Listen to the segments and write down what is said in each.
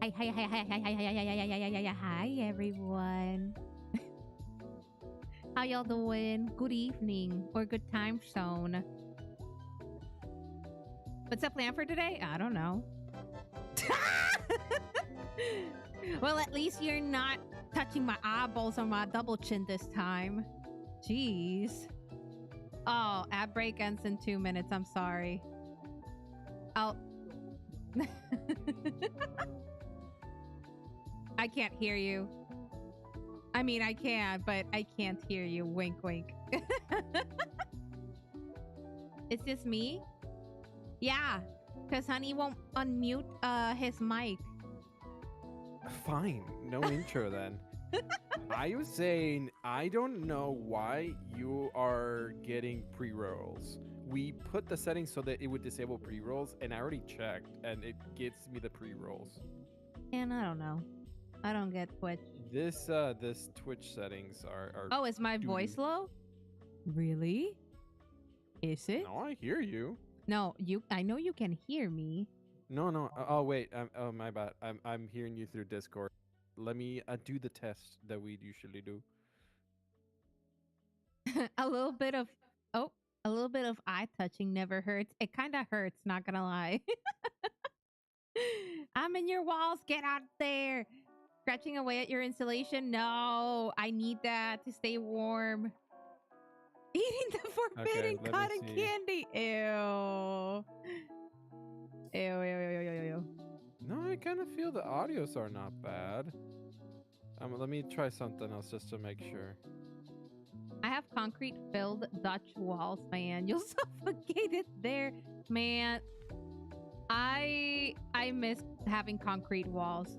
Hi, everyone. How y'all doing? Good evening or good time zone. What's the plan for today? I don't know. Well, at least you're not touching my eyeballs on my double chin this time. Jeez. Oh, ad break ends in 2 minutes. I'm sorry. I'll... I can't hear you. I mean, I can, but I can't hear you. Wink, wink. It's just me? Yeah, because Honey won't unmute his mic. Fine, no intro then. I was saying, I don't know why you are getting pre-rolls. We put the settings so that it would disable pre-rolls, and I already checked, and it gives me the pre-rolls. And I don't know. I don't get Twitch. This Twitch settings are oh, is my voice low? Really? Is it? No, I hear you. No, I know you can hear me. No. Oh wait. Oh my bad. I'm hearing you through Discord. Let me do the test that we usually do. a little bit of eye touching never hurts. It kind of hurts, not gonna lie. I'm in your walls. Get out there. Scratching away at your insulation. No, I need that to stay warm. Eating the forbidden cotton candy. Ew. Ew. No, I kind of feel the audios are not bad. Let me try something else just to make sure. I have concrete filled Dutch walls, man. You'll suffocate it there, man. I miss having concrete walls.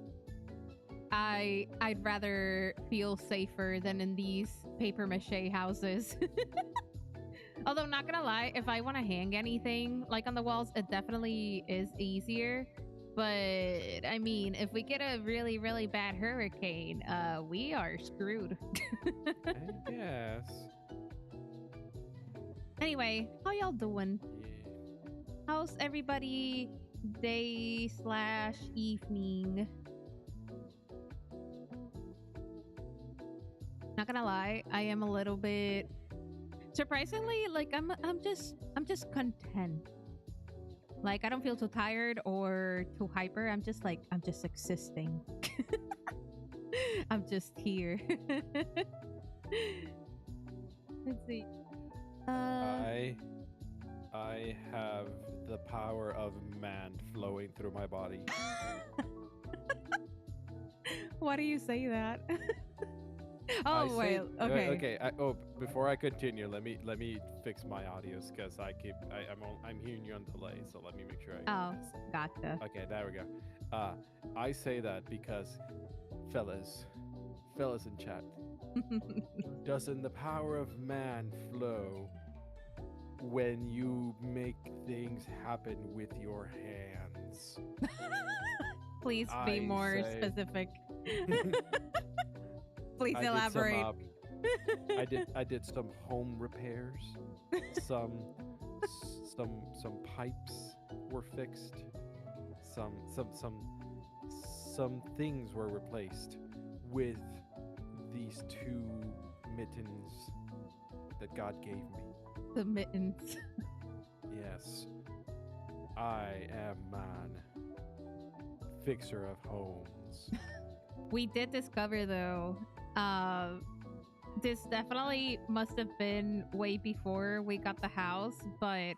I'd rather feel safer than in these paper mache houses. Although, not gonna lie, if I want to hang anything like on the walls, it definitely is easier. But I mean, if we get a really, really bad hurricane, we are screwed. I guess. Anyway, how y'all doing? Yeah. How's everybody day/evening? Not gonna lie, I am a little bit surprisingly like I'm just content. Like I don't feel too tired or too hyper. I'm just existing. I'm just here. Let's see. I have the power of man flowing through my body. Why do you say that? I Oh say well, okay. okay. Before I continue, let me fix my audios because I'm hearing you on delay. So let me make sure I Oh, fix it. gotcha. Okay, there we go. I say that because, fellas, fellas in chat, doesn't the power of man flow when you make things happen with your hands? Please be I more say. specific. Please I did elaborate. I did some home repairs. Some some pipes were fixed. Some some some some things were replaced with these two mittens that God gave me. The mittens. Yes, I am man, fixer of homes. We did discover though, this definitely must have been way before we got the house, but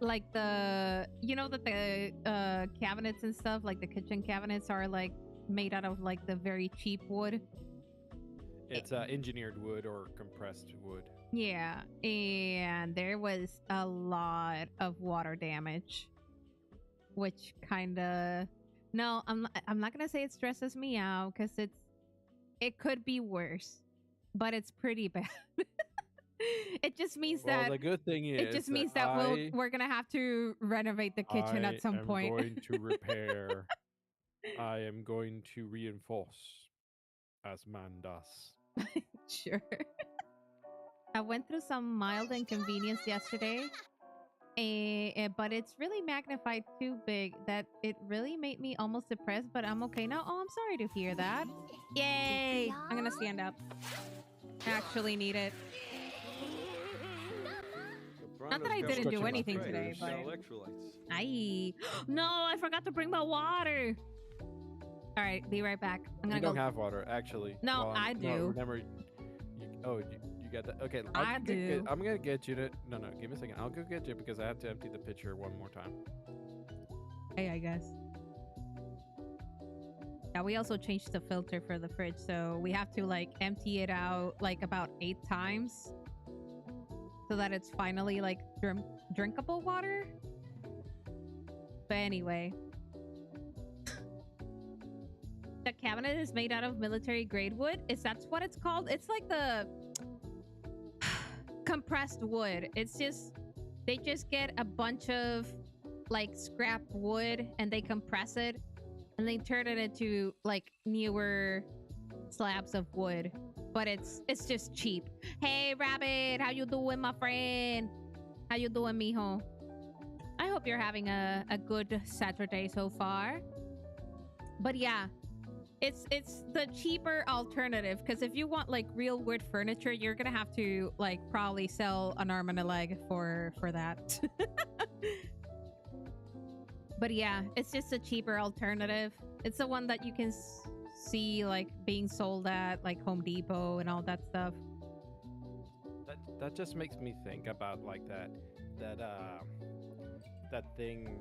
like that the cabinets and stuff, like the kitchen cabinets are like made out of like the very cheap wood. It's engineered wood or compressed wood. Yeah, and there was a lot of water damage, which kind of no, I'm not gonna say it stresses me out because it could be worse, but it's pretty bad. It just means Well, that the good thing is it just means that we're gonna have to renovate the kitchen I at some am point. going to repair. I am going to reinforce as man does. Sure. I went through some mild inconvenience yesterday, but it's really magnified too big that it really made me almost depressed, but I'm okay now. Oh, I'm sorry to hear that. Yay! I'm gonna stand up. I actually need it. Not that I didn't do anything today, but I no, I forgot to bring my water. All right, be right back. I'm gonna You go. don't have water, actually. No, I do. No, remember, you got that. Okay, I do. I'm gonna get you to. No, give me a second. I'll go get you because I have to empty the pitcher one more time. Hey, I guess. Yeah, we also changed the filter for the fridge, so we have to like empty it out like about 8 times so that it's finally like drinkable water. But anyway, the cabinet is made out of military grade wood. That's what it's called? It's like the compressed wood. It's just they just get a bunch of like scrap wood and they compress it and they turn it into like newer slabs of wood, but it's just cheap. Hey Rabbit, how you doing, my friend? How you doing, mijo? I hope you're having a good Saturday so far. But yeah, it's the cheaper alternative, because if you want like real wood furniture, you're gonna have to like probably sell an arm and a leg for that. But yeah, it's just a cheaper alternative. It's the one that you can see like being sold at like Home Depot and all that stuff. That just makes me think about like that thing.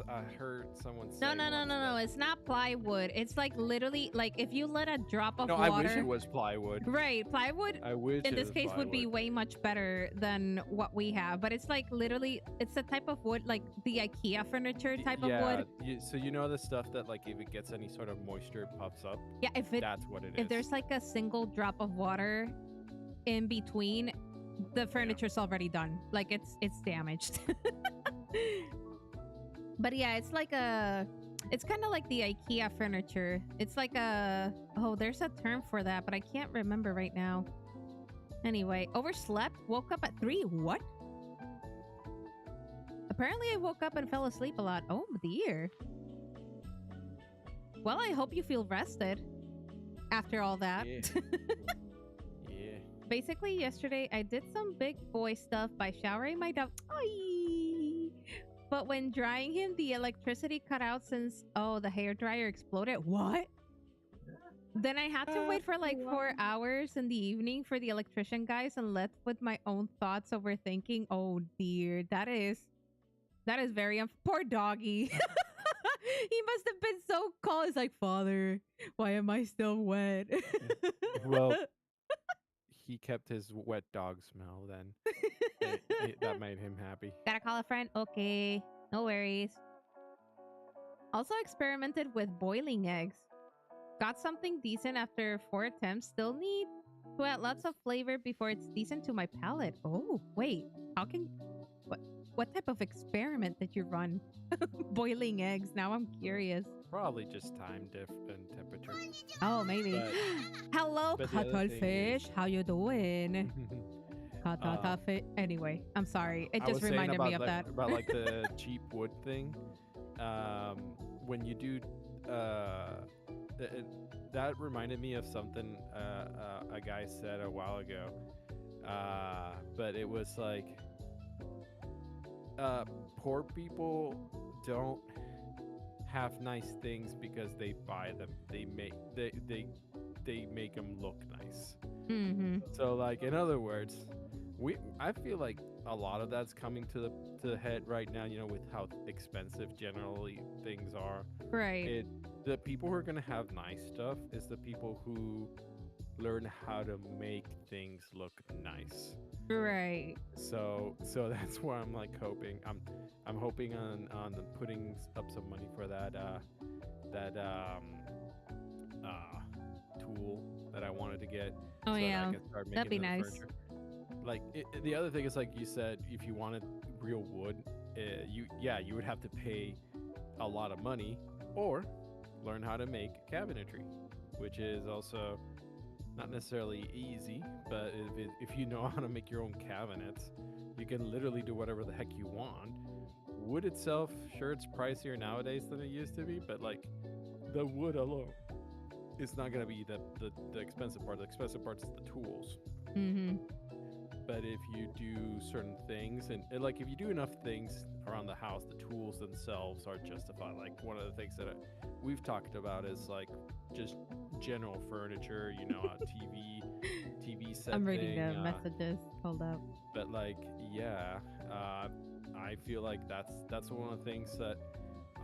I heard someone say. No. It's not plywood. It's like literally like if you let a drop of No, water. I wish it was plywood. Right, plywood. I wish in it this was case plywood. would be way much better than what we have, but it's like literally it's a type of wood like the IKEA furniture type of wood. So you know the stuff that like if it gets any sort of moisture, it puffs up. Yeah, that's what it is. If there's like a single drop of water in between, the furniture's already done. Like it's damaged. But yeah, it's kind of like the IKEA furniture. It's like there's a term for that, but I can't remember right now. Anyway, overslept, woke up at 3. What? Apparently I woke up and fell asleep a lot. Oh dear. Well, I hope you feel rested after all that. Yeah. Yeah. Basically, yesterday I did some big boy stuff by showering my dog. But when drying him, the electricity cut out since, the hairdryer exploded. What? Then I had to wait for like 4 hours in the evening for the electrician guys and left with my own thoughts overthinking. Oh dear, that is very poor doggy. He must have been so cold. He's like, Father, why am I still wet? Well, he kept his wet dog smell then. That made him happy. Gotta call a friend. Okay, no worries. Also experimented with boiling eggs. Got something decent after 4 attempts. Still need to add lots of flavor before it's decent to my palate. Oh, wait. How can... What type of experiment did you run? Boiling eggs. Now I'm curious. Probably just time diff and temperature. Oh, maybe. Hello, but the other Hytale thing fish. is- How you doing? Hytale fish. Anyway, I'm sorry. It I just was saying reminded me of about, that. About like the cheap wood thing. When you do, that reminded me of something a guy said a while ago. But it was like, poor people don't have nice things because they buy them. They make them look nice. Mm-hmm. So like, in other words, I feel like a lot of that's coming to the head right now, you know, with how expensive generally things are. Right. The people who are going to have nice stuff is the people who learn how to make things look nice. Right. So that's why I'm like hoping I'm hoping on putting up some money for that tool that I wanted to get. Oh, so yeah. that I can start making That'd be the nice. furniture. Like the other thing is, like you said, if you wanted real wood, you would have to pay a lot of money or learn how to make cabinetry, which is also not necessarily easy. But if you know how to make your own cabinets, you can literally do whatever the heck you want. Wood itself, sure, it's pricier nowadays than it used to be, but like the wood alone, it's not gonna be the expensive part. The expensive part is the tools. Mm-hmm. But if you do certain things, and like if you do enough things around the house, the tools themselves are justified. Like one of the things that we've talked about is like just general furniture, you know, TV set. I'm reading thing, the messages. Hold up. But like, yeah, I feel like that's one of the things that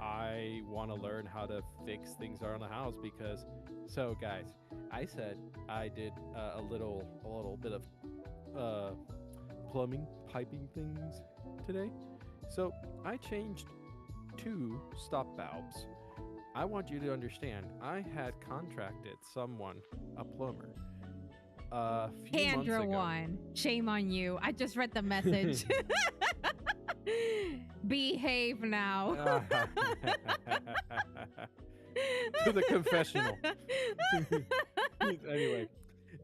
I want to learn how to fix things around the house because. So guys, I said I did a little bit of plumbing piping things today. So I changed 2 stop valves. I want you to understand, I had contracted someone, a plumber, a few months Kendra ago. one. Shame on you. I just read the message. Behave now. To the confessional. Anyway,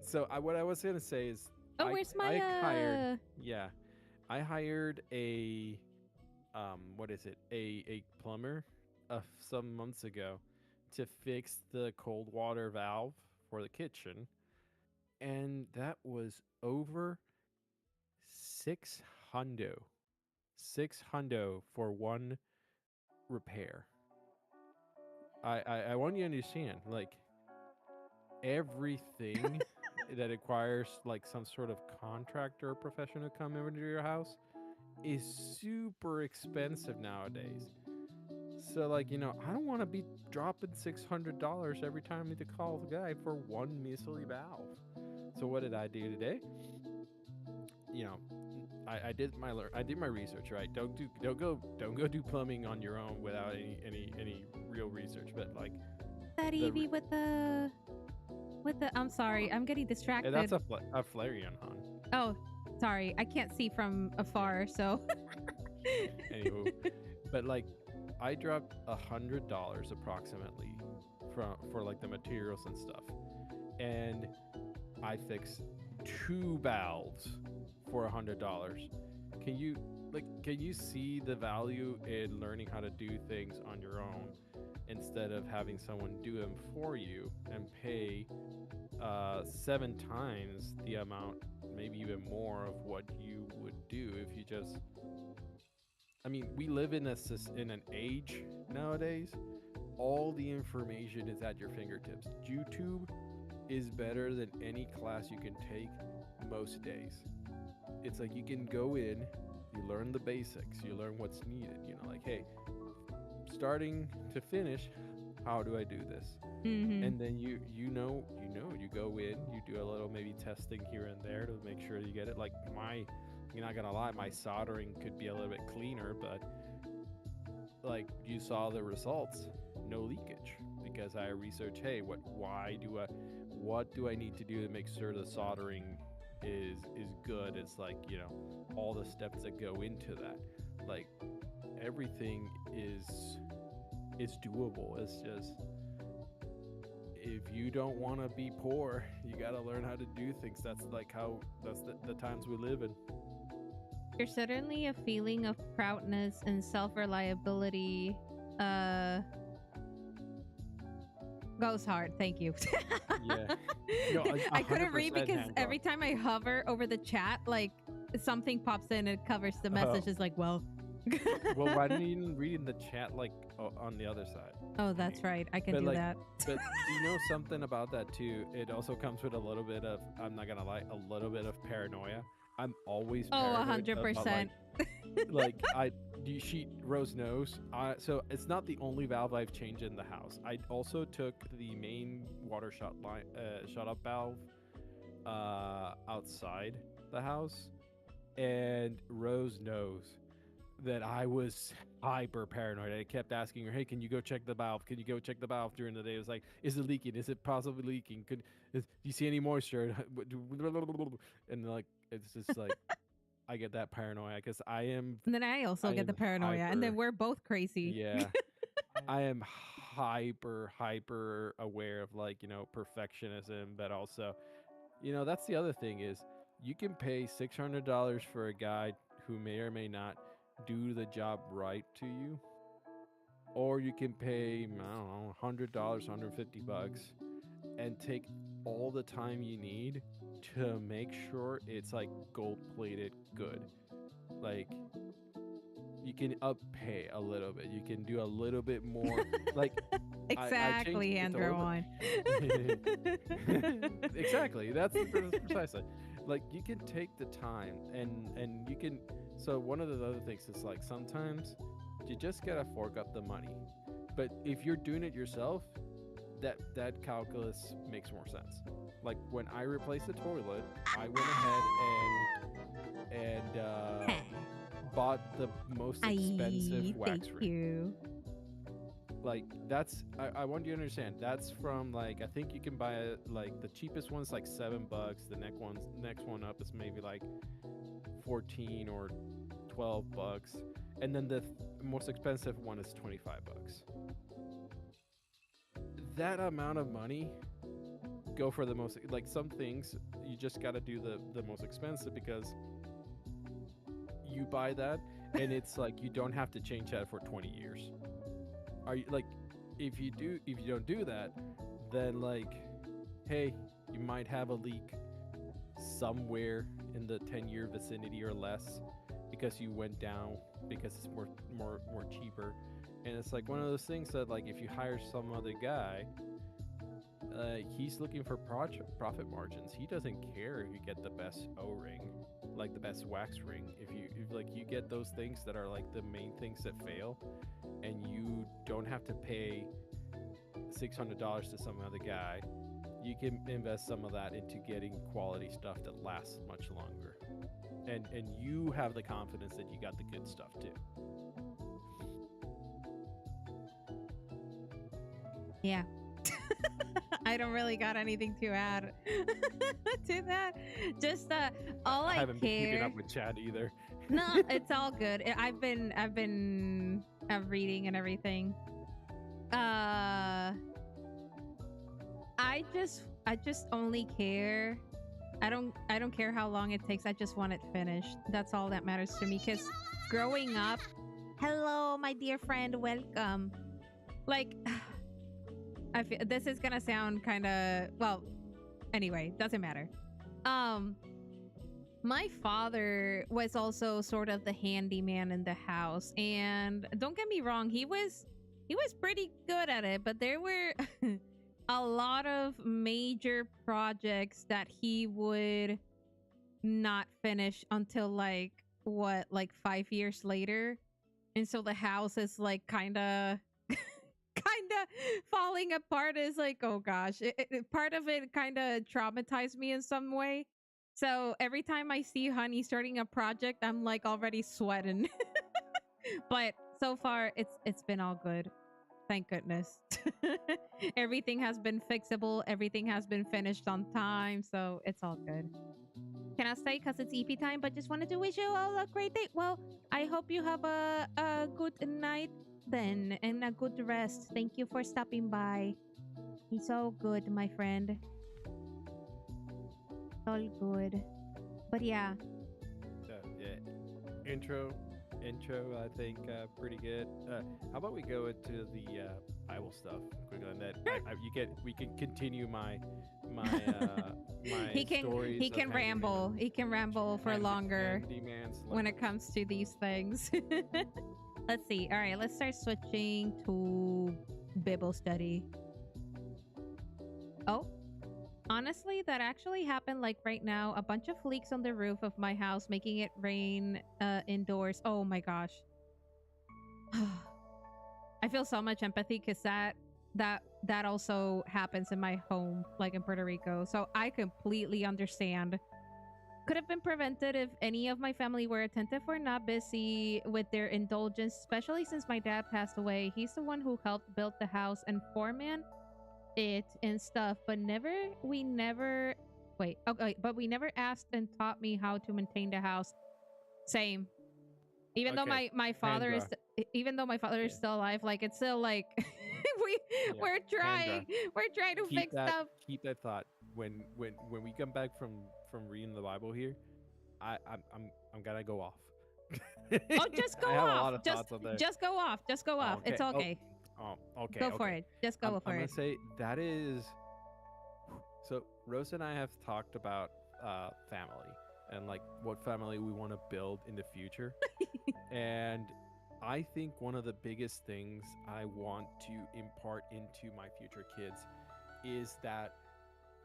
so what I was gonna say is, Oh, where's my I hired a a plumber some months ago to fix the cold water valve for the kitchen, and that was over 600 for one repair. I want you to understand, like, everything that requires like some sort of contractor or professional to come into your house is super expensive nowadays. So like, you know, I don't want to be dropping $600 every time I need to call the guy for one measly valve. So what did I do today? You know, I did my research, right? Don't go do plumbing on your own without any real research. But like that Evie with the I'm sorry, I'm getting distracted. that's a Flareon, hon. Oh, sorry, I can't see from afar, so. Anywho, but like, I dropped $100 approximately for like the materials and stuff, and I fixed 2 valves for $100. Can you see the value in learning how to do things on your own instead of having someone do them for you and pay 7 times the amount, maybe even more, of what you would do if you just. I mean, we live in an age nowadays. All the information is at your fingertips. YouTube is better than any class you can take most days. It's like you can go in, you learn the basics, you learn what's needed. You know, like, hey, starting to finish, how do I do this? And then you go in, you do a little maybe testing here and there to make sure you get it. Like you're not gonna lie, my soldering could be a little bit cleaner, but like you saw the results, no leakage, because I researched, hey, what do I need to do to make sure the soldering is good? It's like, all the steps that go into that. Like everything is doable. It's just, if you don't want to be poor, you got to learn how to do things. That's the times we live in. There's certainly a feeling of proudness and self-reliability goes hard. Thank you. Yeah. No, I couldn't read because every time I hover over the chat, like something pops in and it covers the message. It's like, well, why didn't you read in the chat, like on the other side? Oh, that's right. I can do that. But you know something about that too? It also comes with a little bit of, I'm not gonna lie, a little bit of paranoia. I'm always paranoid 100%. Rose knows. So it's not the only valve I've changed in the house. I also took the main water shut up valve outside the house, and Rose knows that I was hyper paranoid. I kept asking her, "Hey, can you go check the valve? Can you go check the valve?" During the day, it was like, "Is it leaking? Is it possibly leaking? Do you see any moisture?" And like, it's just like, I get that paranoia because I am. And then I also get the paranoia, and then we're both crazy. Yeah, I am hyper aware of, like, perfectionism, but also, that's the other thing is you can pay $600 for a guy who may or may not do the job right to you, or you can pay, I don't know, $100, $150, and take all the time you need to make sure it's like gold plated good. Like, you can pay a little bit, you can do a little bit more. Like, exactly, Andrew on. Exactly, that's precisely. Like, you can take the time and you can. So one of the other things is, like, sometimes you just gotta fork up the money. But if you're doing it yourself, that calculus makes more sense. Like, when I replaced the toilet, I went ahead and bought the most expensive wax ring. Like, that's, I want you to understand, that's from, like, I think you can buy it, like, the cheapest one's like $7. The next one up is maybe like 14 or 12 bucks, and then the most expensive one is 25 bucks. That amount of money, go for the most. Like, some things you just got to do the most expensive, because you buy that and it's like you don't have to change that for 20 years. Are you, like, if you don't do that, then, like, hey, you might have a leak somewhere in the 10-year vicinity or less, because you went down, because it's more cheaper. And it's like one of those things that, like, if you hire some other guy, he's looking for profit margins. He doesn't care if you get the best O-ring, like the best wax ring. If you get those things that are like the main things that fail, and you don't have to pay $600 to some other guy, you can invest some of that into getting quality stuff that lasts much longer. And you have the confidence that you got the good stuff too. Yeah. I don't really got anything to add to that. Just all I haven't been keeping care. up with Chad either. No, it's all good. I've been reading and everything. I just only care. I don't care how long it takes. I just want it finished. That's all that matters to me. Because growing up, hello, my dear friend, welcome. Like, I feel this is gonna sound kind of, well, anyway, doesn't matter. My father was also sort of the handyman in the house, and don't get me wrong, he was pretty good at it, but there were a lot of major projects that he would not finish until like 5 years later. And so the house is like kind of kind of falling apart. Is like, oh gosh, part of it kind of traumatized me in some way. So every time I see Honey starting a project, I'm like already sweating. But so far it's been all good. Thank goodness. Everything has been fixable, everything has been finished on time, so it's all good. Cannot stay because it's EP time, but just wanted to wish you all a great day. Well, I hope you have a good night then and a good rest. Thank you for stopping by. It's all good, my friend. All good. But yeah. Yeah. Intro, I think pretty good. How about we go into the Bible stuff quickly, and that we can continue my he can stories. he can ramble. He can ramble for longer when it comes to these things. Let's see. All right, let's start switching to Bible study. Oh, honestly, that actually happened like right now. A bunch of leaks on the roof of my house, making it rain indoors. Oh my gosh. I feel so much empathy because that also happens in my home, like in Puerto Rico. So I completely understand. Could have been prevented if any of my family were attentive or not busy with their indulgence, especially since my dad passed away. He's the one who helped build the house and foreman it and stuff, but we never but we never asked and taught me how to maintain the house. Same. Even though my father is still alive, like it's still like we're trying to fix stuff. Keep that thought when we come back from reading the Bible here. I'm gonna go off. Oh, just go off. Just go off. Just go off. Okay. It's okay. Okay. Go for it. Just go for I'm it. gonna say that is. So Rose and I have talked about family and like what family we want to build in the future, and I think one of the biggest things I want to impart into my future kids is that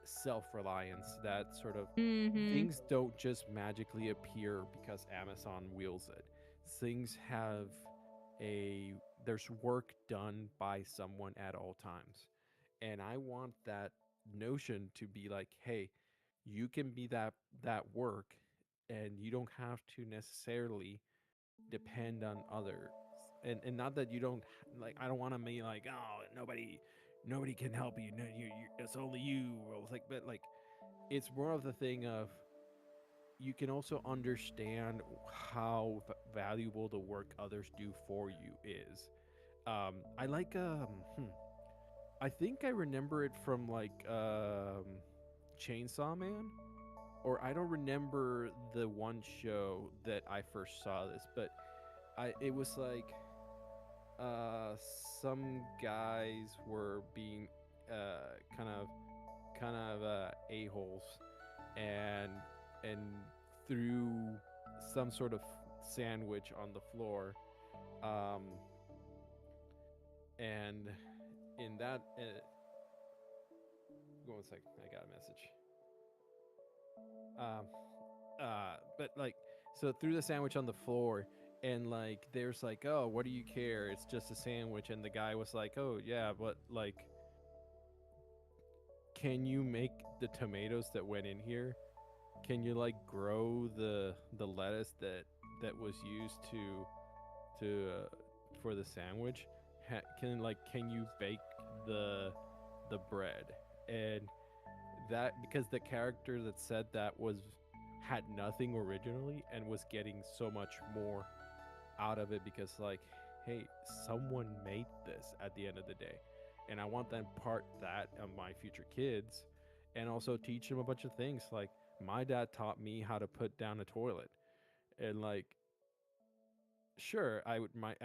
self-reliance, that sort of things don't just magically appear because Amazon wheels it. Things have there's work done by someone at all times. And I want that notion to be like, hey, you can be that work, and you don't have to necessarily depend on others. And not that you don't, like, I don't want to be like, oh, nobody can help you, no, it's only you, or like, but like it's more of the thing of you can also understand how valuable the work others do for you is. I like I think I remember it from like Chainsaw Man, or I don't remember the one show that I first saw this, but it was like some guys were being kind of a-holes, and threw some sort of sandwich on the floor, and in that go one second, I got a message. But like, so threw the sandwich on the floor, and like there's like, oh, what do you care, it's just a sandwich, and the guy was like, oh yeah, but like, can you make the tomatoes that went in here, can you like grow the lettuce that was used to for the sandwich, can you bake the bread? And that, because the character that said that had nothing originally and was getting so much more out of it, because like, hey, someone made this at the end of the day, and I want to impart that on my future kids, and also teach them a bunch of things. Like, my dad taught me how to put down a toilet, and like, sure, I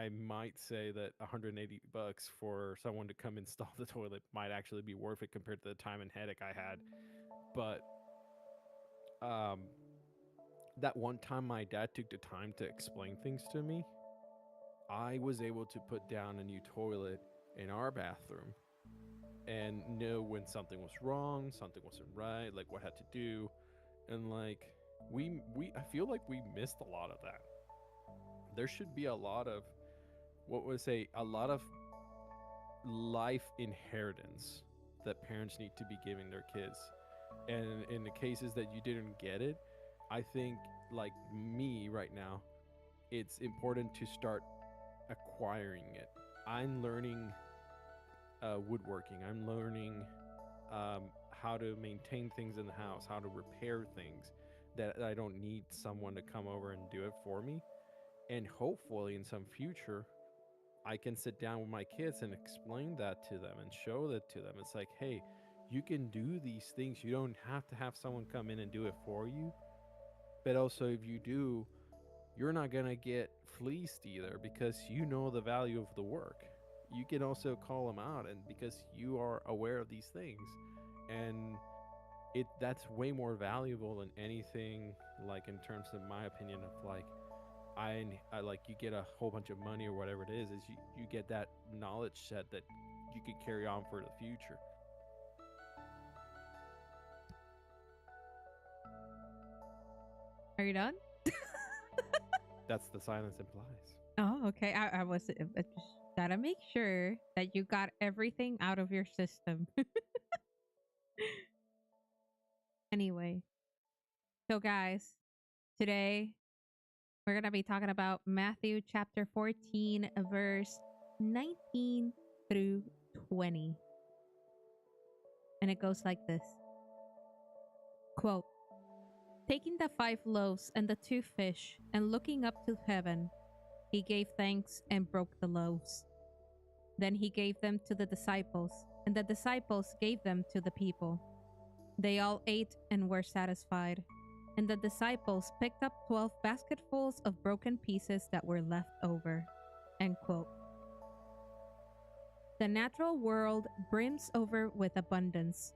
might say that $180 for someone to come install the toilet might actually be worth it compared to the time and headache I had. But that one time my dad took the time to explain things to me, I was able to put down a new toilet in our bathroom and know when something was wrong, something wasn't right, like what had to do. And like, I feel like we missed a lot of that. There should be a lot of what would I say, a lot of life inheritance that parents need to be giving their kids. And in the cases that you didn't get it, I think, like me right now, it's important to start acquiring it. I'm learning woodworking. I'm learning how to maintain things in the house, how to repair things that I don't need someone to come over and do it for me. And hopefully, in some future, I can sit down with my kids and explain that to them and show that to them. It's like, hey, you can do these things. You don't have to have someone come in and do it for you. But also, if you do, you're not going to get fleeced either because you know the value of the work. You can also call them out, and because you are aware of these things. And that's way more valuable than anything, like in terms of my opinion of like I like you get a whole bunch of money or whatever it is you get that knowledge set that you could carry on for the future. Are you done? That's the silence implies. Oh, okay. I was just gotta make sure that you got everything out of your system. Anyway, so guys, today we're gonna be talking about Matthew chapter 14, verse 19 through 20. And it goes like this. Quote, taking the 5 loaves and the 2 fish, and looking up to heaven, he gave thanks and broke the loaves. Then he gave them to the disciples, and the disciples gave them to the people. They all ate and were satisfied, and the disciples picked up 12 basketfuls of broken pieces that were left over. End quote. The natural world brims over with abundance.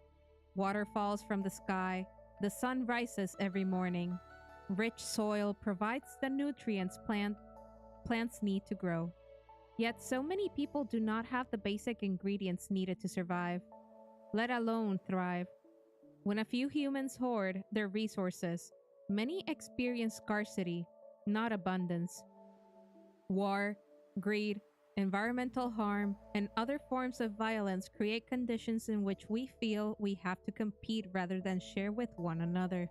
Water falls from the sky, the sun rises every morning. Rich soil provides the nutrients plants need to grow. Yet so many people do not have the basic ingredients needed to survive, let alone thrive. When a few humans hoard their resources, many experience scarcity, not abundance. War, greed, environmental harm, and other forms of violence create conditions in which we feel we have to compete rather than share with one another.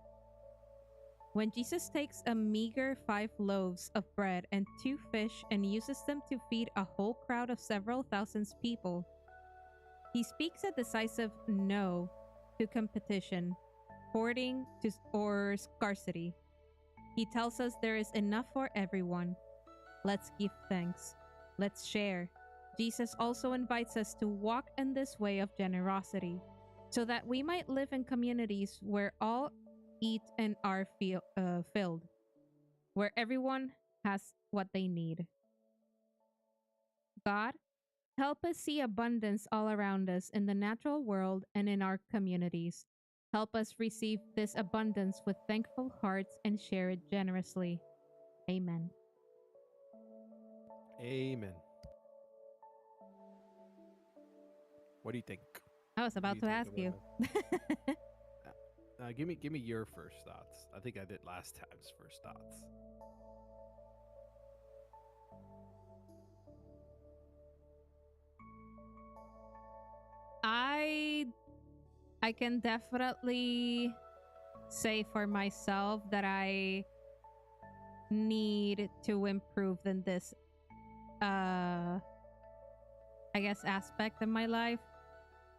When Jesus takes a meager 5 loaves of bread and 2 fish and uses them to feed a whole crowd of several thousands people, he speaks a decisive no to competition, hoarding, or scarcity. He tells us there is enough for everyone. Let's give thanks. Let's share. Jesus also invites us to walk in this way of generosity, so that we might live in communities where all eat and are filled, where everyone has what they need. God, help us see abundance all around us in the natural world and in our communities. Help us receive this abundance with thankful hearts and share it generously. Amen. Amen. What do you think? I was about to ask you. Give me your first thoughts. I think I did last time's first thoughts. I can definitely say for myself that I need to improve in this I guess aspect of my life,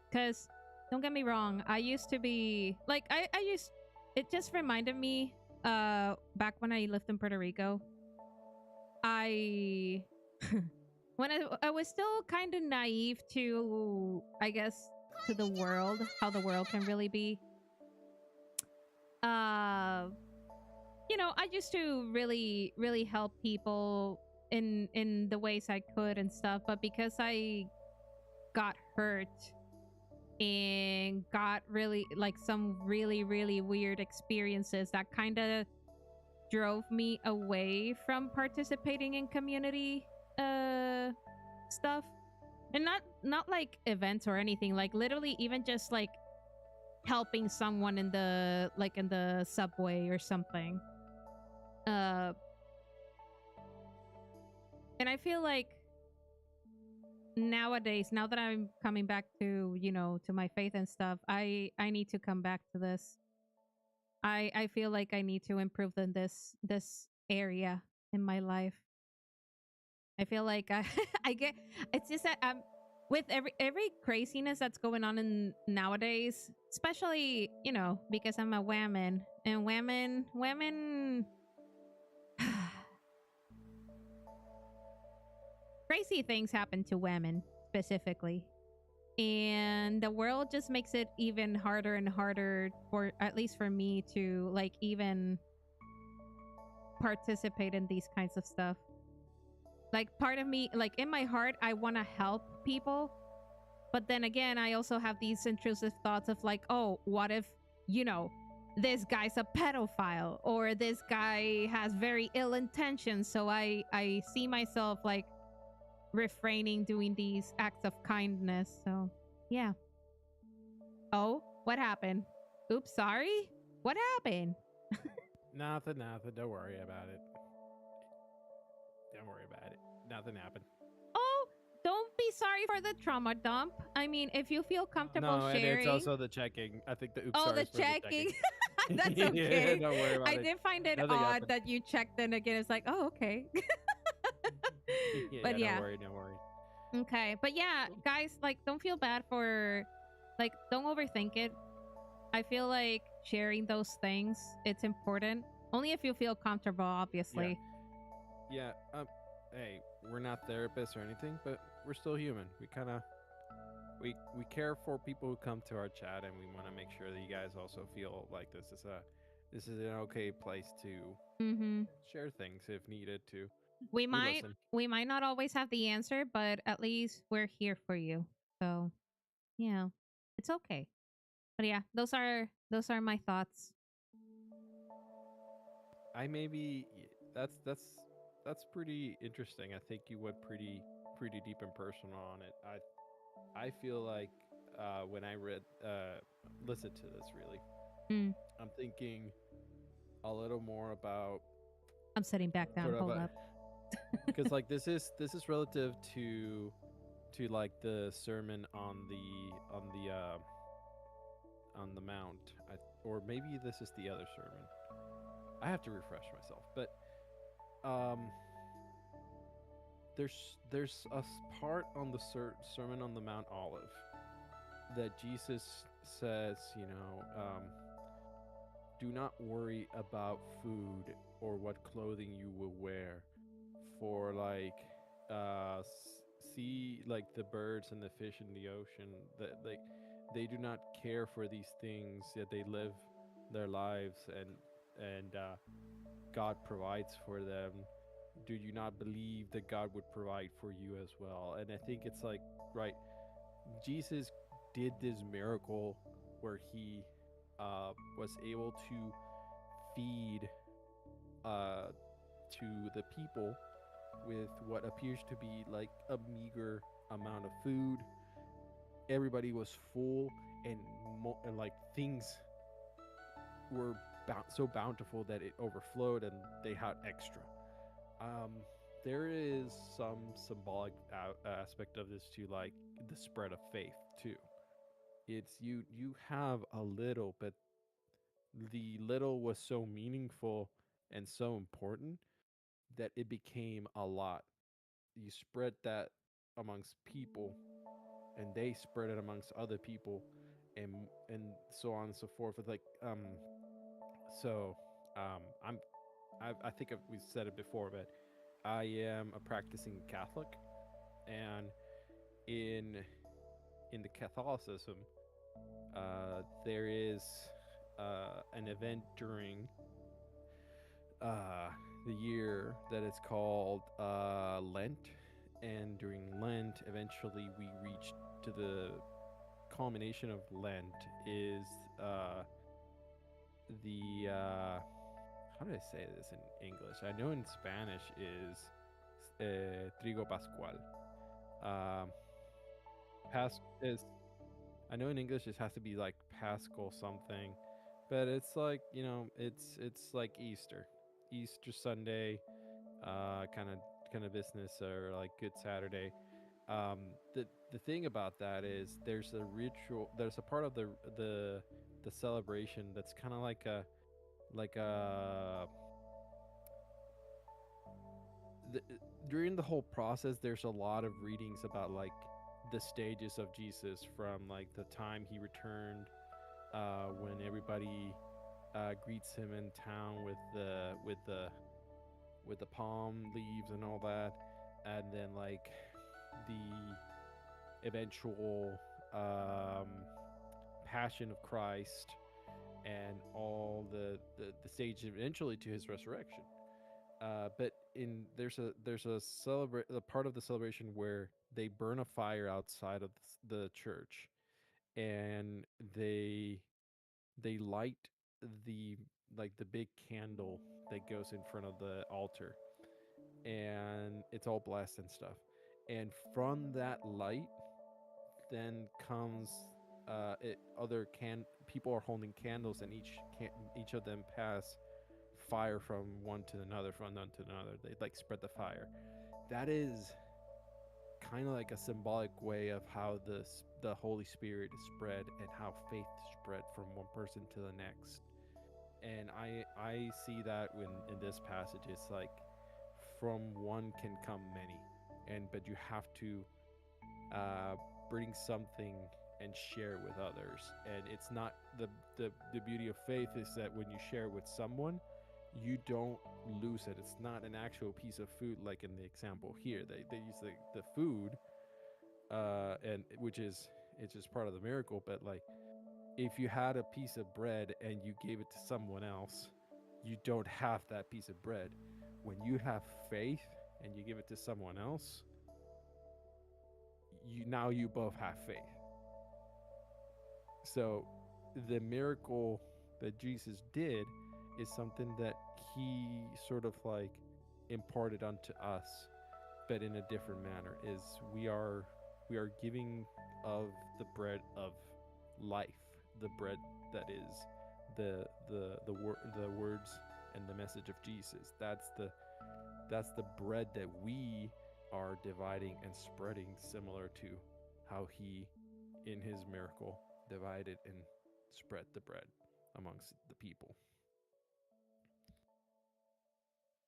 because don't get me wrong, I used to be like it just reminded me back when I lived in Puerto Rico. I when I was still kind of naive to, I guess, to the world, how the world can really be. You know, I used to really help people in the ways I could and stuff, but because I got hurt and got really like some really weird experiences, that kind of drove me away from participating in community stuff, and not like events or anything, like literally even just like helping someone in the subway or something. And I feel like nowadays, now that I'm coming back to, to my faith and stuff, I need to come back to this. I feel like I need to improve in this area in my life. I feel like I I get it's just that with every craziness that's going on in nowadays, especially, because I'm a woman, and women crazy things happen to women specifically. And the world just makes it even harder and harder, for at least for me, to like even participate in these kinds of stuff. Like, part of me, like, in my heart, I want to help people, but then again, I also have these intrusive thoughts of like, oh, what if, this guy's a pedophile, or this guy has very ill intentions, so I see myself like refraining doing these acts of kindness. So yeah. Oh, what happened? Oops, sorry. What happened? Nothing, nothing. Don't worry about it. Don't worry about it. Nothing happened. Oh, don't be sorry for the trauma dump. I mean, if you feel comfortable No, and it's sharing. also the checking. I think the oops, Oh, sorry the for the checking. checking. That's Yeah, okay. don't worry about I it. did find it Nothing odd happened. that you checked in again. It's like, oh, okay. But Yeah, don't yeah. worry, don't worry. Okay. But yeah, Cool. guys, like, don't feel bad for, like, don't overthink it. I feel like sharing those things, it's important. Only if you feel comfortable, Yeah. obviously. Yeah. Hey, we're not therapists or anything, but we're still human. We kind of we care for people who come to our chat, and we want to make sure that you guys also feel like this is an okay place to Mm-hmm. share things if needed to. We We might listen. we might not always have the answer, but at least we're here for you. So yeah, it's okay. But yeah, those are my thoughts. I maybe that's pretty interesting. I think you went pretty deep and personal on it. I feel like when I read listen to this really, Mm, I'm thinking a little more about I'm sitting back down. sort of Hold a up. because like this is relative to like the sermon on the mount. Or maybe this is the other sermon. I have to refresh myself, but um there's a part on the Sermon on the Mount Olive that Jesus says, do not worry about food or what clothing you will wear, for like see like the birds and the fish in the ocean, that like they do not care for these things, yet they live their lives, and God provides for them. Do you not believe that God would provide for you as well? And I think it's like, right, Jesus did this miracle where he was able to feed uh, to the people with what appears to be like a meager amount of food. Everybody was full, and, and like things were so bountiful that it overflowed and they had extra. Um, there is some symbolic aspect of this to like the spread of faith too. It's you have a little, but the little was so meaningful and so important that it became a lot. You spread that amongst people, and they spread it amongst other people, and so on and so forth. It's like so I'm I think we said it before, but I am a practicing Catholic, and in in the Catholicism, there is an event during uh, the year that is called Lent, and during Lent, eventually we reach to the culmination of Lent is the how do I say this in English? I know in Spanish is Trigo Pascual. Um, is I know in English it has to be like Paschal something, but it's like it's like Easter Sunday, kind of business, or like Good Saturday. The thing about that is there's a ritual. There's a part of the celebration that's kind of like a the, during the whole process. There's a lot of readings about like the stages of Jesus from like the time he returned, when everybody greets him in town with the palm leaves and all that, and then like the eventual um, passion of Christ and all the stage eventually to his resurrection. But in there's a celebrate the part of the celebration where they burn a fire outside of the church, and they light the like the big candle that goes in front of the altar, and it's all blessed and stuff. And from that light then comes other can people are holding candles, and each of them pass fire from one to another, from one to another. They like spread the fire. That is kind of like a symbolic way of how the Holy Spirit is spread and how faith spread from one person to the next. And I see that when in this passage, it's like from one can come many, and but you have to uh, bring something and share with others. And it's not the beauty of faith is that when you share with someone, you don't lose it. It's not an actual piece of food like in the example here. They use the food, and which is it's just part of the miracle. But like if you had a piece of bread and you gave it to someone else, you don't have that piece of bread. When you have faith and you give it to someone else, you both have faith. So the miracle that Jesus did is something that he sort of like imparted unto us, but in a different manner. Is we are giving of the bread of life, the bread that is the words and the message of Jesus. That's the bread that we are dividing and spreading, similar to how he in his miracle divided and spread the bread amongst the people.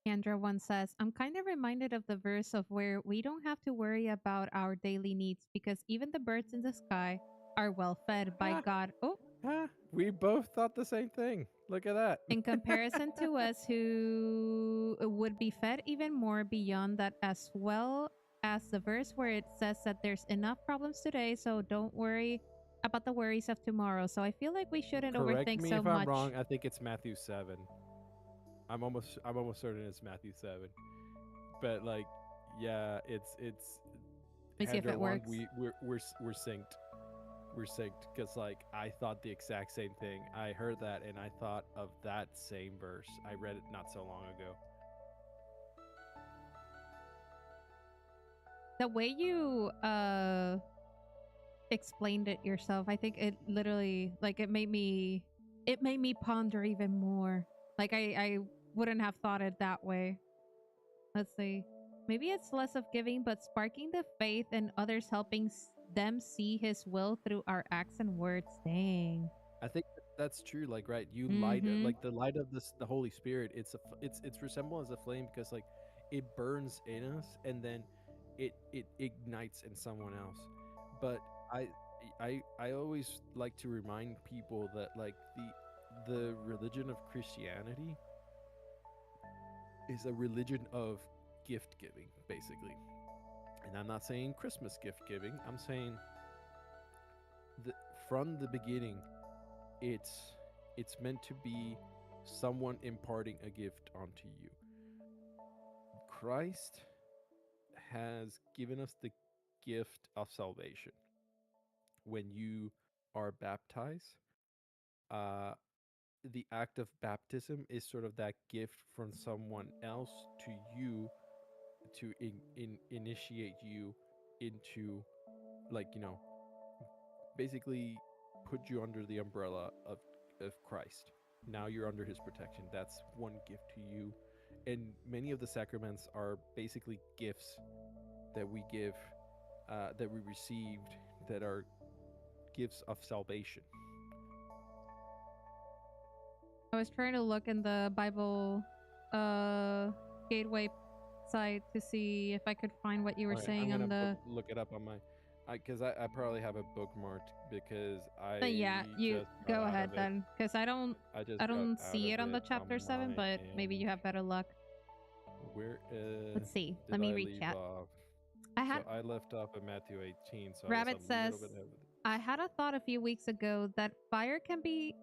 Andra once says, I'm kind of reminded of the verse of where we don't have to worry about our daily needs because even the birds in the sky are well fed by Ah, God. Oh, we both thought the same thing. Look at that. in comparison to us who would be fed even more beyond that, as well as the verse where it says that there's enough problems today, so don't worry about the worries of tomorrow. So I feel like we shouldn't Correct overthink me so if I'm much. wrong. I think it's Matthew 7. I'm almost certain it's Matthew 7. But like, yeah, it's Let me see if Andrew it one. works. We're synced. We're synced because like I thought the exact same thing. I heard that and I thought of that same verse. I read it not so long ago. The way you explained it yourself, I think it literally like it made me ponder even more. Like I wouldn't have thought it that way. Let's see. Maybe it's less of giving, but sparking the faith and others helping them see His will through our acts and words. Dang. I think that's true. Like, right, you light Mm-hmm. like the light of the Holy Spirit. It's resembled as a flame because like it burns in us and then it ignites in someone else. But I I always like to remind people that like the religion of Christianity is a religion of gift giving, basically. And I'm not saying Christmas gift giving. I'm saying that from the beginning, it's it's meant to be someone imparting a gift onto you. Christ has given us the gift of salvation. When you are baptized, uh, the act of baptism is sort of that gift from someone else to you to initiate you into, like, basically put you under the umbrella of Christ. Now you're under his protection. That's one gift to you. And many of the sacraments are basically gifts that we give that we received that are gifts of salvation. I was trying to look in the Bible Gateway site to see if I could find what you were All right, I'm saying gonna on the. look it up on my, because I probably have it bookmarked because Yeah, I you just got go out ahead of it. then, because I just I got don't out see of it on the it on chapter 7, my but maybe end. you have better luck. Where Let's see. Let did me I read leave chat. off? I So had I left off at Matthew 18, so I was Rabbit a says, little bit ahead. I had a thought a few weeks ago that fire can be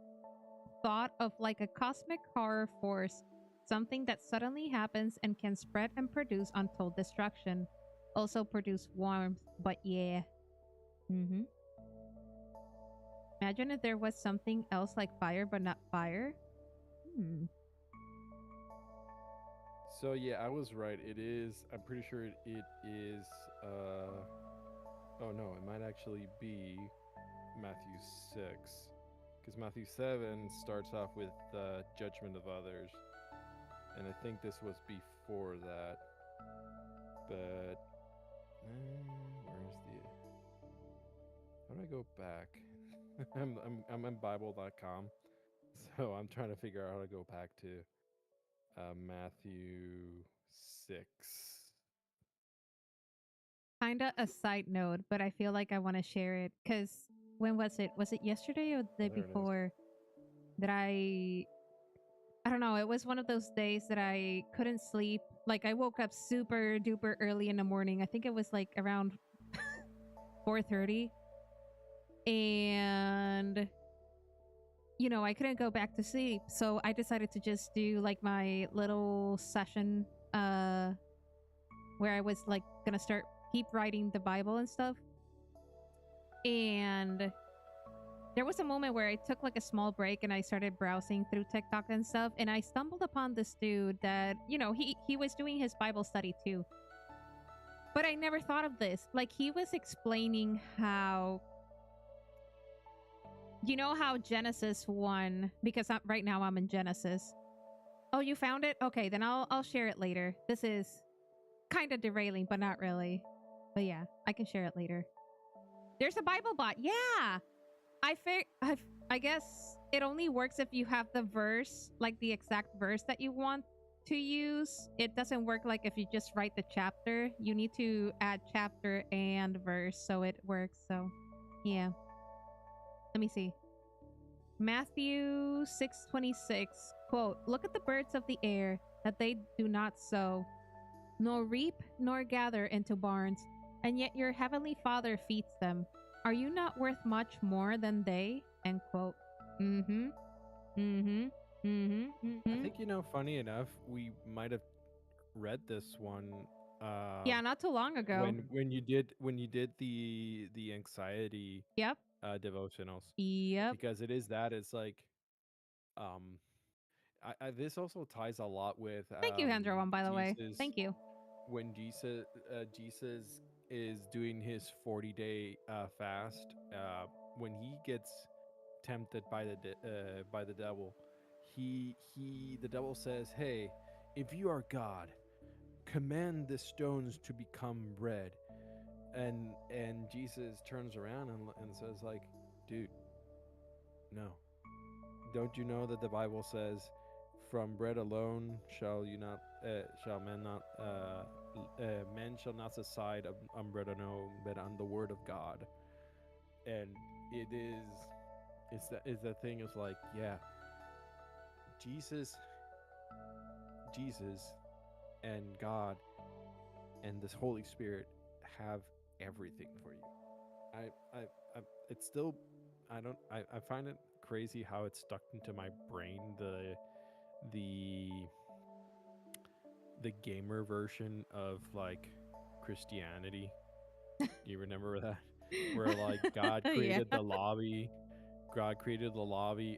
thought of like a cosmic horror force, something that suddenly happens and can spread and produce untold destruction. Also produce warmth, but yeah. Mm-hmm. Imagine if there was something else like fire, but not fire. Hmm. So yeah, I was right. It is. I'm pretty sure it is. Oh no, it might actually be Matthew 6, because Matthew 7 starts off with judgment of others, and I think this was before that. But where's the? How do I go back? I'm in Bible.com, so I'm trying to figure out how to go back to Matthew 6. Kinda a side note, but I feel like I want to share it because when was it? Was it yesterday or the Oh, day there it is. before that I don't know, it was one of those days that I couldn't sleep. Like I woke up super duper early in the morning. I think it was like around 4:30 and I couldn't go back to sleep. So I decided to just do like my little session where I was like going to start keep writing the Bible and stuff. And there was a moment where I took like a small break and I started browsing through TikTok and stuff, and I stumbled upon this dude that, he was doing his Bible study too. But I never thought of this. Like he was explaining how how Genesis 1, because right now I'm in Genesis. Oh, you found it? Okay, then I'll share it later. This is kind of derailing, but not really. But yeah, I can share it later. There's a Bible bot. Yeah. I guess it only works if you have the verse, like the exact verse that you want to use. It doesn't work like if you just write the chapter. You need to add chapter and verse so it works. So, yeah. Let me see. Matthew 6:26, quote, "Look at the birds of the air, that they do not sow, nor reap, nor gather into barns, and yet your heavenly Father feeds them. Are you not worth much more than they?" End quote. Mm-hmm. Mm-hmm. Mm-hmm. I Mm-hmm. think, funny enough, we might have read this one Yeah, not too long ago. when you did the anxiety Yep. devotionals, Yep. because it is that it's like um this also ties a lot with Thank you, Hendra one, by the way. Jesus, Thank you. when Jesus is doing his 40-day fast, when he gets tempted by the devil, the devil says, "Hey, if you are God, command the stones to become bread." And Jesus turns around and says, like, "Dude, no. Don't you know that the Bible says, from bread alone shall men shall not decide on bread alone, but on the word of God." And it is it's the thing is like, yeah, Jesus Jesus and God and this Holy Spirit have everything for you. I it's still, I find it crazy how it's stuck into my brain, the the gamer version of like Christianity. Do you remember that? Where like Yeah. God created the lobby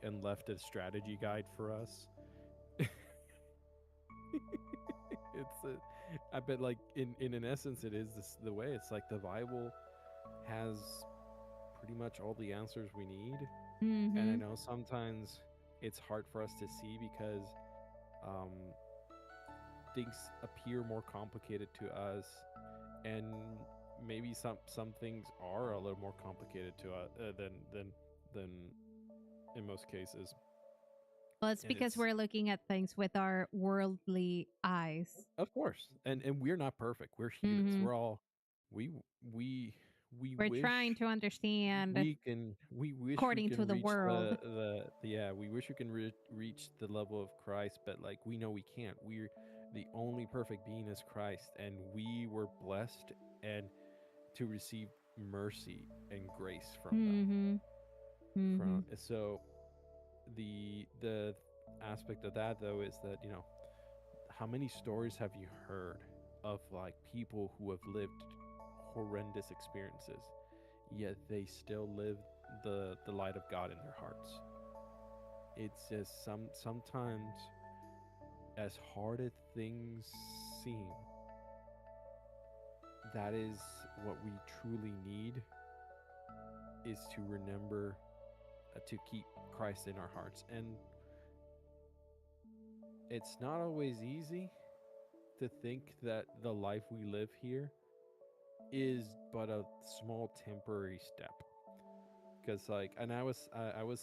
and left a strategy guide for us. I bet, like, in an essence it is the way. It's like the Bible has pretty much all the answers we need. And I Mm-hmm. know sometimes it's hard for us to see because um, things appear more complicated to us, and maybe some things are a little more complicated to than in most cases, Well, it's and because it's we're looking at things with our worldly eyes. of course, and we're not perfect. We're humans. Hmm. We're all we we we We're trying wish to understand we wish we according to can the reach world. the yeah, we wish we can reach the level of Christ, but like we know we can't. We're the only perfect being is Christ, and we were blessed and to receive mercy and grace from that. Mm-hmm. Mm-hmm. From so the aspect of that though is that, how many stories have you heard of like people who have lived horrendous experiences, yet they still live the light of God in their hearts? It's just sometimes, as hard as things seem, that is what we truly need, is to remember to keep Christ in our hearts. And it's not always easy to think that the life we live here is but a small temporary step. Because like, and I was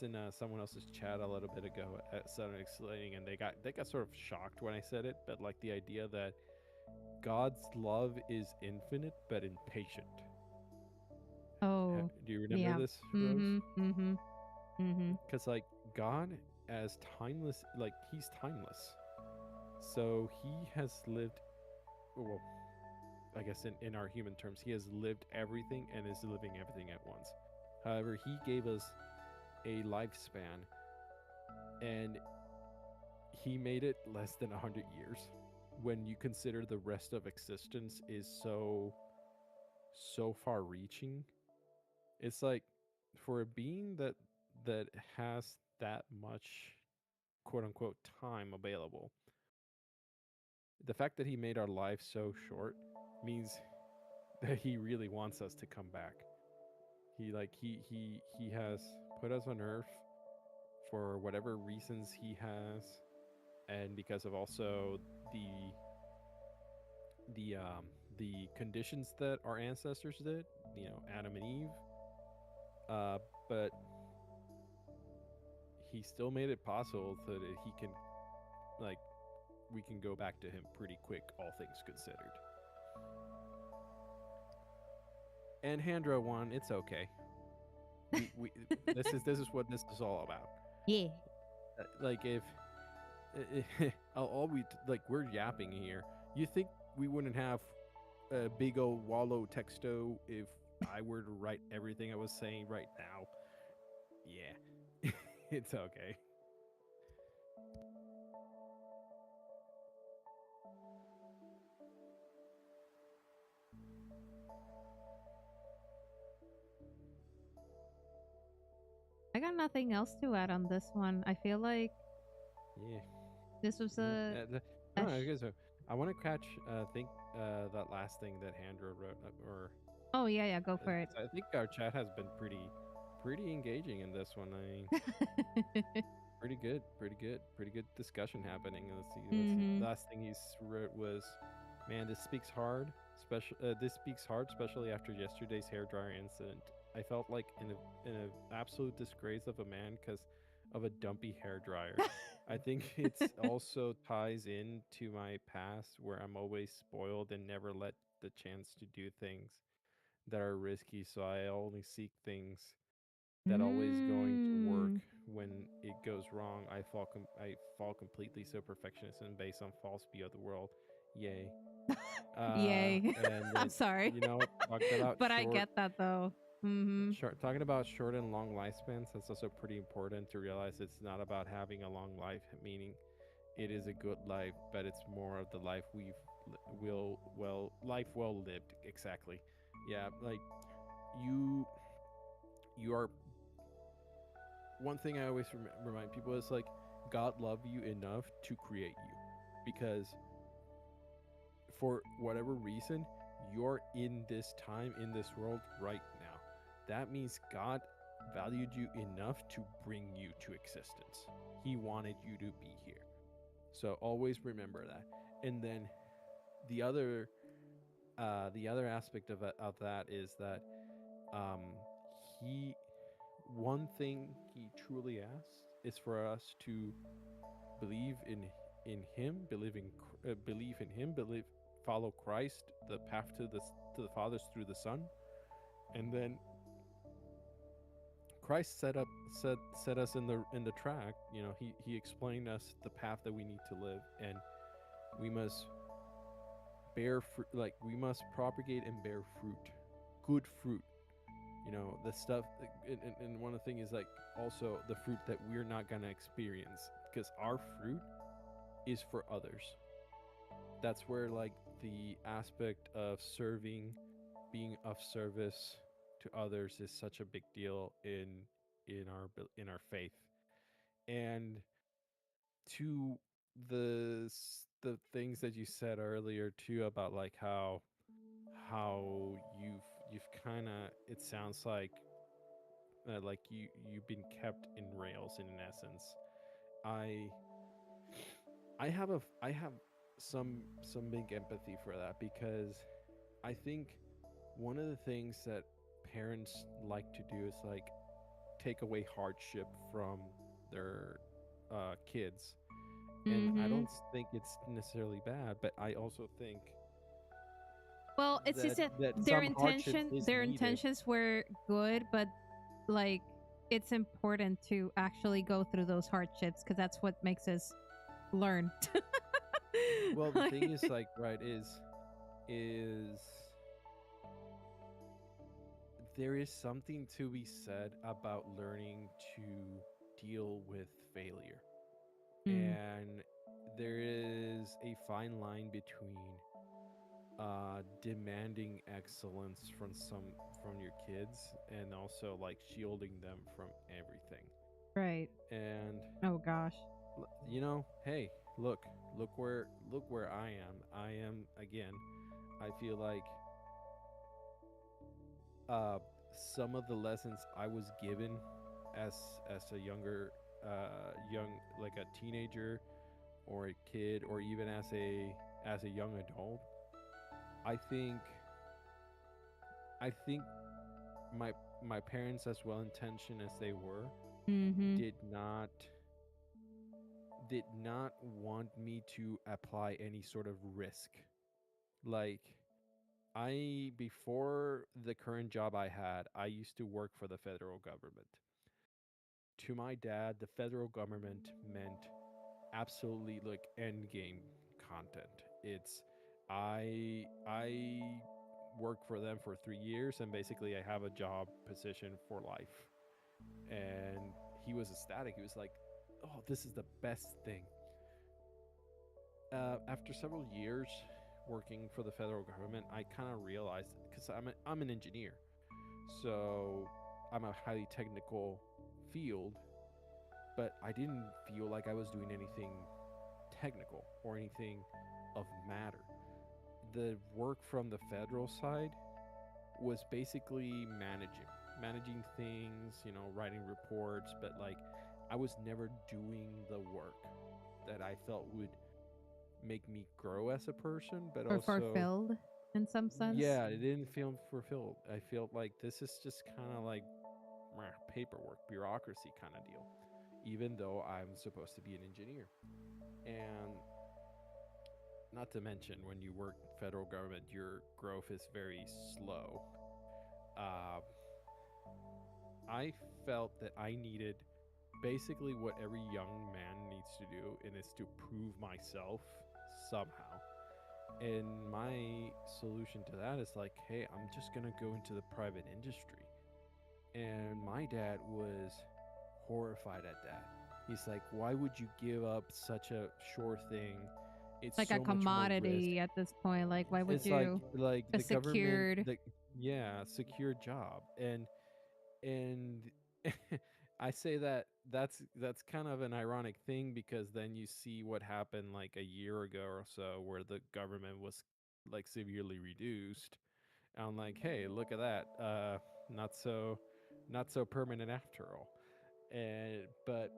in someone else's chat a little bit ago at Southern Explaining, and they got sort of shocked when I said it, but like the idea that God's love is infinite but impatient. Oh, Do you remember yeah. this, Rose? Mm-hmm. Mm-hmm. Mm-hmm. Because like God, as timeless, like he's timeless, so he has lived, well, I guess in our human terms, he has lived everything and is living everything at once. However, he gave us a lifespan, and he made it less than 100 years. When you consider the rest of existence is so far reaching, it's like, for a being that has that much quote unquote time available, the fact that he made our life so short means that he really wants us to come back. He has put us on earth for whatever reasons he has, and because of also the the um the conditions that our ancestors did, Adam and Eve. But he still made it possible so that he can, like, we can go back to him pretty quick, all things considered. And Handra won. It's okay. We this is what this is all about. Yeah. Like, if all we like, we're yapping here. You think we wouldn't have a big old wallow texto if I were to write everything I was saying right now? Yeah, it's okay. I got nothing else to add on this one. I feel like Yeah. this was a No, sh- okay, so I want to catch, think that last thing that Handra wrote, or Oh, yeah, yeah, go for it. I think our chat has been pretty engaging in this one. I mean, pretty good discussion happening. Let's see. Mm-hmm. Last thing he wrote was, "Man, this speaks hard. This speaks hard, especially after yesterday's hairdryer incident. I felt like in a absolute disgrace of a man because of a dumpy hairdryer. I think it's also ties into my past where I'm always spoiled and never let the chance to do things that are risky. So I only seek things that always going to work. Mm. When it goes wrong, I fall completely. So perfectionism based on false view of the world. Yay." Yay. And I'm then, sorry. talking about But I get that though. Mm-hmm. talking about short and long lifespans, that's also pretty important to realize. It's not about having a long life, meaning it is a good life, but it's more of the life life well lived. Exactly. Yeah, like, you are, one thing I always remind people is like, God loved you enough to create you, because for whatever reason, you're in this time, in this world right now. That means God valued you enough to bring you to existence. He wanted you to be here. So always remember that. And then the other The other aspect of that is that um, he one thing he truly asks is for us to believe in him, believe in him, believe follow Christ, the path to the Father through the Son, and then Christ set us in the track. You know, he explained us the path that we need to live, and we must bear fruit. Like we must propagate and bear fruit, good fruit. You know, the stuff, and one of the things is like also the fruit that we're not gonna experience because our fruit is for others. That's where like the aspect of serving, being of service to others is such a big deal in our faith. And to the things that you said earlier too about like how you've kind of, it sounds like you've been kept in rails in essence. I I have some big empathy for that because I think one of the things that parents like to do is like take away hardship from their kids, and I Mm-hmm. don't think it's necessarily bad, but I also think Well, it's just that that some hardship is their needed. intentions were good, but like it's important to actually go through those hardships because that's what makes us learn. Well, the thing is like right is there is something to be said about learning to deal with failure. Mm, And there is a fine line between demanding excellence from your kids and also like shielding them from everything. right. And Oh gosh. you know, hey, look where I am. I am again. I feel like uh, some of the lessons I was given as a younger young like a teenager or a kid or even as a young adult, I think I think my my parents, as well intentioned as they were, Mm-hmm. did not did not want me to apply any sort of risk. Like I before the current job I had, I used to work for the federal government. To my dad, the federal government meant absolutely like end game content. It's I work for them for 3 years and basically I have a job position for life. And he was ecstatic. He was like, "Oh, this is the best thing." After several years working for the federal government, I kind of realized because I'm an engineer, so I'm a highly technical field, but I didn't feel like I was doing anything technical or anything of matter. The work from the federal side was basically managing things, you know, writing reports, but like I was never doing the work that I felt would make me grow as a person, but Or also fulfilled in some sense. yeah, it didn't feel fulfilled. I felt like this is just kind of like paperwork, bureaucracy kind of deal, even though I'm supposed to be an engineer. And not to mention, when you work federal government, your growth is very slow. Uh, I felt that I needed basically what every young man needs to do, and it's to prove myself somehow. And my solution to that is like, hey, I'm just gonna go into the private industry. And my dad was horrified at that. He's like, why would you give up such a sure thing? It's Like a so much more risk. commodity at this point. Like why would It's you like a the government, secured the yeah, secure job. And I say that that's kind of an ironic thing because then you see what happened like a year ago or so where the government was like severely reduced. And I'm like, hey, look at that. Not so not so permanent after all. And but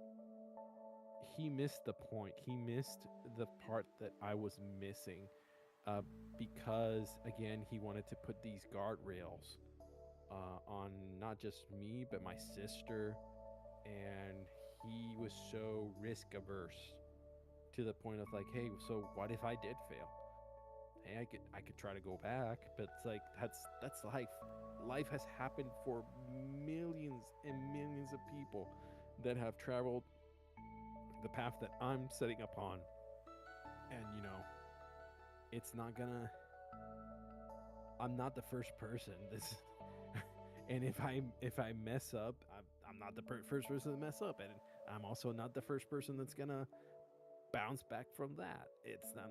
he missed the point. He missed the part that I was missing. uh, because again he wanted to put these guardrails on not just me but my sister, and he was so risk averse to the point of like, hey, so what if I did fail? Hey, I could try to go back, but it's like that's life. Life has happened for millions and millions of people that have traveled the path that I'm setting upon, and it's not gonna. I'm not the first person. This, and if I mess up, I'm not the first person to mess up, and I'm also not the first person that's gonna bounce back from that. It's not.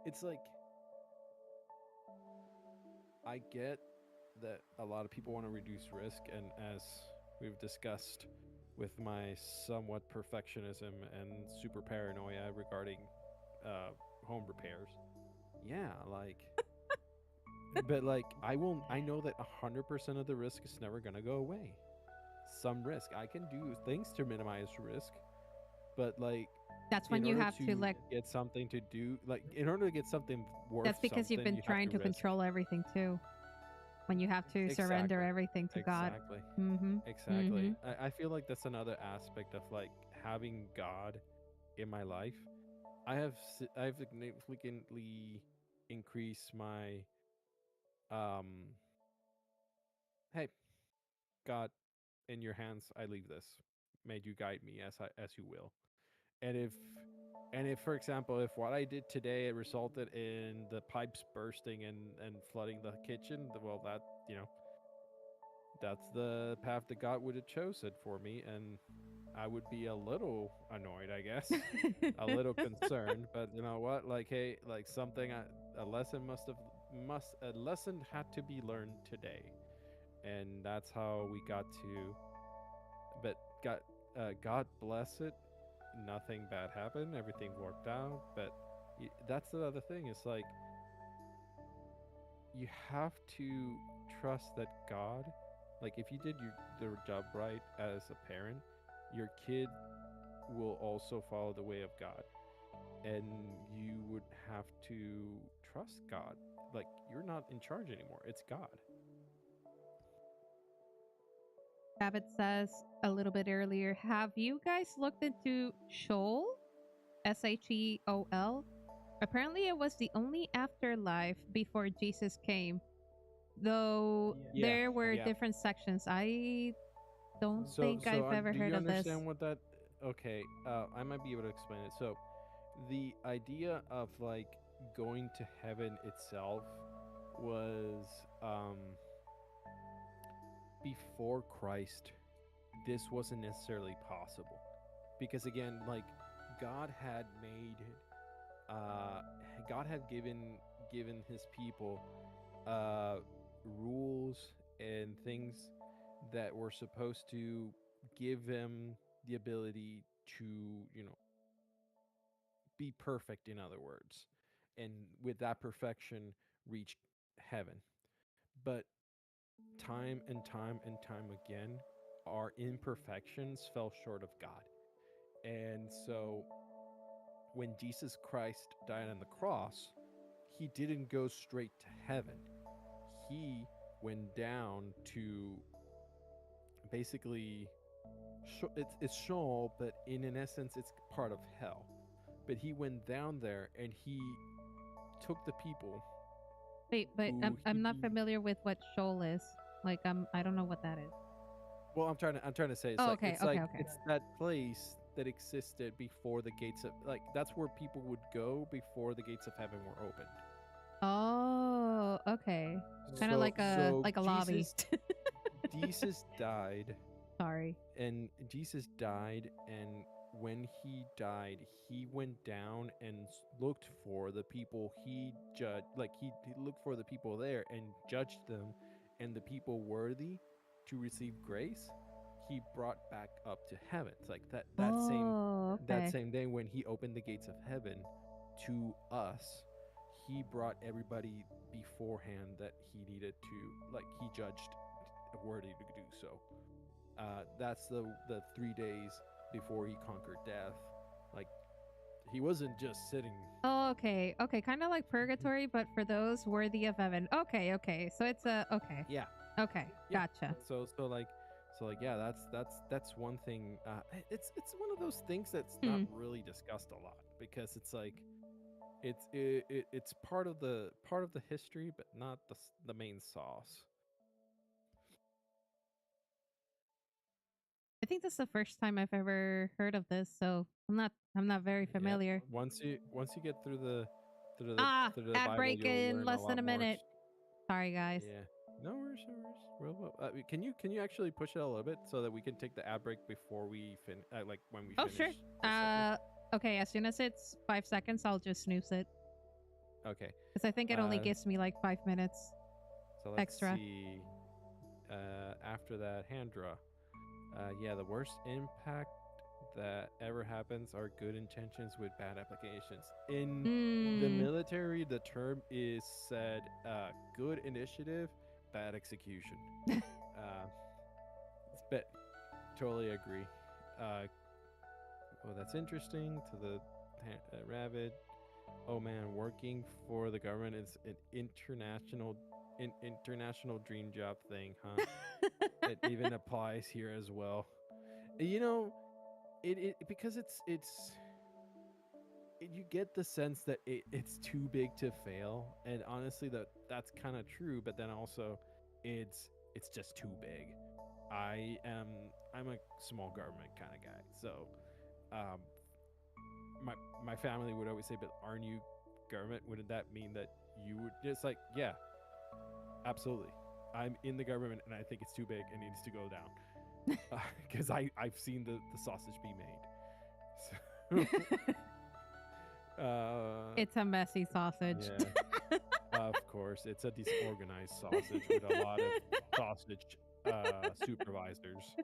It's like I get that a lot of people want to reduce risk, and as we've discussed with my somewhat perfectionism and super paranoia regarding uh, home repairs, yeah, like, but like I know that 100% of the risk is never gonna go away. Some risk I can do things to minimize risk, but like That's when in you order have to to like. get something to do, like in order to get something worth That's because you've something, been you have trying to to risk. control everything too. When you have to surrender Exactly. everything to God. Exactly. Mm-hmm. Exactly. Mm-hmm. I feel like that's another aspect of like having God in my life. I've significantly increased my um hey, God, in your hands I leave this. May you guide me as you will. And if for example, if what I did today resulted in the pipes bursting and flooding the kitchen, well, that, that's the path that God would have chosen for me, and I would be a little annoyed, I guess, a little concerned. But you know what? Like, hey, like a lesson must a lesson had to be learned today, and that's how we got to. But God bless it. Nothing bad happened. Everything worked out. But that's the other thing. It's like you have to trust that God, like if you did the job right as a parent, your kid will also follow the way of God. And you would have to trust God. Like you're not in charge anymore. It's God. Babbitt says a little bit earlier, have you guys looked into Sheol? Sheol? Apparently, it was the only afterlife before Jesus came, though Yeah, there were yeah. different sections. I don't So think so I've ever do heard you of this. understand what that okay, I might be able to explain it. So the idea of like going to heaven itself was um before Christ, this wasn't necessarily possible because again, like God had made uh God had given his people uh rules and things that were supposed to give them the ability to, you know, be perfect, in other words, and with that perfection reach heaven. But time and time and time again, our imperfections fell short of God. And so when Jesus Christ died on the cross, he didn't go straight to heaven. He went down to basically, it's Sheol, but in an essence, it's part of hell. But he went down there and he took the people Wait, but who I'm not familiar with what Sheol is. Like, I don't know what that is. well, I'm trying to say Oh, okay, okay, okay. it's that place that existed before the gates of, like, that's where people would go before the gates of heaven were opened. Oh, okay. Kind of So like a so lobby. Jesus died, Sorry. and Jesus died, and when he died, he went down and looked for the people he judged, like he looked for the people there and judged them, and the people worthy to receive grace, he brought back up to heaven. It's like Oh, that okay. same day when he opened the gates of heaven to us, he brought everybody beforehand that he needed to, like he judged worthy to do so. That's the 3 days before he conquered death. Like he wasn't just sitting. Oh, Oh, okay. Okay, kind of like purgatory, but for those worthy of heaven. Okay, okay. So it's a okay. Yeah, Okay, yeah. gotcha. So yeah, that's one thing. It's one of those things that's not Hmm. really discussed a lot because it's like it's part of the history, but not the main sauce. I think that's the first time I've ever heard of this, so I'm not very Yeah. familiar. Once you get Ah, through the ad Bible, break you'll in learn a less than lot a more. minute. Sorry, guys. Yeah. No worries, no worries. Can you actually push it a little bit so that we can take the ad break before we like when we Oh, finish sure. this segment? Okay. As soon as it's 5 seconds, I'll just snooze it Okay. because I think it only gives me like 5 minutes So let's extra. see. After that, hand draw. Yeah, the worst impact that ever happens are good intentions with bad applications. In the Hmm. military, the term is said good initiative, bad execution. But totally agree. Well, that's interesting. To the rabbit. Oh man, working for the government is an international dream job thing, huh? It even applies here as well. You know, it because you get the sense that it's too big to fail, and honestly, that's kind of true. But then also, it's just too big. I'm a small government kind of guy, so um, my my family would always say, "But aren't you government? Wouldn't that mean that you would just like, yeah, absolutely. I'm in the government, and I think it's too big and needs to go down because I've seen the sausage be made." So, It's a messy sausage. yeah, of course, it's a disorganized sausage with a lot of sausage supervisors.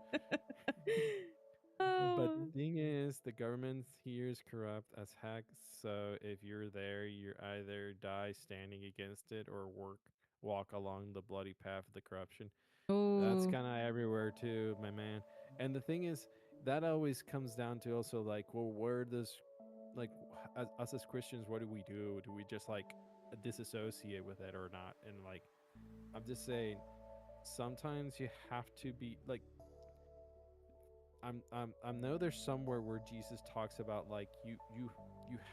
But Oh. the thing is, the government here is corrupt as heck. So if you're there, you either die standing against it or walk along the bloody path of the corruption. That's Oh. kind of everywhere too, my man. And the thing is, that always comes down to also like, well, where does like us as Christians, what do we do? Do we just like disassociate with it or not? And like, I'm just saying, sometimes you have to be like I know there's somewhere where Jesus talks about like you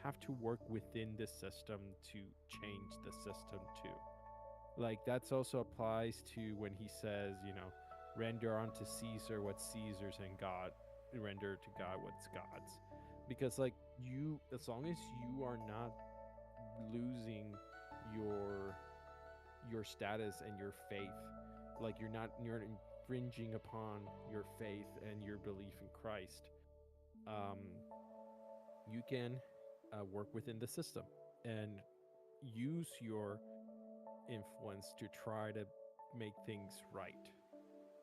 have to work within the system to change the system too. Like that's also applies to when he says, render unto Caesar what's Caesar's and God render to God what's God's. Because like as long as you are not losing your status and your faith, like you're infringing upon your faith and your belief in Christ, um, you can work within the system and use your influence to try to make things right.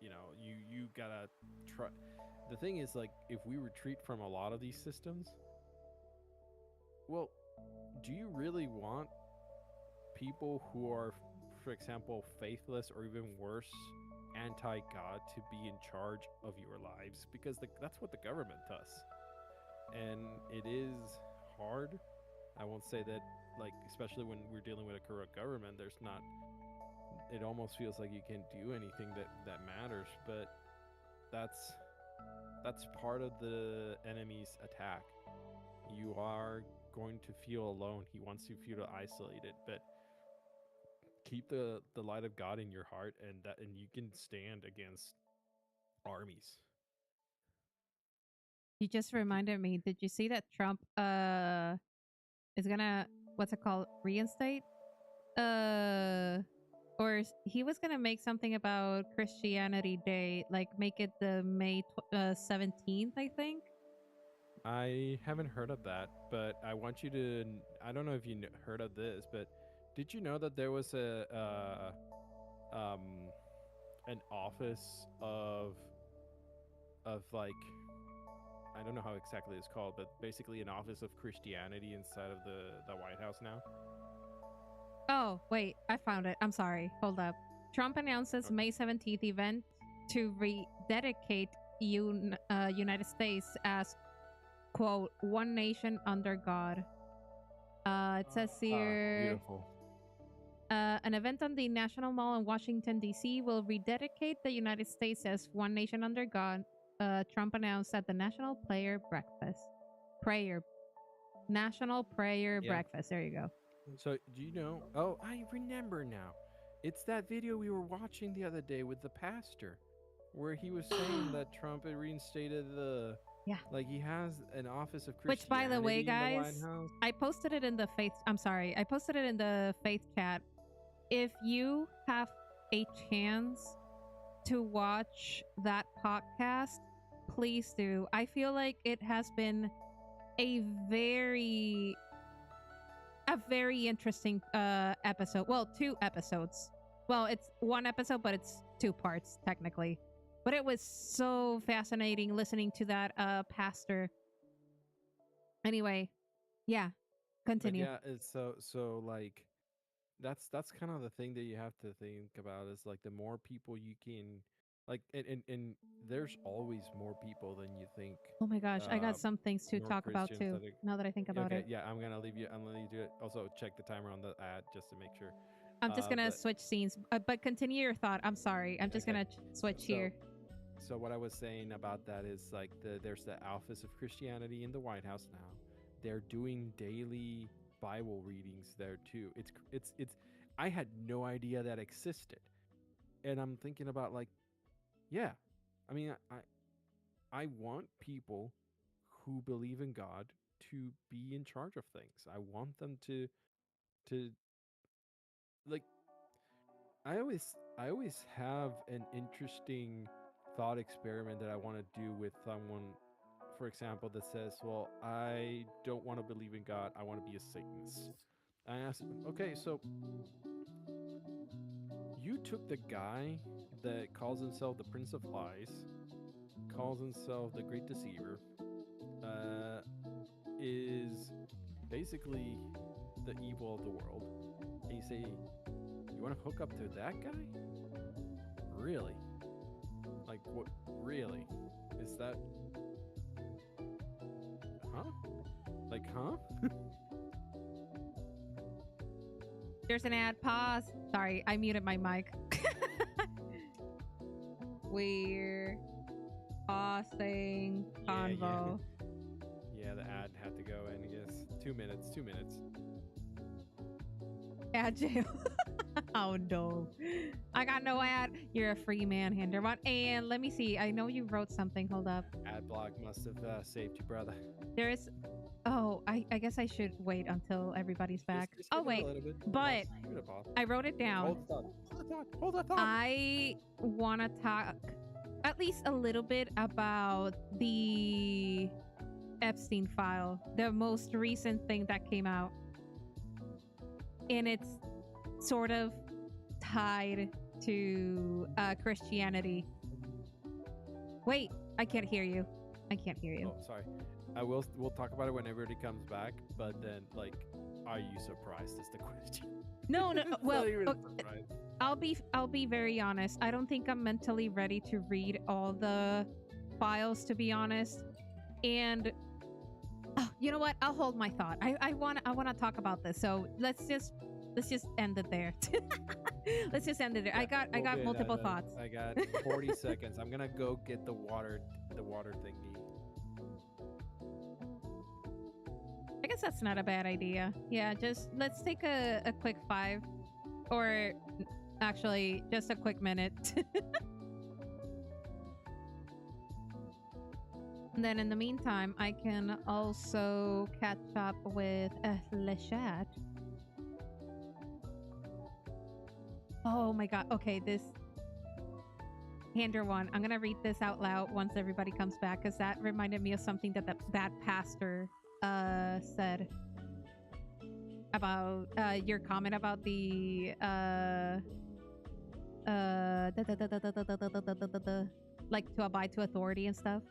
You gotta try. The thing is, like, if we retreat from a lot of these systems, well, do you really want people who are, for example, faithless or even worse, anti God to be in charge of your lives? Because that's what the government does. And it is hard. I won't say that, like, especially when we're dealing with a corrupt government, there's not, it almost feels like you can't do anything that matters. But that's part of the enemy's attack. You are going to feel alone. He wants you to feel isolated, but keep the light of God in your heart, and you can stand against armies. You just reminded me. Did you see that Trump is gonna, what's it called, reinstate? He was gonna make something about Christianity Day, like make it the May 17th, I think. I haven't heard of that, but I want you to. I don't know if you heard of this, but did you know that there was um an office of like, I don't know how exactly it's called, but basically an office of Christianity inside of the White House now. Oh, wait, I found it. I'm sorry. Hold up. Trump announces May 17th event to rededicate United States as, quote, one nation under God. it says here, Beautiful. an event on the National Mall in Washington, D.C. will rededicate the United States as one nation under God, Trump announced at the National Prayer Breakfast. National Prayer Yeah. Breakfast. There you go. So do you know? Oh, I remember now. It's that video we were watching the other day with the pastor, where he was saying that Trump had reinstated the Yeah. like he has an office of Which, Christianity by the way, in the White guys, House. I posted it in the faith. I'm sorry. I posted it in the faith chat. If you have a chance to watch that podcast, please do. I feel like it has been a very interesting episode. Well, 2 episodes. Well, it's 1 episode, but it's 2 parts technically. But it was so fascinating listening to that pastor. Anyway, yeah, But continue. yeah, it's so like that's kind of the thing that you have to think about is like the more people you can like and there's always more people than you think. Oh my gosh, I got Um, some things to more talk about Christians too, that are now that I think about okay. it. Yeah, I'm gonna leave you. I'm gonna leave you do it. Also, check the timer on the ad just to make sure. I'm just gonna But switch scenes, but continue your thought. I'm sorry. I'm just okay. gonna switch So here. so what I was saying about that is like there's the Office of Christianity in the White House now. They're doing daily Bible readings there too. It's I had no idea that existed. And I'm thinking about like yeah. I mean I want people who believe in God to be in charge of things. I want them to like I always have an interesting thought experiment that I want to do with someone, for example, that says, "Well, I don't want to believe in God. I want to be a Satanist." I ask, "Okay, so you took the guy that calls himself the Prince of Lies, calls himself the Great Deceiver, uh, is basically the evil of the world, and you say you want to hook up to that guy? Really? Like what? Really? Is that? Huh? Like huh? There's an ad. Pause. Sorry, I muted my mic. We're pausing convo. Yeah, the ad had to go in. I guess 2 minutes. 2 minutes. Ad jail. Oh no, I got no ad. You're a free man, Hinderbot. And let me see. I know you wrote something. Hold up. Ad block must have saved you, brother. There is. Oh, I guess I should wait until everybody's back. Just Oh give it a wait, little bit. but Give it a pause. I wrote it down. Hold the thought. Hold the thought. Hold the thought. I want to talk at least a little bit about the Epstein file, the most recent thing that came out. And it's sort of tied to Christianity. Wait, I can't hear you. I can't hear you. Oh, sorry. We'll talk about it whenever it comes back. But then, like, are you surprised? Is the question. No. It's Well, not even a okay, surprise. I'll be very honest. I don't think I'm mentally ready to read all the files, to be honest. And you know what? I'll hold my thought. I want to talk about this. So let's just end it there. Let's just end it there. Yeah, I got multiple thoughts. I got 40 seconds. I'm gonna go get the water thingy. I guess that's not a bad idea. Yeah, just let's take a quick 5, or actually just a quick minute. And then in the meantime, I can also catch up with Le Chat. Oh my god. Okay, this Hander one. I'm gonna read this out loud once everybody comes back, because that reminded me of something that that pastor said about your comment about the like to abide to authority and stuff.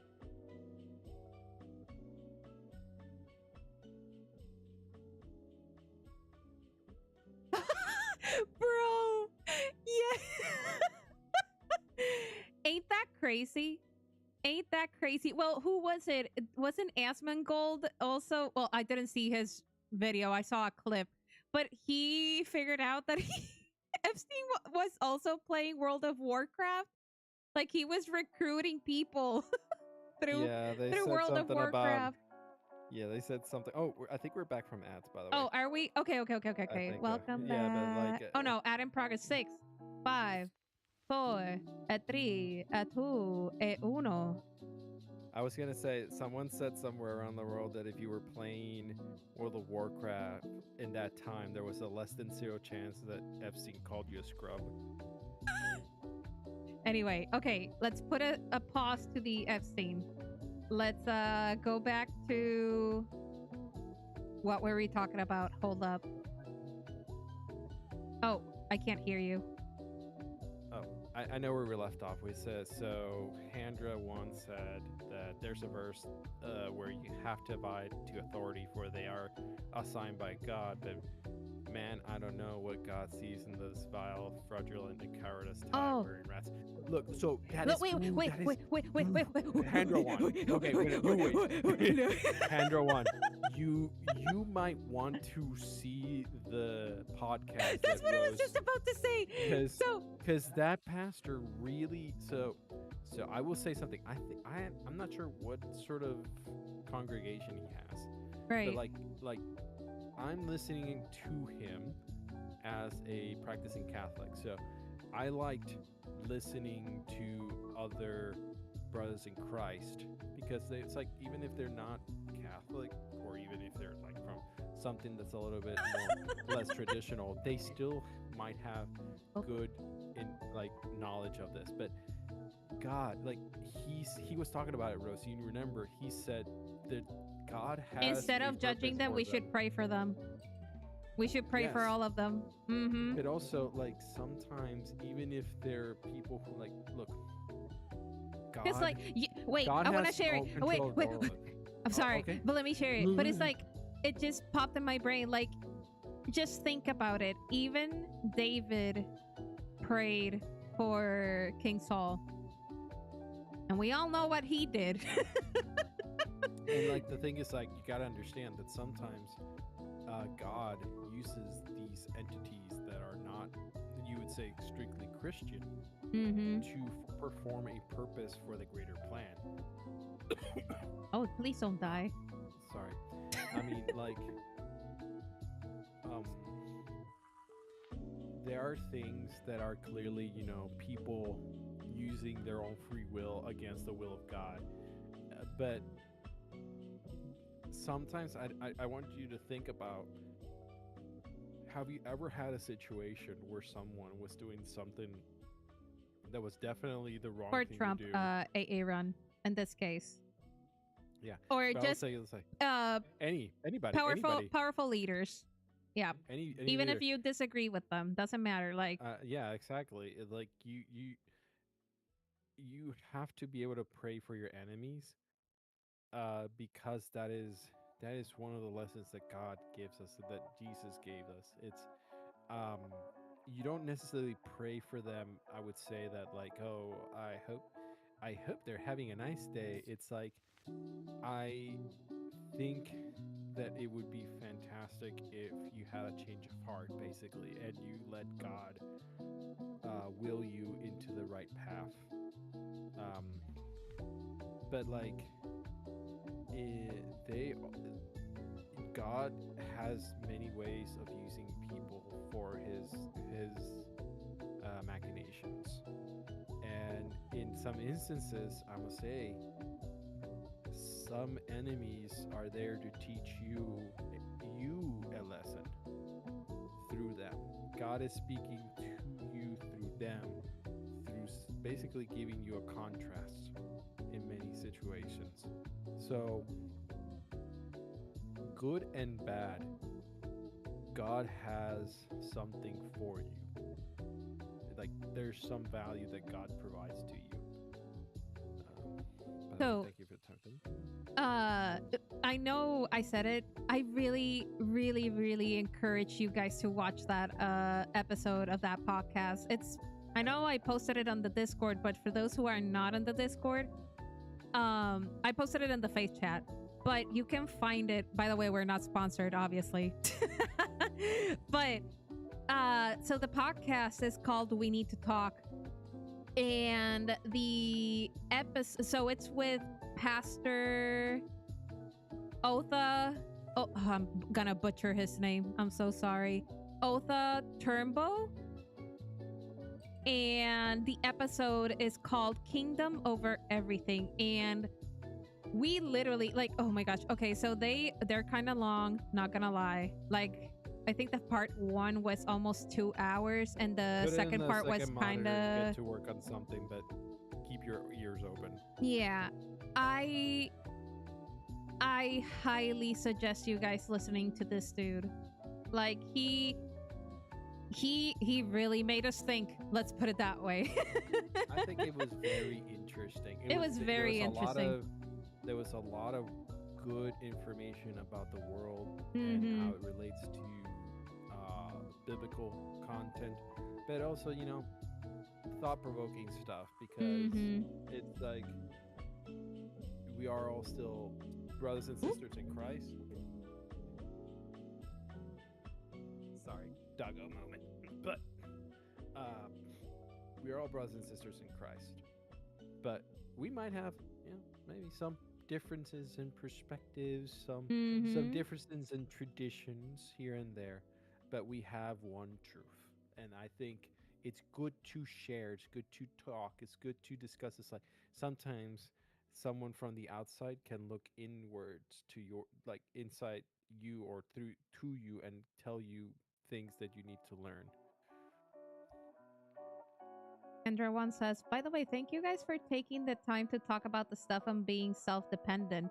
Bro, yeah. Ain't that crazy? Ain't that crazy? Well, who was it? Wasn't Asmongold also? Well, I didn't see his video. I saw a clip, but he figured out that Epstein was also playing World of Warcraft. Like he was recruiting people through Yeah, they through said World of something about. Warcraft. Yeah, they said something. Oh, I think we're back from ads, by the way. Oh, are we? Okay. I think. Welcome Yeah, but back. like. Oh no, ad in progress. 6, 5, 4, 3, 2, 1. I was gonna say, someone said somewhere around the world that if you were playing World of Warcraft in that time, there was a less than 0 chance that Epstein called you a scrub. Anyway, okay, let's put a pause to the Epstein. Let's go back to what were we talking about? Hold up. Oh, I can't hear you. Oh, I know where we left off. We said, so Handra once said that there's a verse where you have to abide to authority, for they are assigned by God. But man, I don't know what God sees in this vile, fraudulent, and cowardice time-wearing rats. Look, so that is... Wait. Handra one. Okay, wait. Handra one. You might want to see the podcast. That's what I was just about to say. Because that pastor really... So I will say something. I'm not sure what sort of congregation he has. Right. But like I'm listening to him as a practicing Catholic. So I liked listening to other brothers in Christ, because it's like, even if they're not Catholic, or even if they're like from something that's a little bit more less traditional, they still might have good knowledge of this. But God, like he was talking about it, Rosie. You remember he said that God has, instead of judging them, we should pray for them. We should pray for all of them. Mm-hmm. But also, like, sometimes, even if there are people who, like, look, God... It's like, wait, God I want to has share it. all Wait. control of I'm sorry, okay. but let me share it. But it's like, it just popped in my brain. Like, just think about it. Even David prayed for King Saul. And we all know what he did. And, like, the thing is, like, you got to understand that sometimes God uses these entities that are not, you would say, strictly Christian, to perform a purpose for the greater plan. Oh, please don't die. Sorry. I mean, like, there are things that are clearly, people using their own free will against the will of God. But sometimes I want you to think about, have you ever had a situation where someone was doing something that was definitely the wrong thing Trump, to do? AA run in this case. Yeah. Or but just anybody. Powerful leaders. Yeah. Any even leader. if you disagree with them, doesn't matter. Like yeah, exactly. Like you have to be able to pray for your enemies, because that is one of the lessons that God gives us, that Jesus gave us. It's you don't necessarily pray for them. I would say that, like, oh, I hope they're having a nice day. It's like, I think that it would be fantastic if you had a change of heart, basically, and you let God will you into the right path. But like, God has many ways of using people for his machinations, and in some instances, I must say, some enemies are there to teach you a lesson through them. God is speaking to you through them, through basically giving you a contrast in many situations. So, good and bad, God has something for you. Like, there's some value that God provides to you. So, thank you for talking. I know I said it. I really, really, really encourage you guys to watch that episode of that podcast. I know I posted it on the Discord, but for those who are not on the Discord, I posted it in the Faith chat. but you can find it. By the way, we're not sponsored, obviously. But so the podcast is called We Need to Talk. And the episode, so it's with Pastor Otha. Oh, I'm gonna butcher his name. I'm so sorry. Otha Turnbow. And the episode is called Kingdom Over Everything. And we literally, like, oh my gosh. Okay, so they're kind of long, not gonna lie. Like, I think the part 1 was almost 2 hours, and the second part was kind of get to work on something, but keep your ears open. Yeah, I highly suggest you guys listening to this dude. Like, he really made us think. Let's put it that way. I think it was very interesting. It was very interesting. There was a lot of good information about the world Mm-hmm. and how it relates to biblical content, but also, you know, thought-provoking stuff, because Mm-hmm. it's like we are all still brothers and sisters in Christ. Sorry, doggo moment. But we are all brothers and sisters in Christ. But we might have, you know, maybe some differences in perspectives, some Mm-hmm. differences in traditions here and there, but we have one truth. And I think it's good to share, it's good to talk, it's good to discuss. It's like sometimes someone from the outside can look inwards to your, like, inside you or through to you, and tell you things that you need to learn. Kendra one says, by the way, thank you guys for taking the time to talk about the stuff on being self-dependent.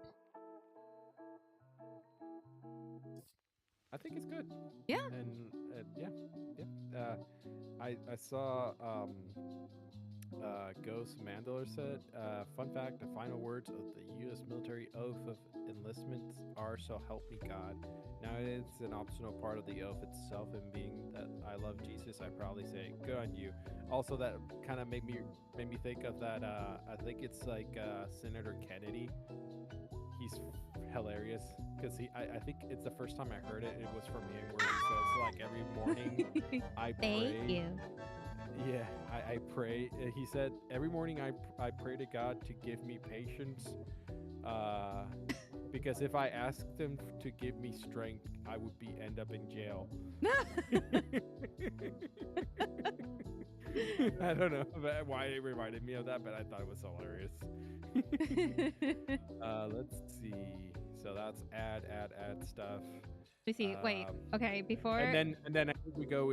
I think it's good. Yeah. And I saw Ghost Mandler said, fun fact, the final words of the U.S. military oath of enlistment are "So help me God." Now it's an optional part of the oath itself, and being that I love Jesus, I probably say good on you. Also, that kind of made me think of that. I think it's like Senator Kennedy. He's hilarious because I think it's the first time I heard it. It was from him, where he says, like, every morning I pray. Thank you. Yeah, I pray. He said every morning I pray to God to give me patience, because if I asked him to give me strength, I would end up in jail. I don't know why it reminded me of that, but I thought it was hilarious. Let's see. So that's add stuff. Let me see. Wait. Okay. Before. And then I think we go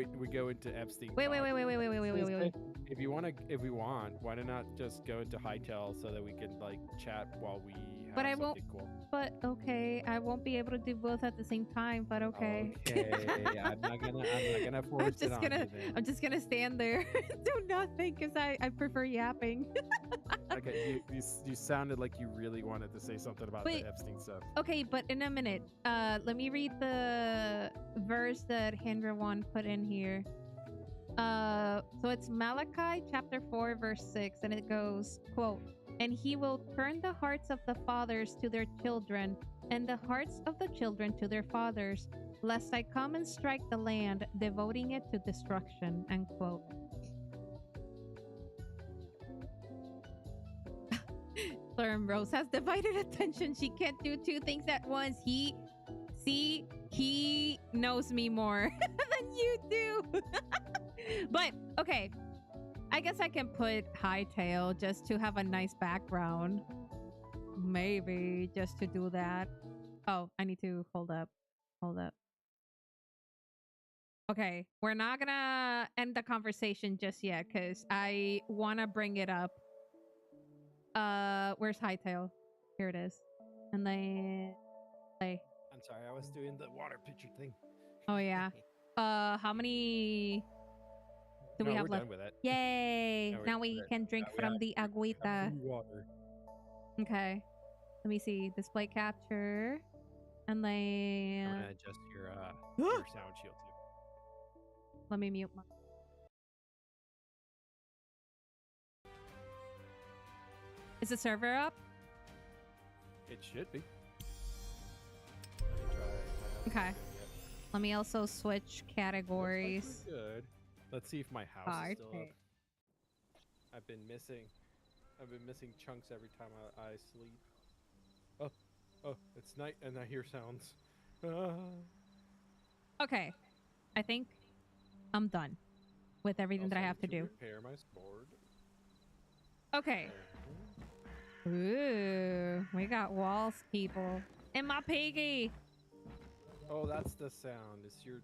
into Epstein. Wait. If we want, why not just go into Hytale so that we can, like, chat while we have But I something won't. cool. But okay, I won't be able to do both at the same time. But okay. Okay, I'm not gonna force it on you then. I'm just gonna stand there and do nothing because I prefer yapping. Okay, you sounded like you really wanted to say something about the Epstein stuff. Okay, but in a minute, let me read the verse that Hendra one put in here. So it's Malachi chapter 4 verse 6, and it goes, quote, "And he will turn the hearts of the fathers to their children, and the hearts of the children to their fathers, lest I come and strike the land, devoting it to destruction." End quote. Thurm Rose has divided attention. She can't do two things at once. He knows me more than you do. But okay, I guess I can put Hytale just to have a nice background. Maybe just to do that. Oh, I need to hold up. Okay, we're not gonna end the conversation just yet because I want to bring it up. Where's Hytale? Here it is. And then play. I'm sorry, I was doing the water pitcher thing. Oh yeah. How many do we have left? Done with it. Yay! Now we can drink from the agüita. Water. Okay. Let me see. Display capture. And then I'm gonna adjust your sound shield too. Let me mute my. Is the server up? It should be. Okay. Yet. Let me also switch Looks categories. like we're good. Let's see if my house is still up. Okay. I've been missing chunks every time I sleep. Oh, oh, it's night and I hear sounds. Ah. Okay. I think I'm done with everything that Also, I I have need to to do. repair my sword. Okay. Uh-huh. Ooh, we got walls, people. And my piggy. Oh, that's the sound. It's your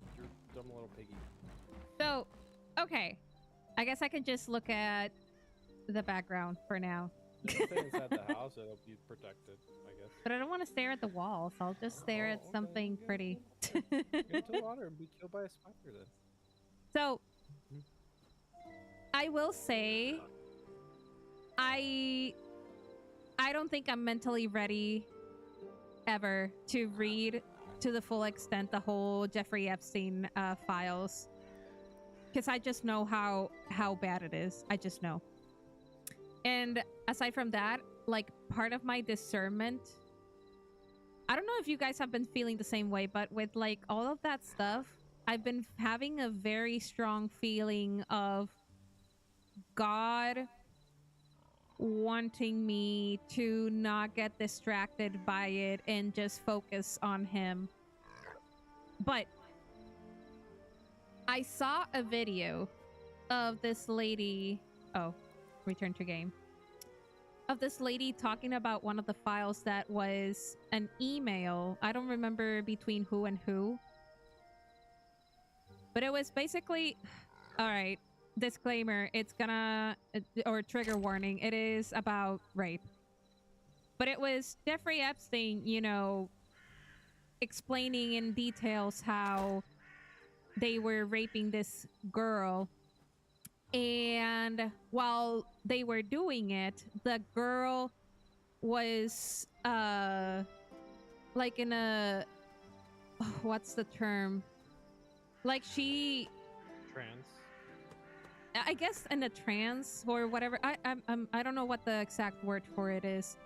dumb little piggy. So, okay. I guess I can just look at the background for now. Just stay inside the house. It'll be protected, I guess. But I don't want to stare at the walls. I'll just stare at Oh, okay. something pretty. Get into the water and be killed by a spider then. So, Hmm. I will say, I don't think I'm mentally ready ever to read to the full extent the whole Jeffrey Epstein files, because I just know how bad it is. I just know. And aside from that, like, part of my discernment, I don't know if you guys have been feeling the same way, but with like all of that stuff, I've been having a very strong feeling of God wanting me to not get distracted by it and just focus on him. But I saw a video of this lady. Oh, return to game. Of this lady talking about one of the files that was an email. I don't remember between who and who. But it was basically, all right, disclaimer, it's gonna, or trigger warning, it is about rape. But it was Jeffrey Epstein, you know, explaining in details how they were raping this girl. And while they were doing it, the girl was like in a what's the term? Like she, Trance. I guess, in a trance or whatever. I don't know what the exact word for it is.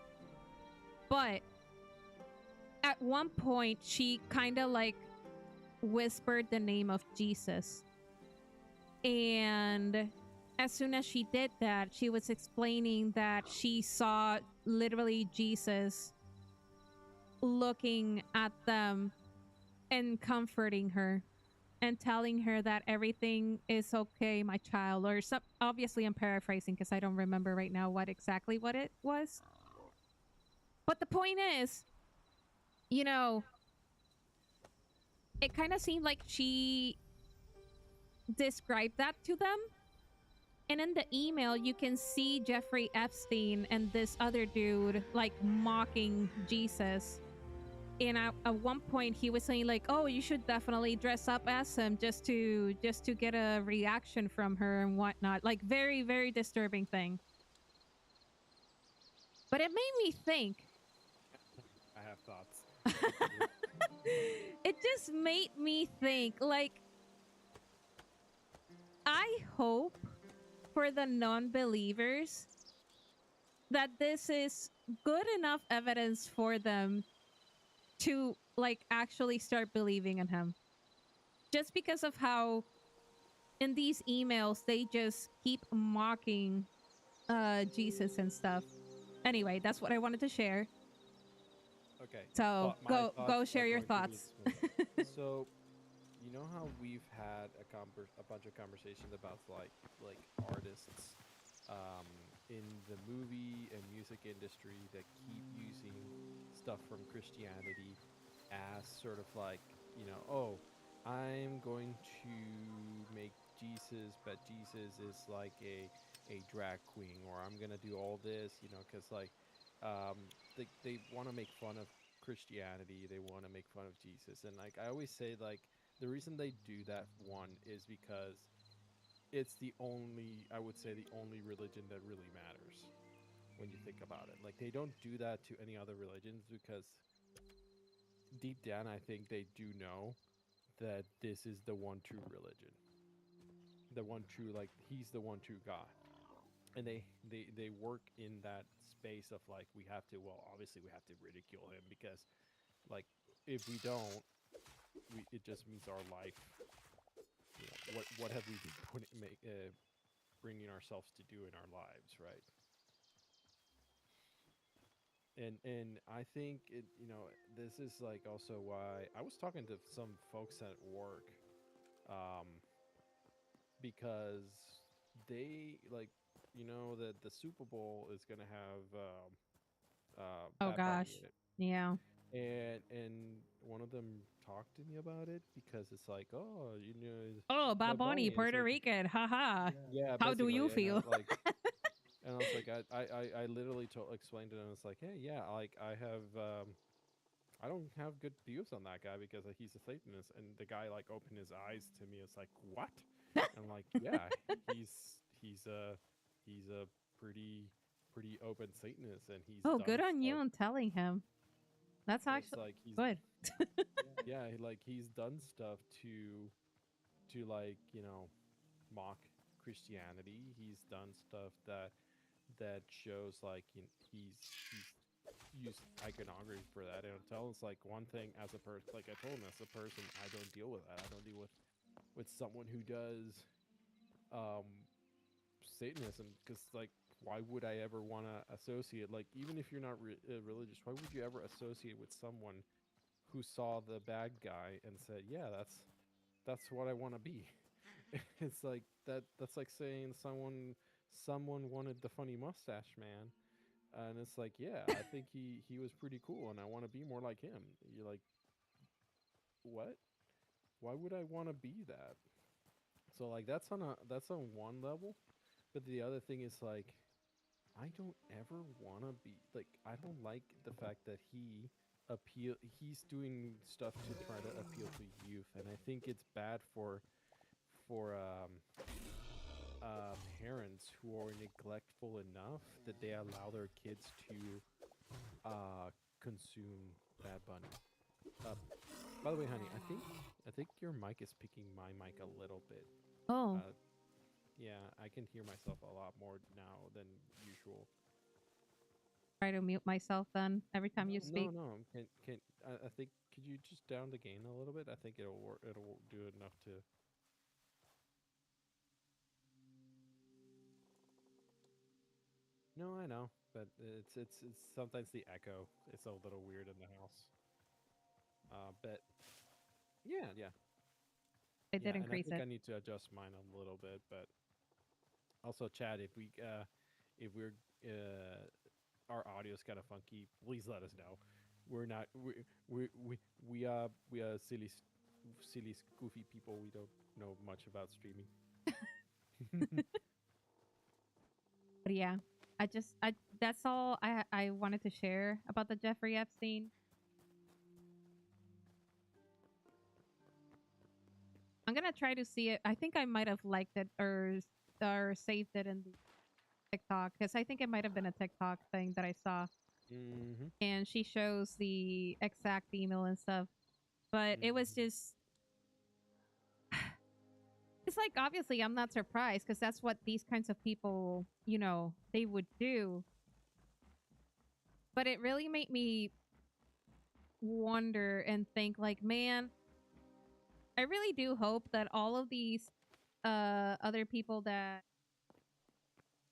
But at one point she kind of like whispered the name of Jesus. And as soon as she did that, she was explaining that she saw literally Jesus looking at them and comforting her and telling her that everything is okay, my child. Or some, obviously I'm paraphrasing because I don't remember right now what exactly what it was. But the point is, you know, it kind of seemed like she described that to them. And in the email, you can see Jeffrey Epstein and this other dude like mocking Jesus. And at one point, he was saying like, "Oh, you should definitely dress up as him just to get a reaction from her and whatnot." Like, very, very disturbing thing. But it made me think. I have thoughts. It just made me think. Like, I hope for the non-believers that this is good enough evidence for them to like actually start believing in him. Just because of how in these emails they just keep mocking Jesus and stuff. Anyway, that's what I wanted to share. Okay. So My thoughts go are share your going to be thoughts. so, you know how we've had a bunch of conversations about like artists in the movie and music industry that keep using stuff from Christianity as sort of like, you know, oh, I'm going to make Jesus, but Jesus is like a drag queen, or I'm gonna do all this, you know, because like they want to make fun of Christianity, they want to make fun of Jesus, and like I always say, like the reason they do that one is because it's the only, I would say, the only religion that really matters when you think about it. Like they don't do that to any other religions because deep down, I think they do know that this is the one true religion, the one true, like he's the one true God, and they work in that space of like we have to, well, obviously we have to ridicule him because like if we don't, it just means our life. What have we been bringing ourselves to do in our lives, right? And I think this is like also why I was talking to some folks at work, um, because they like that the Super Bowl is gonna have Oh Bad Bunny gosh. in it, Yeah. and one of them talked to me about it because it's like, oh, Oh, Bad Bad Bunny, Bunny, and it's Puerto like, Rican. Haha. yeah, How do you basically, and feel? I was like, I literally explained to them, it's like, hey, yeah, like I don't have good views on that guy because he's a Satanist. And the guy like opened his eyes to me. It's like, what? And I'm like, yeah, he's a pretty open Satanist, and he's Oh, good done on you stuff. on telling him. That's It's actually like he's good. yeah, like he's done stuff to like mock Christianity. He's done stuff that shows like he's used iconography for that. And tell us like one thing as a person, like I told him as a person, I don't deal with that. I don't deal with someone who does um Satanism, because like why would I ever want to associate, like even if you're not religious, why would you ever associate with someone who saw the bad guy and said, yeah, that's what I want to be. It's like that's like saying someone wanted the funny mustache man, and it's like, yeah, I think he was pretty cool, and I want to be more like him. You're like, what? Why would I want to be that? So like that's on one level, but the other thing is like, I don't ever want to be like, I don't like the fact that he's doing stuff to try to appeal to youth, and I think it's bad for parents who are neglectful enough that they allow their kids to consume Bad Bunny. Uh, by the way, honey, I think your mic is picking my mic a little bit. Oh, Uh, yeah, I can hear myself a lot more now than usual. try to mute myself then every time you No, speak. no, can I think, could you just down the gain a little bit? I think it'll work. It'll do enough to. No, I know, but it's sometimes the echo. It's a little weird in the house. But yeah, yeah, I yeah, did and I increase think it. I need to adjust mine a little bit. But also, Chad, if we're our audio's kind of funky, please let us know. We're not we are silly goofy people. We don't know much about streaming. But yeah, I that's all I wanted to share about the Jeffrey Epstein. I'm gonna try to see it. I think I might have liked it or saved it in the TikTok, because I think it might have been a TikTok thing that I saw, Mm-hmm. and she shows the exact email and stuff. But it was Mm-hmm. just, it's like, obviously I'm not surprised because that's what these kinds of people, they would do. But it really made me wonder and think, like, man, I really do hope that all of these other people that,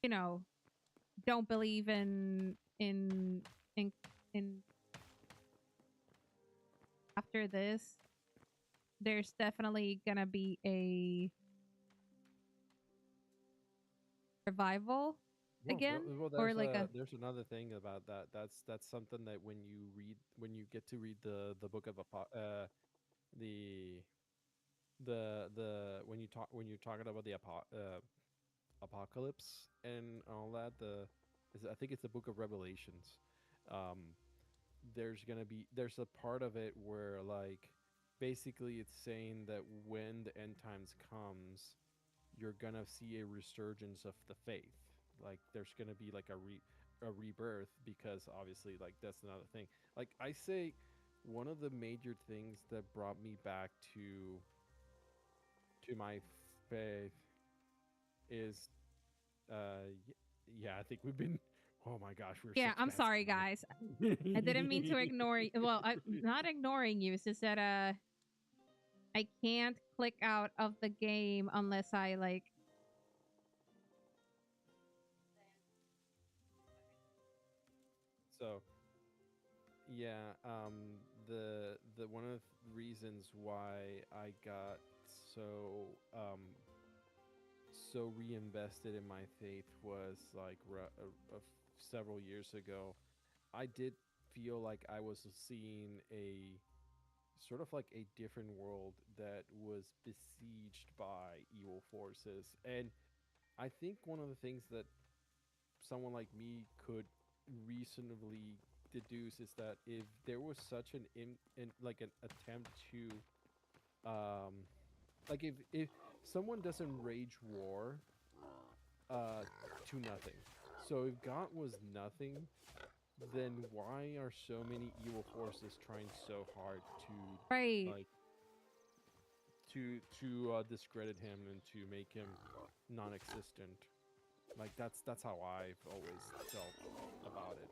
you know, don't believe in in after this, there's definitely gonna be a revival again, Well, or like a, there's another thing about that. That's something that when you get to read the book of the when you're talking about the apocalypse and all that, I think it's the book of Revelations. Um, there's a part of it where like basically it's saying that when the end times comes, you're gonna see a resurgence of the faith. Like there's gonna be like a rebirth, because obviously like that's another thing. Like I say, one of the major things that brought me back to my faith is yeah, I think we've been, oh my gosh, we're yeah, 6 I'm minutes sorry guys. I didn't mean to ignore you. Well, I'm not ignoring you. It's just that I can't click out of the game unless I like. So yeah, the one of the reasons why I got so so reinvested in my faith was like several years ago. I did feel like I was seeing a sort of like a different world that was besieged by evil forces, and I think one of the things that someone like me could reasonably deduce is that if there was such in like an attempt to um like if someone doesn't rage war to nothing, so if God was nothing, then why are so many evil forces trying so hard to Right. like discredit him and to make him non-existent? Like that's how I've always felt about it.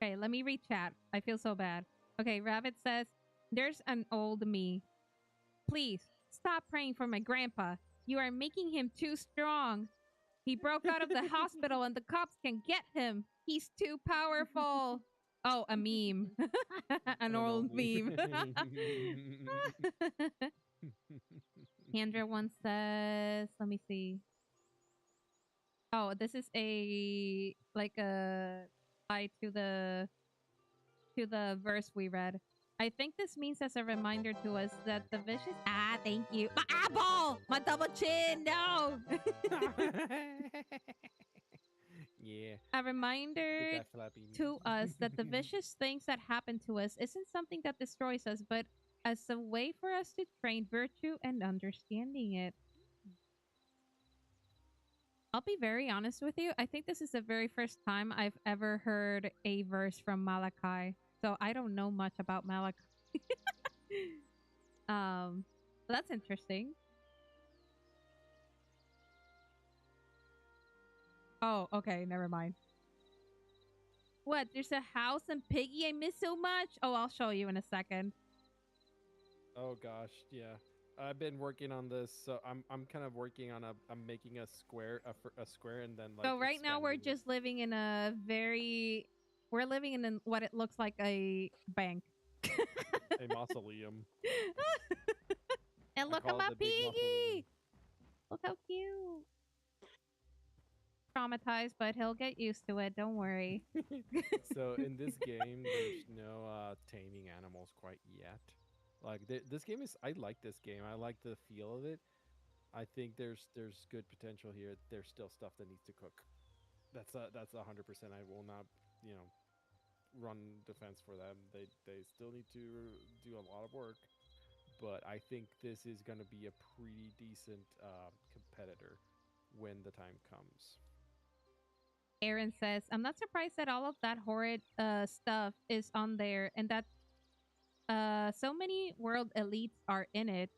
Okay, let me read chat. I feel so bad. Okay, Rabbit says, "There's an old me. Please stop praying for my grandpa. You are making him too strong. He broke out of the hospital and the cops can get him. He's too powerful." Oh, a meme. An I don't know old meme. me. Andrew once says, let me see. Oh, this is a like a tie to the verse we read. I think this means as a reminder to us that the vicious. Ah, thank you. My eyeball! My double chin! No! Yeah, A with reminder that flappy. to us that the vicious things that happen to us isn't something that destroys us, but as a way for us to train virtue and understanding it. I'll be very honest with you. I think this is the very first time I've ever heard a verse from Malachi. So I don't know much about Malachi. um, that's interesting. Oh, okay, never mind. What? There's a house in Piggy I miss so much? Oh, I'll show you in a second. Oh gosh, yeah. I've been working on this, so I'm kind of working on I'm making a square a square and then like So right now we're expanding it. just living in a very we're living in what it looks like a bank. A mausoleum. And I look at call it my the big mausoleum. piggy. Look how cute. Traumatized, but he'll get used to it. Don't worry. So in this game, there's no taming animals quite yet. Like this game is, I like this game. I like the feel of it. I think there's good potential here. There's still stuff that needs to cook. That's 100%. I will not, you know, run defense for them. They still need to do a lot of work. But I think this is going to be a pretty decent competitor when the time comes. Aaron says, "I'm not surprised that all of that horrid stuff is on there and that so many world elites are in it.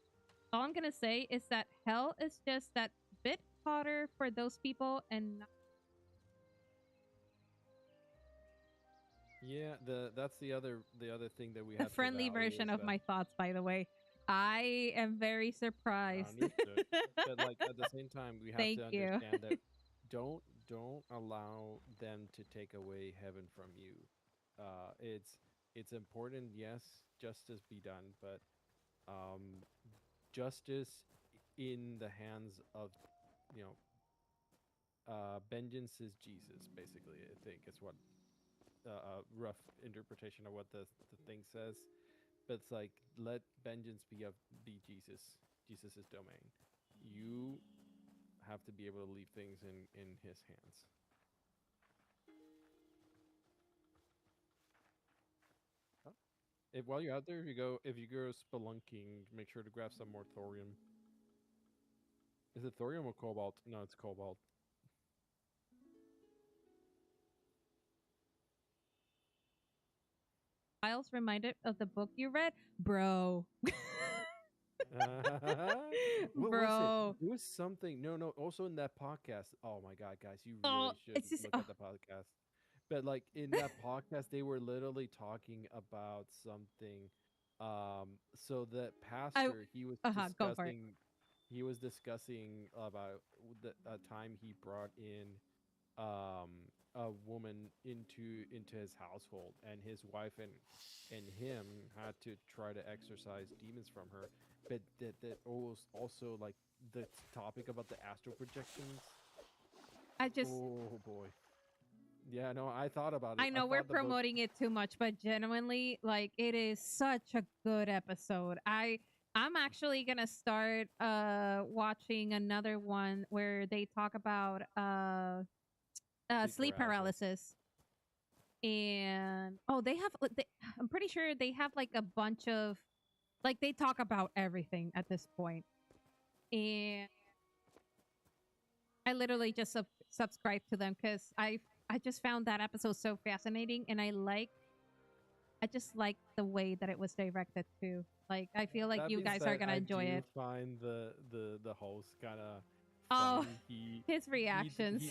All I'm gonna say is that hell is just that bit hotter for those people and Yeah, that's the other thing that we a have to friendly value version is of that my thoughts, by the way. I am very surprised." understood. But like at the same time, we have Thank to you. understand that don't allow them to take away heaven from you. It's important, yes, justice be done, but um, justice in the hands of you know vengeance is Jesus. Basically, I think is what a rough interpretation of what the thing says. But it's like let vengeance be Jesus's domain. You have to be able to leave things in his hands. Huh? If while you're out there, if you go spelunking, make sure to grab some more thorium. Is it thorium or cobalt? No, it's cobalt. Miles reminded of the book you read, bro. What was it? Bro. It was something. No, no. Also in that podcast. Oh my god, guys, you Oh, really should it's just look at the podcast But like in that podcast, they were literally talking about something. So the I pastor, go for it. he was discussing about the a time he brought in um a woman into his household, and his wife and him had to try to exorcise demons from her. But that was also like the topic about the astral projections. I just Oh boy. Yeah, no, I thought about it. I I know we're thought the book. promoting it too much, but genuinely, like it is such a good episode. I'm actually gonna start watching another one where they talk about Sleep sleep paralysis. paralysis. And oh, I'm pretty sure they have like a bunch of like they talk about everything at this point. And I literally just subscribe to them because I just found that episode so fascinating, and I just like the way that it was directed too. Like I feel like That you being guys are said, gonna I enjoy do it. find the host kind of Oh, funny. his reactions.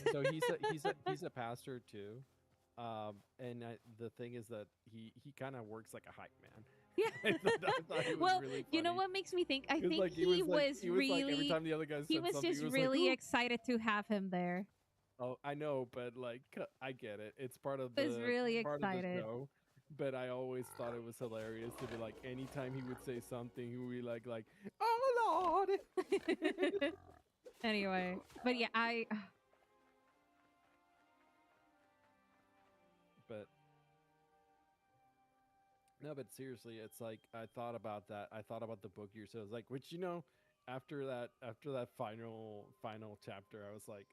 He's a pastor too. And the thing is that he kind of works like a hype man. Yeah. I thought it was Well, really you know funny. what makes me think? I It was think like he was like every time the other guy he said was something, he just was like, really "Ooh." excited to have him there. Oh, I know, but like I get it. It's He was really part of the excited. show. But I always thought it was hilarious to be like anytime he would say something, he would be like, "Oh Lord." Anyway, but yeah, But no, but seriously, it's like I thought about that. I thought about the book year, so I was like, which after that final chapter, I was like,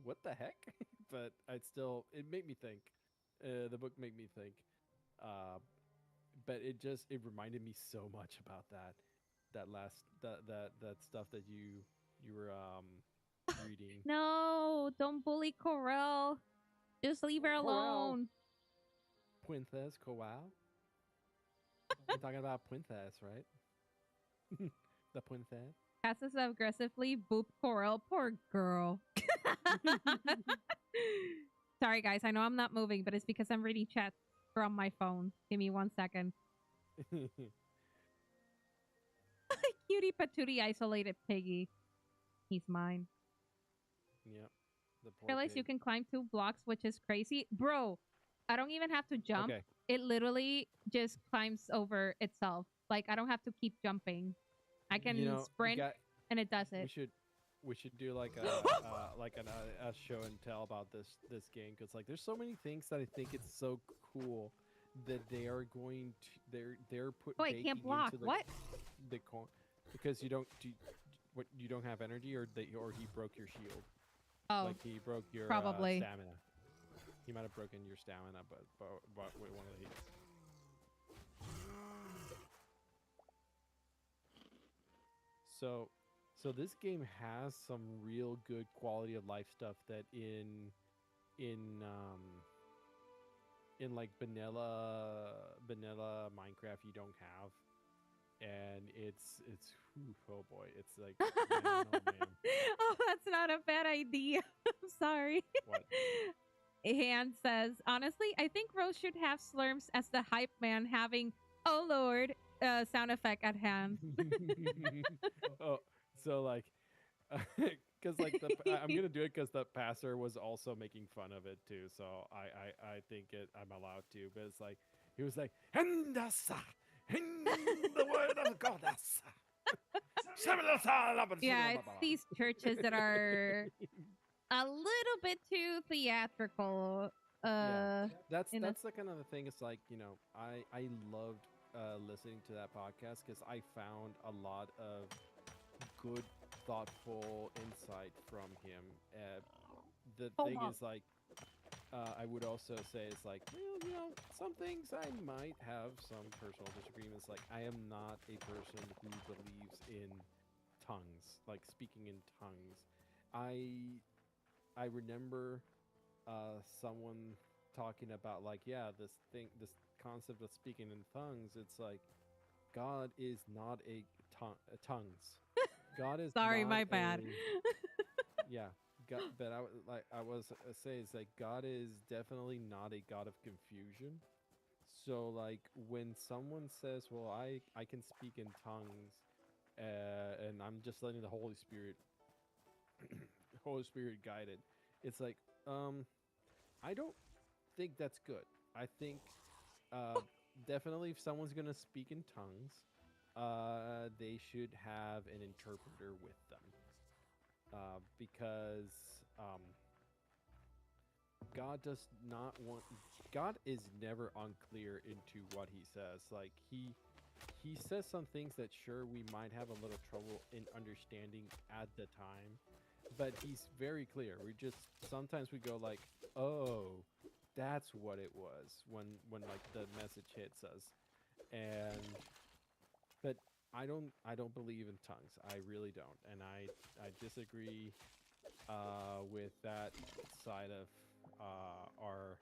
what the heck? But it made me think. The book made me think. Uh, but it reminded me so much about that stuff that you were reading. no, don't bully Corel. Just leave her Corral, alone. Princess Corral. We're talking about Princess, right? The Princess. Passes aggressively, boop Corel. Poor girl. Sorry, guys. I know I'm not moving, but it's because I'm reading chat from my phone. Give me 1 second. Cutie patootie isolated piggy. He's mine. Yep. The poor Realize pig. you can climb 2 blocks, which is crazy. Bro, I don't even have to jump. Okay. It literally just climbs over itself. Like, I don't have to keep jumping. I can sprint, and it does it. We should do like a show and tell about this game, because like there's so many things that I think it's so cool that they are going to they're put. Oh, I can't block. What? The because you don't have energy, or he broke your shield. Oh, like he broke your probably stamina. He might have broken your stamina, but with one of these. So this game has some real good quality of life stuff that in like vanilla Minecraft you don't have. And it's oh boy, it's like man, oh man. Oh, that's not a bad idea. I'm sorry. What? Hand says, honestly, I think Rose should have Slurms as the hype man having "Oh Lord" sound effect at hand. Oh, so like, because like I'm gonna do it because the pastor was also making fun of it too. So I think I'm allowed to. But it's like he was like, "Hendasa, in the word of goddess." Yeah, it's these churches that are a little bit too theatrical. Yeah, that's the kind of the thing. It's like, I loved listening to that podcast because I found a lot of good, thoughtful insight from him. The thing is, like, I would also say it's like, well, some things I might have some personal disagreements. Like, I am not a person who believes in tongues, like speaking in tongues. I remember someone talking about like, this concept of speaking in tongues. It's like God is not tongues. God is sorry, not my bad. yeah, God, but I was say is like God is definitely not a God of confusion. So like when someone says, "Well, I can speak in tongues," and I'm just letting the Holy Spirit guide it, it's like um I don't think that's good. I think uh definitely if someone's gonna speak in tongues, they should have an interpreter with them, because God does not want. God is never unclear into what he says. Like he says some things that sure we might have a little trouble in understanding at the time, but he's very clear. We just sometimes we go like, oh, that's what it was when like the message hits us, and but I don't believe in tongues. I really don't, and I disagree with that side of our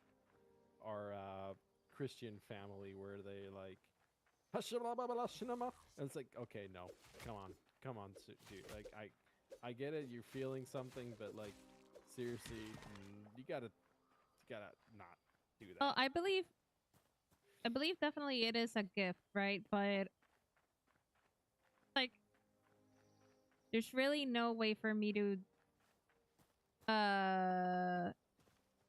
Christian family where they like and it's like okay no come on dude like I get it you're feeling something but like seriously you gotta not do Well, that. I believe definitely it is a gift, right? But like, there's really no way for me to, uh,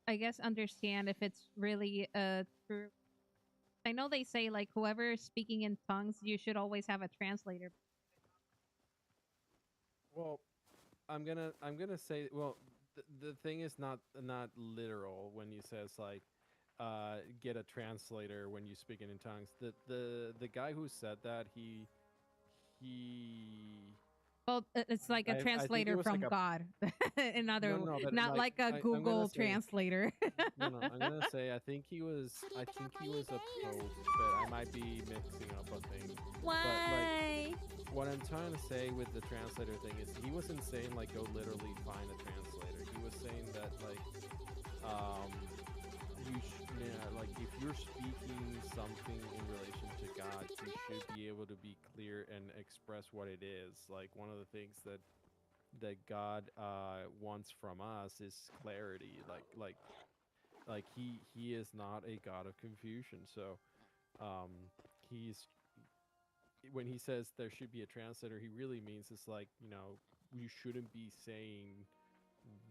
I guess, understand if it's really true. I know they say like whoever is speaking in tongues, you should always have a translator. Well, I'm gonna say well the thing is not literal when you says like get a translator when you speaking in tongues. The guy who said that he Well, it's like a I think it translator was like from a God. no Another, no no but not like like a I'm gonna Google say translator. no no I'm gonna say I think he was a pope but I might be mixing up a thing but like Why? what I'm trying to say with the translator thing is he wasn't saying like go literally find a translator. He was saying that like um like if you're speaking something in relation to God, you should be able to be clear and express what it is. Like one of the things that God wants from us is clarity. Like he is not a God of confusion. So he's when he says there should be a translator, he really means it's like, you shouldn't be saying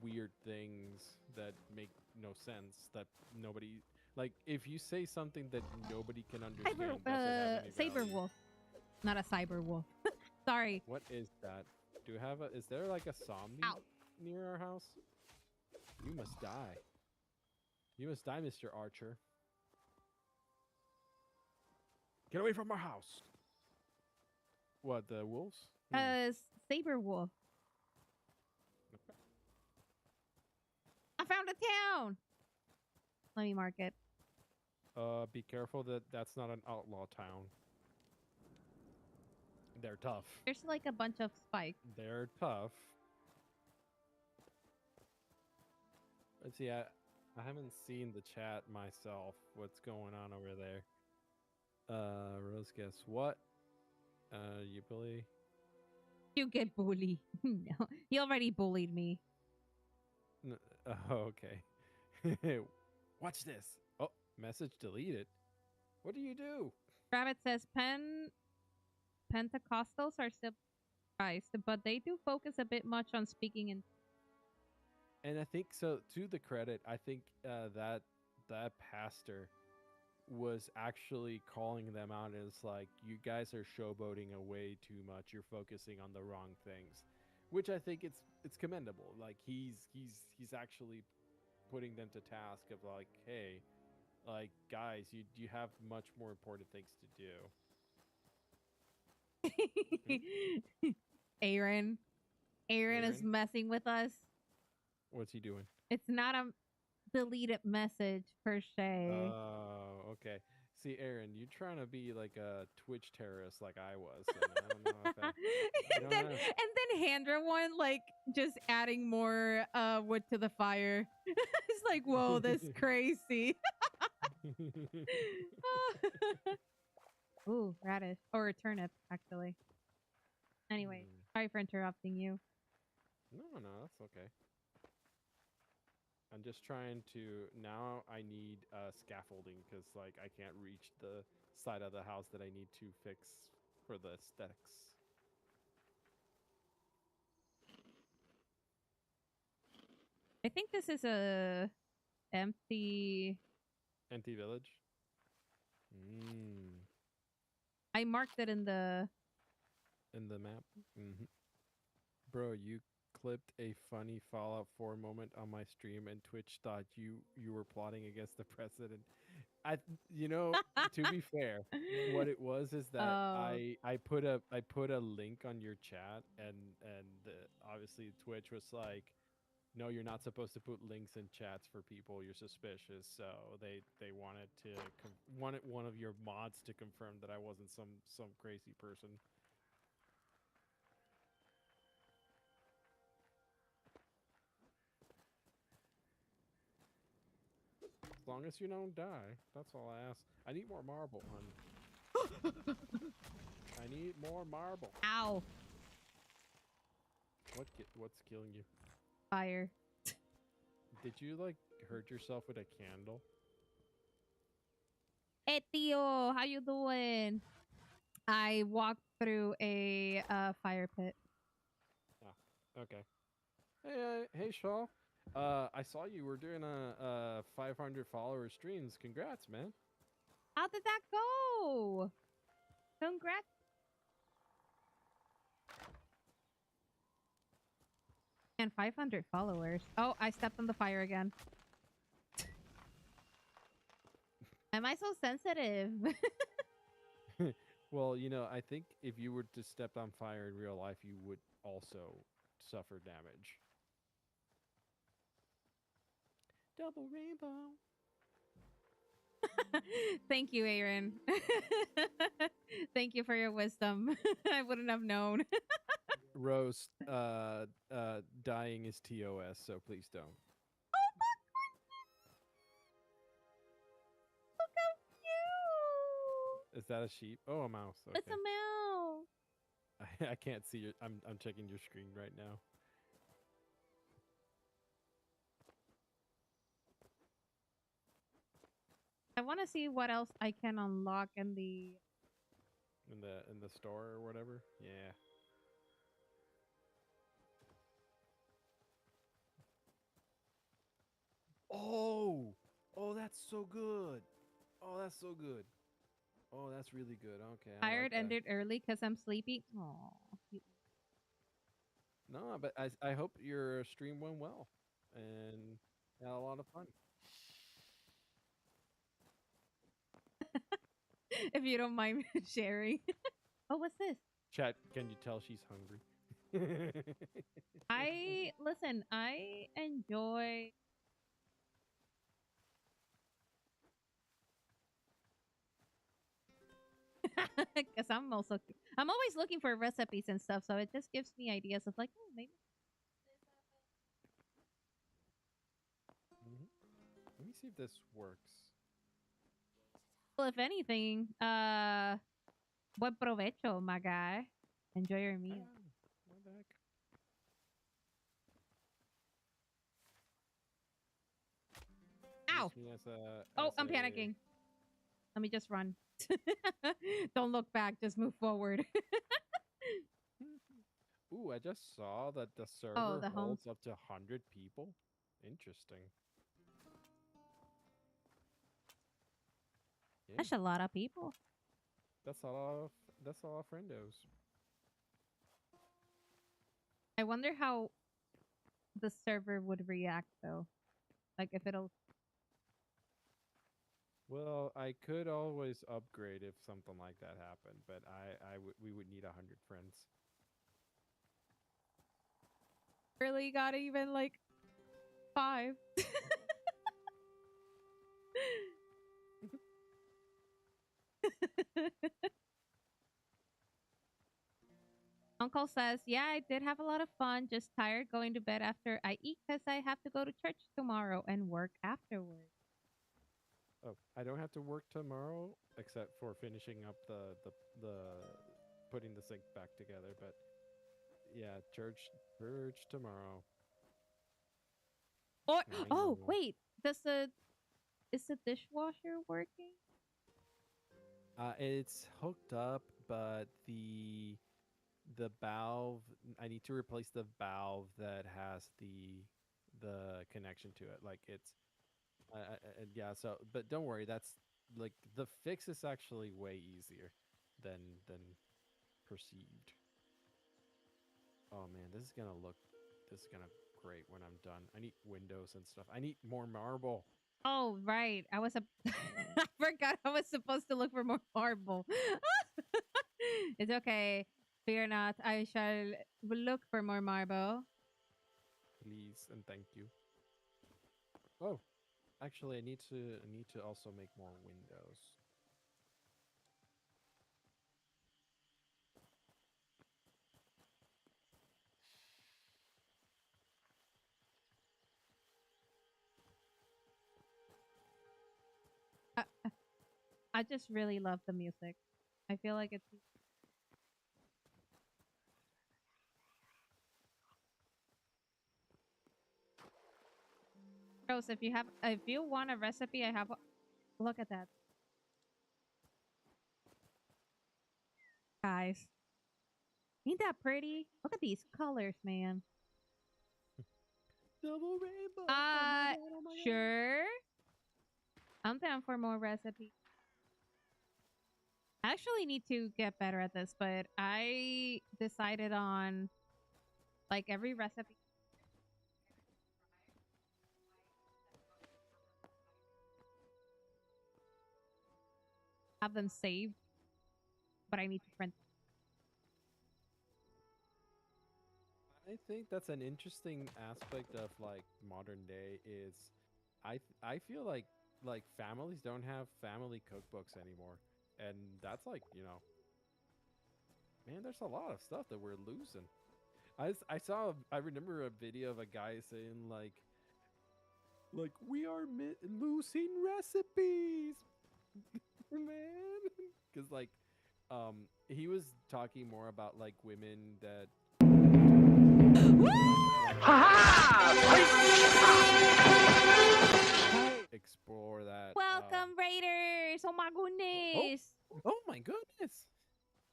weird things that make no sense that nobody like if you say something that nobody can understand, does it have any Saber value? wolf, not a cyber wolf. Sorry. What is that? Do you have a is there like a zombie Ow. near our house? You must die. You must die, Mr. Archer. Get away from our house. What, the wolves? Uh, Saber wolf. Okay. I found a town. Let me mark it. Be careful that that's not an outlaw town. They're tough. There's like a bunch of spikes. They're tough. Let's see, I haven't seen the chat myself. What's going on over there? Rose, guess what? You bully? You get bullied. No, he already bullied me. Oh, okay. Watch this. Oh, message deleted. What do you do? Rabbit says Pentecostals are still Christ, but they do focus a bit much on speaking in. And I think so. To the credit, I think that pastor was actually calling them out as like, you guys are showboating away too much. You're focusing on the wrong things, which I think it's commendable. Like he's actually putting them to task of like, hey, like guys, you have much more important things to do. Aaron. Aaron is Aaron? messing with us. What's he doing? It's not a deleted message per se. Oh, okay. See, Aaron, you're trying to be like a Twitch terrorist like I was. And I don't know if I don't know. and then Handra one like just adding more wood to the fire. It's like, whoa, this is crazy. Ooh, radish or a turnip actually. Anyway, sorry for interrupting you. No, that's okay. I'm just trying to now. I need scaffolding because like I can't reach the side of the house that I need to fix for the aesthetics. I think this is a empty. Empty village. Mm, I marked it in the. in the map. Hmm. Bro, you clipped a funny Fallout 4 moment on my stream, and Twitch thought you were plotting against the president. I, you know, to be fair, what it was is that Oh. I put a link on your chat, and obviously Twitch was like, no, you're not supposed to put links in chats for people. You're suspicious. So they wanted to wanted one of your mods to confirm that I wasn't some crazy person. As long as you don't die, that's all I ask. I need more marble, hun. I need more marble. Ow. What's killing you? Fire. Did you like hurt yourself with a candle? Hey, Tio, how you doing? I walked through a fire pit. Ah, okay. Hey, Shaw. I saw you were doing a 500 follower streams. Congrats, man. How did that go? Congrats. And 500 followers. Oh, I stepped on the fire again. Am I so sensitive? Well, you know, I think if you were to step on fire in real life, you would also suffer damage. Double rainbow. Thank you, Aaron. Thank you for your wisdom. I wouldn't have known. Rose, dying is TOS, so please don't. Oh my goodness! Look how cute! Is that a sheep? Oh, a mouse. Okay. It's a mouse. I can't see your. I'm checking your screen right now. I want to see what else I can unlock in the In the store or whatever. Yeah. Oh, oh, that's so good. Oh, that's so good. Oh, that's really good. Okay, I like tired that. ended early because I'm sleepy. Oh, No, but I hope your stream went well and had a lot of fun. if you don't mind sharing. Oh, what's this? Chat, can you tell she's hungry? Listen, I enjoy because I'm always looking for recipes and stuff, so it just gives me ideas of like, oh, maybe. Mhm. Let me see if this works. Well, if anything, buen provecho, my guy. Enjoy your Ah, meal. what the heck? Ow! Use me Oh, as I'm a panicking. Let me just run. Don't look back. Just move forward. Ooh, I just saw that the Oh, server the home. holds up to 100 people. Interesting. Yeah, That's a lot of people. that's a lot of friendos. I wonder how the server would react though. Like if it'll. Well, I could always upgrade if something like that happened, but we would need 100 friends. Really got even like 5. Uncle says, yeah, I did have a lot of fun. Just tired going to bed after I eat because I have to go to church tomorrow and work afterwards. Oh, I don't have to work tomorrow except for finishing up the putting the sink back together, but yeah, church tomorrow. Or I oh know. wait, is the dishwasher working? It's hooked up, but the valve. I need to replace the valve that has the connection to it. Like it's yeah. So, but don't worry. That's like the fix is actually way easier than perceived. Oh man, this is gonna look. This is gonna great when I'm done. I need windows and stuff. I need more marble. Oh right, I forgot I was supposed to look for more marble. It's okay. Fear not. I shall look for more marble. Please and thank you. Oh, actually, I need to also make more windows. I, I just really love the music. I feel like it's Rose. If you want a recipe, I have. Look at that, guys. Ain't that pretty? Look at these colors, man. Double rainbow. Oh my god. Oh my god. Sure. I'm down for more recipes. I actually need to get better at this, but I decided on like every recipe have them saved, but I need to print. I think that's an interesting aspect of like modern day is I feel like families don't have family cookbooks anymore. And that's like, man, there's a lot of stuff that we're losing. I remember a video of a guy saying like we are losing recipes, man. Cuz like he was talking more about like women that explore that. Welcome, Raiders! Oh my Oh, goodness! oh my goodness,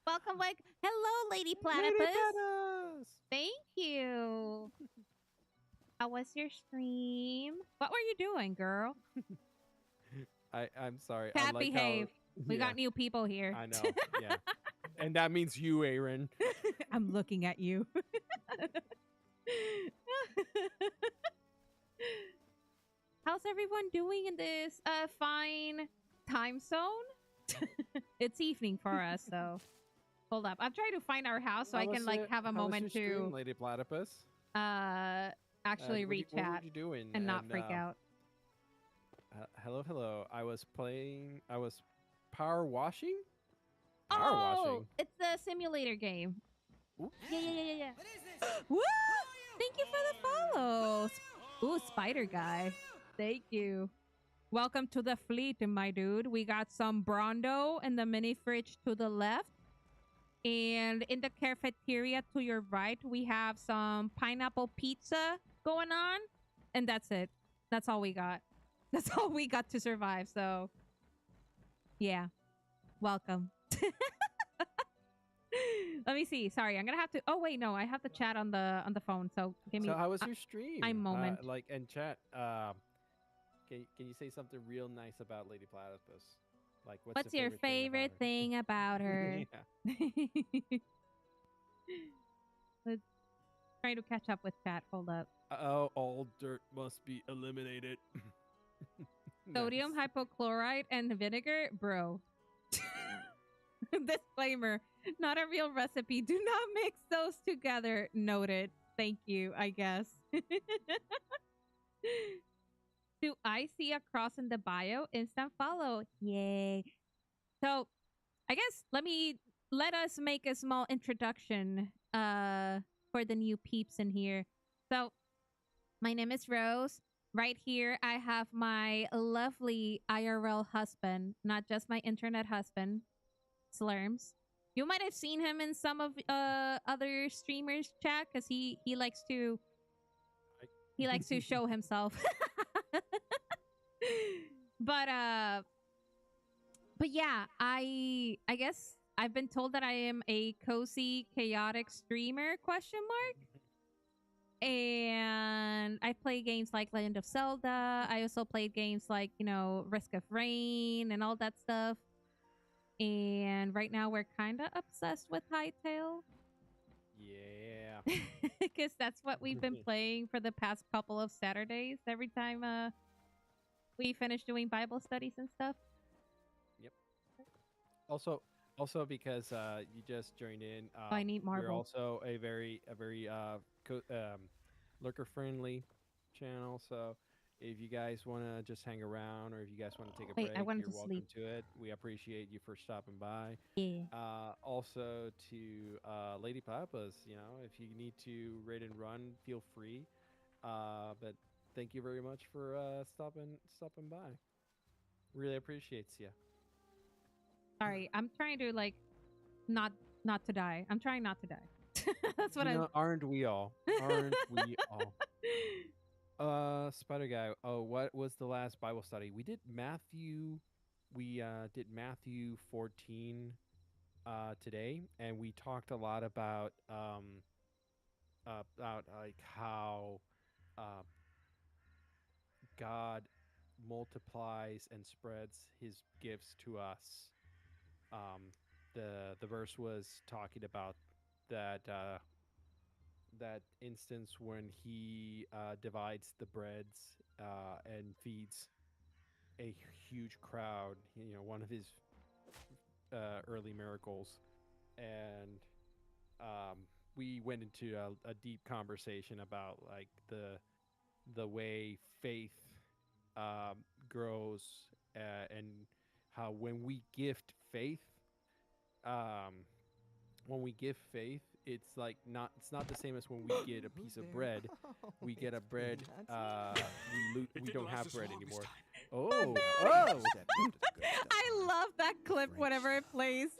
Welcome, like hello, Lady Lady Platypus. Badass. Thank you. How was your stream? What were you doing, girl? I'm sorry. I Cat like how behave. We yeah, got new people here. I know. Yeah. And that means you, Aaron. I'm looking at you. How's everyone doing in this fine time zone? It's evening for us, so hold up. I'm trying to find our house so I can like have a How was your moment stream, to Lady Platypus? actually read What were chat you doing? and not freak out. Hello, hello. I was playing. I was power washing. Power Oh, washing. it's a simulator game. Ooh. Yeah. Woo! Thank you for the follow. Ooh, spider guy. Thank you. Welcome to the fleet, my dude. We got some Brondo in the mini fridge to the left. And in the cafeteria to your right, we have some pineapple pizza going on. And that's it. That's all we got. That's all we got to survive. So, yeah. Welcome. Let me see. Sorry, I'm gonna have to. Oh wait, no, I have the chat on the phone. So give me. So how was your stream? a moment. Like and chat. Can you say something real nice about Lady Platypus? Like What's your favorite thing about her? Yeah. Let's try to catch up with chat. Hold up. Oh, all dirt must be eliminated. Sodium Nice. hypochlorite and vinegar, bro. Disclaimer: not a real recipe. Do not mix those together. Noted. Thank you. I guess. Do I see a cross in the bio? Instant follow. Yay. So, I guess let us make a small introduction for the new peeps in here. So, my name is Rose. Right here I have my lovely IRL husband, not just my internet husband, Slurms. You might have seen him in some of other streamers chat cuz he likes to He likes to show himself. but yeah, I guess I've been told that I am a cozy, chaotic streamer, question mark. And I play games like Legend of Zelda. I also played games like, you know, Risk of Rain and all that stuff. And right now we're kind of obsessed with Hytale. Yeah. Because that's what we've been playing for the past couple of Saturdays every time we finish doing Bible studies and stuff. Yep. Also because you just joined in, I need Marvel. we're also a very lurker friendly channel. So if you guys want to just hang around, or if you guys want to take a break, I wanted you're to welcome sleep. to it. We appreciate you for stopping by. Yeah. Also to Lady Papas, you know, if you need to raid and run, feel free. But thank you very much for stopping by. Really appreciates you. Sorry, I'm trying to like not to die. I'm trying not to die. That's what Aren't we all? Aren't we all? Spider Guy. Oh, what was the last Bible study? We did Matthew. We did Matthew 14 today, and we talked a lot about like how God multiplies and spreads his gifts to us. The verse was talking about that that instance when he divides the breads and feeds a huge crowd. You know, one of his early miracles, and we went into a deep conversation about like the way faith grows, and how when we gift faith, it's like it's not the same as when we get a piece of bread. We get a bread. We don't have bread anymore. Oh. I love that clip whenever it plays.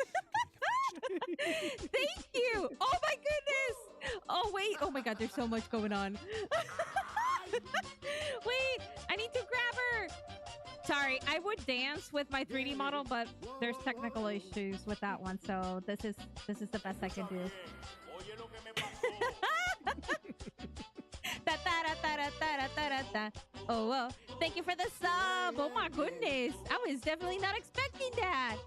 Thank you. Oh my goodness. Oh wait. Oh my god, there's so much going on. Wait, I need to grab her. Sorry, I would dance with my 3D model, but there's technical issues with that one, so this is the best I can do. Oh, thank you for the sub. Oh my goodness, I was definitely not expecting that.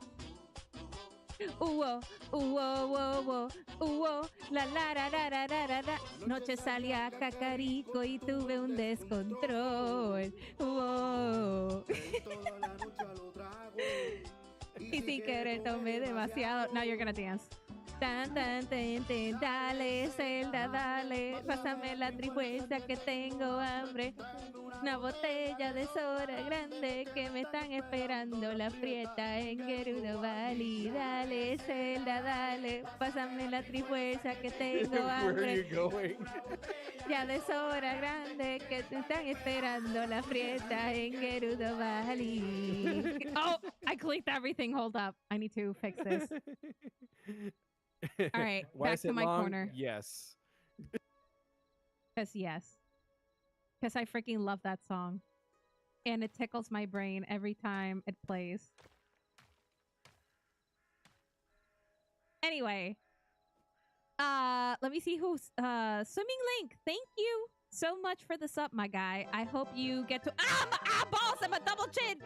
La la la la la la la la. Noche salí a Cacarico y tuve un descontrol. Y sin querer tomé demasiado. Now you're gonna dance. Tan, tan, tan, tan, dale, Zelda, dale. Pásame la trifuerza que tengo hambre. Una botella de soda grande que me están esperando la frieta en Gerudo Valley. Dale, Zelda, dale. Pásame la trifuerza que tengo hambre. Where are you going? Ya de soda grande que te están esperando la frieta en Gerudo Valley. Oh, I clicked everything. Hold up. I need to fix this. All right, Why back is to it my long? corner. Yes. Because I freaking love that song. And it tickles my brain every time it plays. Anyway. Let me see who's Swimming Link. Thank you so much for the sub, my guy. I hope you get to balls, I'm a double chin.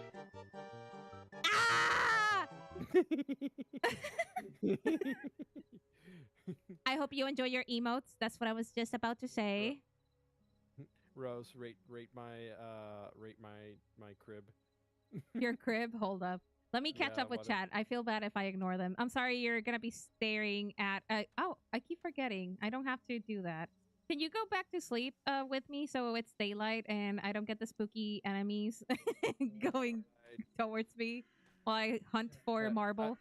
I hope you enjoy your emotes. That's what I was just about to say. Rose, rate my crib. Your crib? Hold up. Let me catch up with chat. I feel bad if I ignore them. I'm sorry you're gonna be staring at oh, I keep forgetting. I don't have to do that. Can you go back to sleep with me so it's daylight and I don't get the spooky enemies going towards me while I hunt for marble?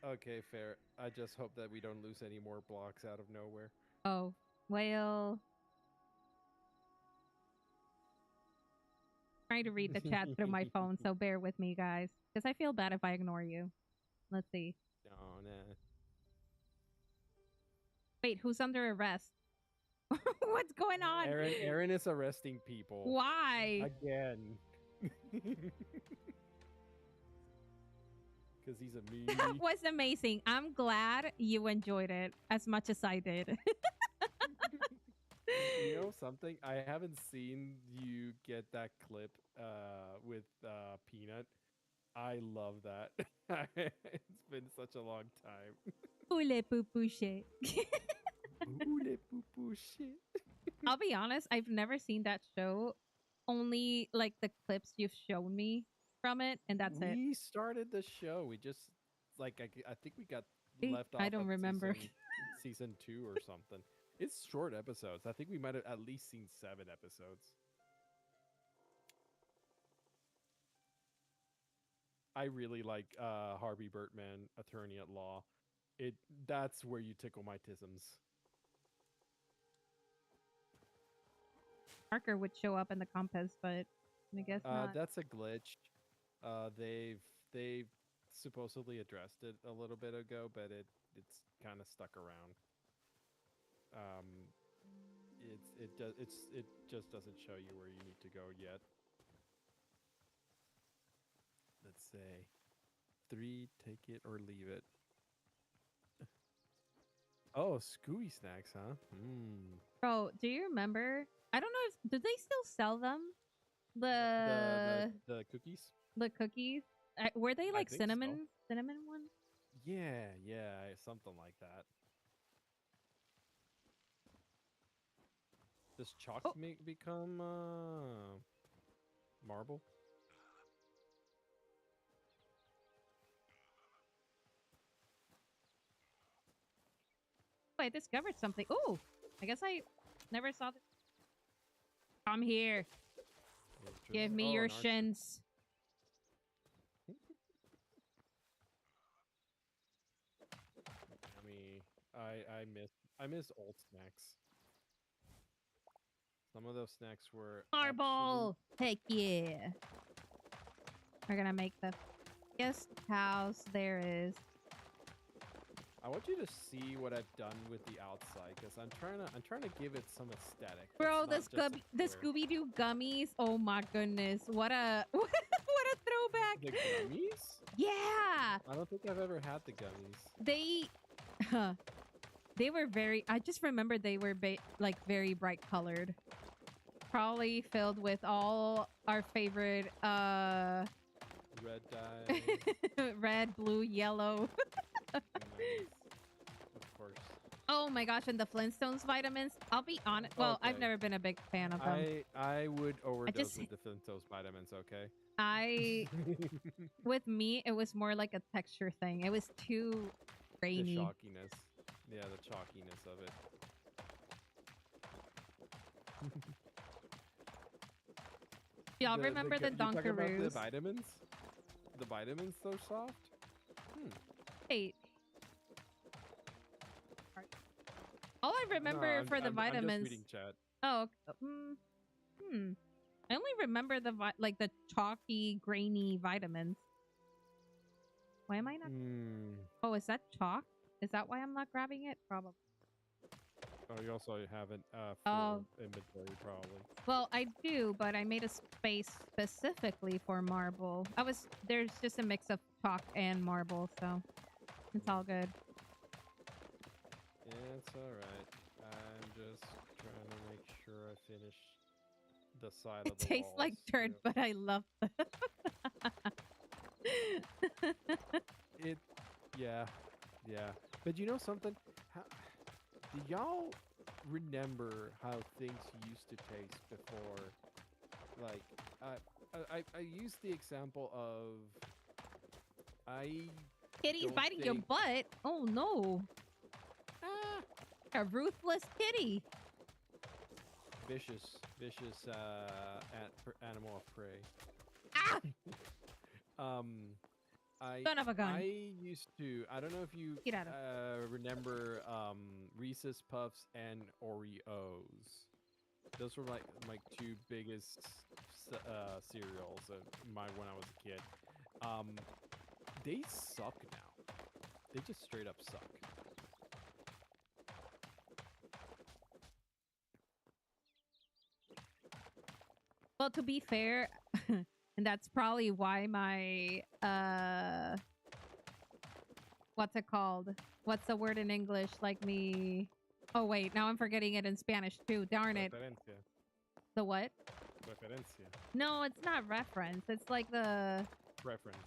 Okay, fair. I just hope that we don't lose any more blocks out of nowhere. Oh, well. Trying to read the chat through my phone, so bear with me, guys. Because I feel bad if I ignore you. Let's see. Oh, nah. Wait, who's under arrest? What's going on? Aaron is arresting people Why? again. Because he's a me. That was amazing. I'm glad you enjoyed it as much as I did. You know something? I haven't seen you get that clip with Peanut. I love that. It's been such a long time. Oule poo poo shit. Oule poo poo shit. I'll be honest, I've never seen that show. Only like the clips you've shown me from it, and that's it. We started the show. We just I think we got See? left I off don't at remember. season 2 or something. It's short episodes. I think we might have at least seen 7 episodes. I really like Harvey Bertman, Attorney at Law. That's where you tickle my tisms. Marker would show up in the compass, but I guess not. That's a glitch. They've supposedly addressed it a little bit ago, but it's kind of stuck around. It just doesn't show you where you need to go yet. Let's say 3, take it or leave it. Oh, Scooby snacks, huh? Bro, do you remember? I don't know if do they still sell them? The cookies? The cookies? Were they like think so. cinnamon ones? Yeah, something like that. Does chalk become marble? Oh, I discovered something. Oh, I guess I never saw this. Come here. Give me your shins. I miss old snacks. Some of those snacks were Marble. Heck yeah. We're gonna make the biggest house there is. I want you to see what I've done with the outside because I'm trying to give it some aesthetic. Bro, the Scooby-Doo gummies. Oh my goodness. What a what a throwback. The gummies? Yeah. I don't think I've ever had the gummies. They were very I just remember they were like very bright colored. Probably filled with all our favorite red dye. red, blue, yellow. Nice. Of course. Oh my gosh, and the Flintstones vitamins. I'll be honest. Well, I've never been a big fan of them. I would overdose with the Flintstones vitamins, okay? With me, it was more like a texture thing. It was too grainy. The chalkiness. Yeah, the chalkiness of it. Y'all remember the Dunkaroos? The vitamins? The vitamins so soft? Wait. All I remember for the vitamins. I'm just reading chat. Oh, I only remember the the chalky, grainy vitamins. Why am I not? Oh, is that chalk? Is that why I'm not grabbing it? Probably. Oh, you also haven't full inventory, probably. Well, I do, but I made a space specifically for marble. There's just a mix of chalk and marble, so it's all good. Yeah, it's all right. I'm just trying to make sure I finish the side of the It tastes like dirt, but I love it. Yeah. But you know something? Do y'all remember how things used to taste before? Like, I use the example of kitty biting your butt. Oh no! A ruthless kitty. Vicious animal of prey. Ah! Son of a gun. I used to. I don't know if you remember Reese's Puffs and Oreos. Those were my 2 biggest cereals when I was a kid. They suck now. They just straight up suck. Well, to be fair, and that's probably why my what's it called? What's the word in English? Like me. Oh wait, now I'm forgetting it in Spanish too. Darn it. Referencia. The what? Referencia. No, it's not reference. It's like the Reference.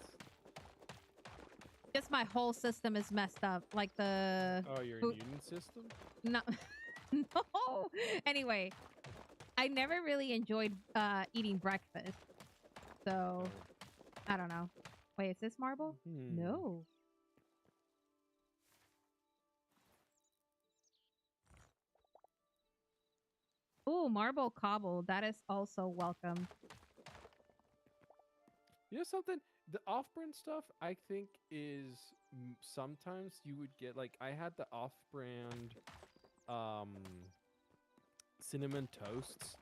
just my whole system is messed up. Like the Oh, your food- immune system? no, no. Anyway, I never really enjoyed eating breakfast, so I don't know. Wait, is this marble? No. Oh, marble cobble. That is also welcome. You know something? The off-brand stuff, I think, is sometimes you would get like I had the off-brand cinnamon toasts.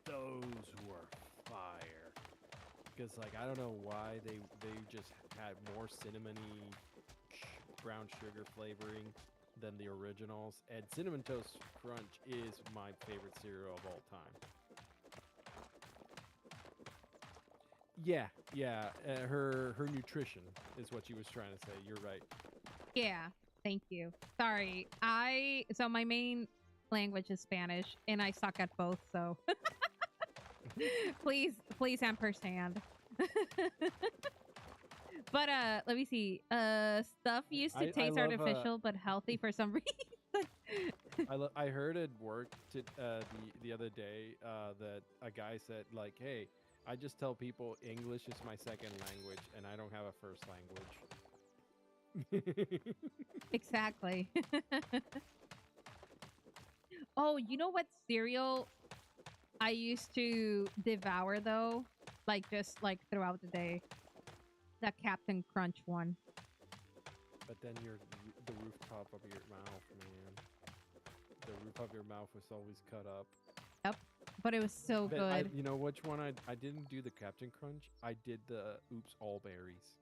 Those were fire. Because like I don't know why they just had more cinnamony brown sugar flavoring than the originals. And Cinnamon Toast Crunch is my favorite cereal of all time. Yeah, yeah. Her nutrition is what she was trying to say. You're right. Yeah, thank you. Sorry. So my main language is Spanish and I suck at both, so please ampersand. But let me see. Stuff used to taste love, artificial but healthy for some reason. I heard at work the other day that a guy said like, "Hey, I just tell people English is my second language and I don't have a first language." Exactly. Oh, you know what cereal I used to devour though? Like just like throughout the day. The Captain Crunch one. But then the rooftop of your mouth, man. The roof of your mouth was always cut up. Yep. But it was so But good. you know which one I didn't do the Captain Crunch? I did the Oops All Berries.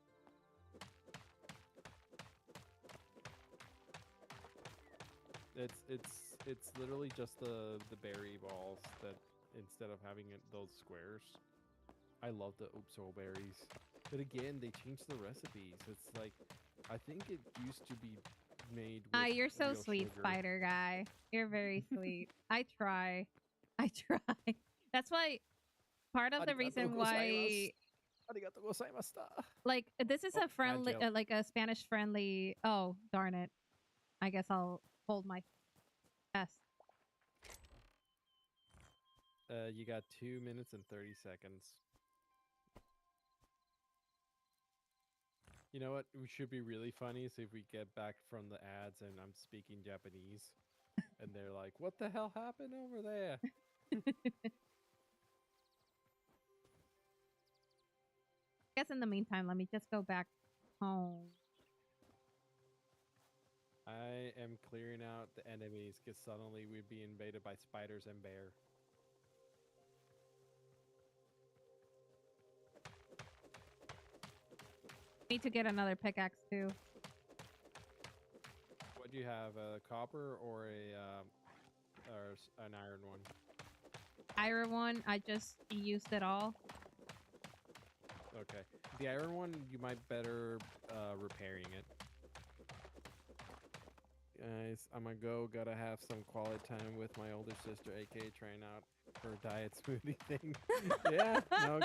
It's literally just the berry balls that instead of having those squares. I love the Oops All Berries. But again, they changed the recipes. It's like I think it used to be made with You're so real sweet, sugar. spider guy. You're very sweet. I try. I try. That's why part of the reason why Arigato gozaimashita. like this is a friendly like a Spanish friendly. Oh, darn it. I guess I'll hold my chest. You got 2 minutes and 30 seconds. You know what? We should be really funny is if we get back from the ads and I'm speaking Japanese. And they're like, what the hell happened over there? I guess in the meantime, let me just go back home. I am clearing out the enemies because suddenly we'd be invaded by spiders and bear. Need to get another pickaxe too. What do you have? A copper or an iron one? Iron one, I just used it all. Okay. The iron one, you might better repairing it. Guys, I'm gonna go. Gotta have some quality time with my older sister, aka trying out her diet smoothie thing. Yeah. No.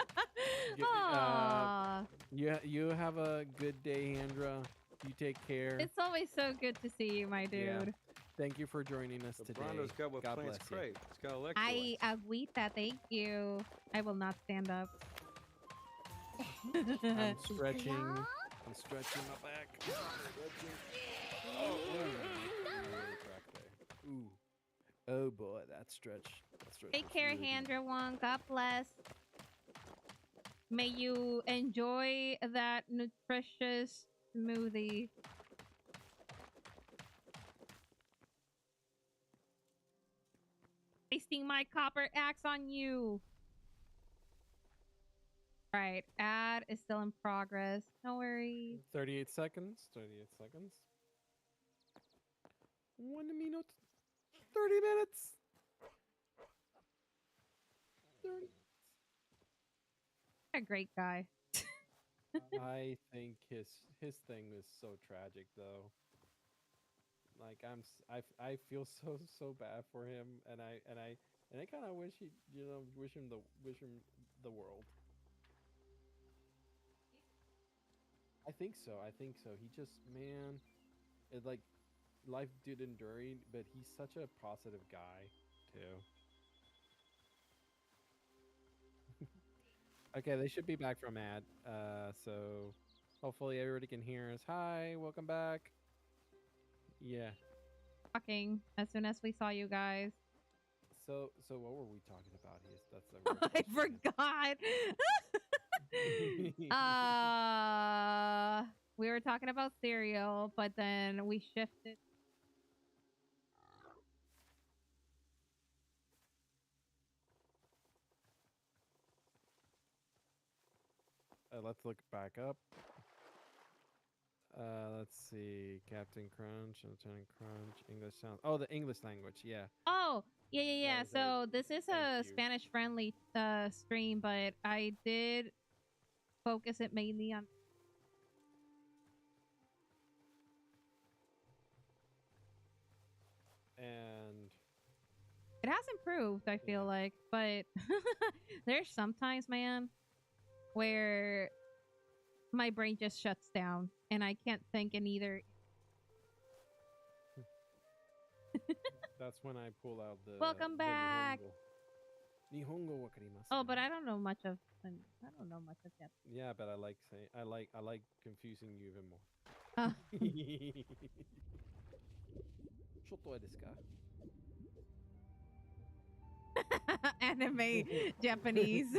You have a good day, Andra. You take care. It's always so good to see you, my dude. Yeah. Thank you for joining us today. God bless you. It's got electrolytes. I agüita, thank you. I will not stand up. I'm stretching. I'm stretching my back. Stretching. Oh, ooh. Oh boy, that stretch. Take care, Handra one. God bless. May you enjoy that nutritious smoothie. Wasting my copper axe on you. Right, ad is still in progress. No worries. 38 seconds. 38 seconds. 1 minute. 30 minutes. 30. A great guy. I think his thing is so tragic though. Like I feel so bad for him, and I kind of wish he wish him the world. I think so. I think so. He just man, it like life did enduring, but he's such a positive guy too. Okay, they should be back from ad. So hopefully everybody can hear us. Hi, welcome back. Yeah. Talking as soon as we saw you guys. So what were we talking about? Here? That's a real I question. forgot. We were talking about cereal, but then we shifted. Let's look back up. Let's see. Captain Crunch, Lieutenant Crunch, English sound. Oh, the English language. Yeah, Oh, yeah, yeah, that yeah. was it. So this is Thank a you. Spanish friendly stream, but I did focus it mainly on. And It has improved, I feel yeah, like, but there's sometimes, man, where my brain just shuts down and I can't think in either. that's when I pull out Welcome the back. Nihongo. Nihongo wakarimasu Oh, ka? but I don't know much of. I don't know much of Japanese. Yeah, but I like saying I like confusing you even more. Oh. Shoto desu ka? Anime Japanese.